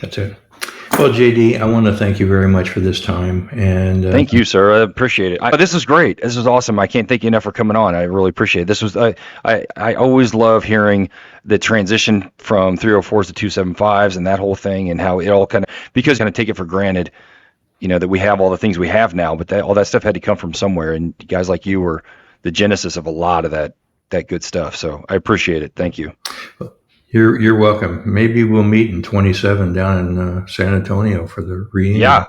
Speaker 2: That's it. Well, JD, I want to thank you very much for this time. And
Speaker 1: Thank you, sir. I appreciate it. This is great. This is awesome. I can't thank you enough for coming on. I really appreciate it. This was I always love hearing the transition from 304s to 275s and that whole thing, and how it all because kind of take it for granted, that we have all the things we have now, but all that stuff had to come from somewhere, and guys like you were the genesis of a lot of that good stuff. So I appreciate it. Thank you.
Speaker 2: You're welcome. Maybe we'll meet in 27 down in San Antonio for the reunion.
Speaker 1: Yeah.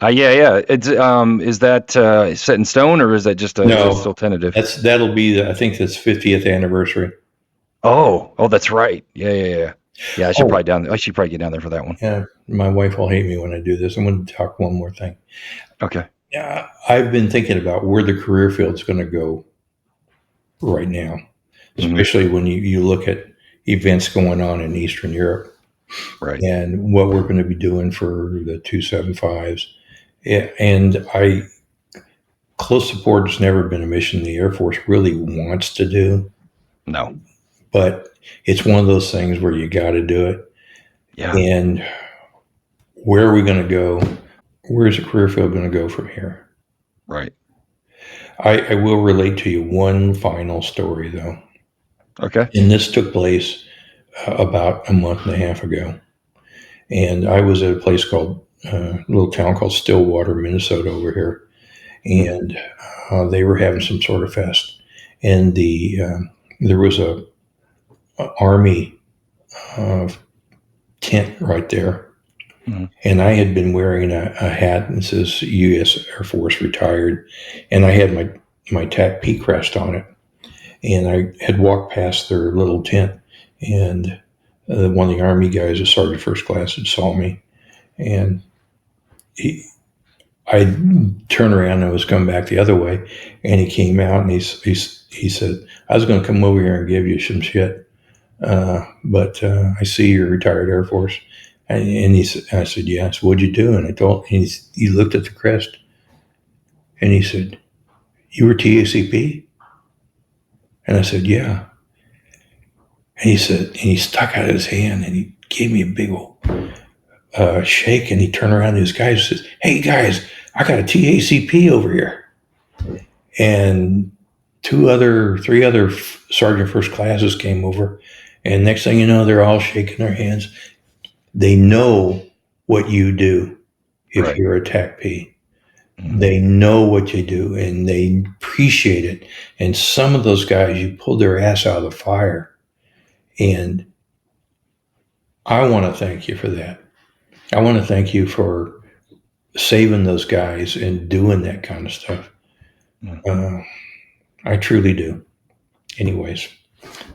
Speaker 1: Yeah. It's is that set in stone, or is that just
Speaker 2: No,
Speaker 1: still tentative?
Speaker 2: that'll be I think that's 50th anniversary.
Speaker 1: Oh, that's right. Yeah. Yeah, I should probably get down there for that one.
Speaker 2: Yeah, my wife will hate me when I do this. I'm going to talk one more thing.
Speaker 1: Okay.
Speaker 2: Yeah, I've been thinking about where the career field's going to go right now, especially when you look at events going on in Eastern Europe,
Speaker 1: Right.
Speaker 2: and what we're going to be doing for the 275s. And close support has never been a mission the Air Force really wants to do.
Speaker 1: No.
Speaker 2: But it's one of those things where you got to do it.
Speaker 1: Yeah.
Speaker 2: And where are we going to go? Where is the career field going to go from here?
Speaker 1: Right.
Speaker 2: I will relate to you one final story, though.
Speaker 1: Okay.
Speaker 2: And this took place about a month and a half ago. And I was at a place called, a little town called Stillwater, Minnesota over here. And they were having some sort of fest. And there was a Army tent right there. Mm-hmm. And I had been wearing a hat that says U.S. Air Force retired. And I had my TACP crest on it. And I had walked past their little tent. And one of the Army guys, a sergeant first class, had saw me. And I turned around and I was coming back the other way. And he came out and he said, I was going to come over here and give you some shit. But I see you're retired Air Force. And I said, yes, what'd you do? And he looked at the crest and he said, you were TACP? And I said, yeah. And he stuck out his hand and he gave me a big old shake, and he turned around to his guys and says, hey guys, I got a TACP over here. And three other sergeant first classes came over, and next thing you know, they're all shaking their hands. They know what you do if you're a TACP. Mm-hmm. They know what you do, and they appreciate it. And some of those guys, you pulled their ass out of the fire. And I want to thank you for that. I want to thank you for saving those guys and doing that kind of stuff. Mm-hmm. I truly do. Anyways,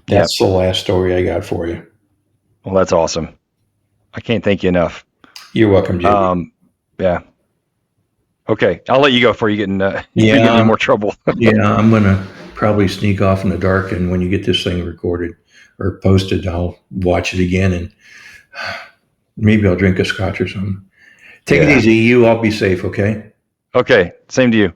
Speaker 2: that's the last story I got for you.
Speaker 1: Well, that's awesome. I can't thank you enough.
Speaker 2: You're welcome, Jimmy.
Speaker 1: Yeah. Okay, I'll let you go before you get in more trouble.
Speaker 2: Yeah, I'm going to probably sneak off in the dark, and when you get this thing recorded or posted, I'll watch it again, and maybe I'll drink a scotch or something. Take it easy. You all be safe, okay?
Speaker 1: Okay, same to you.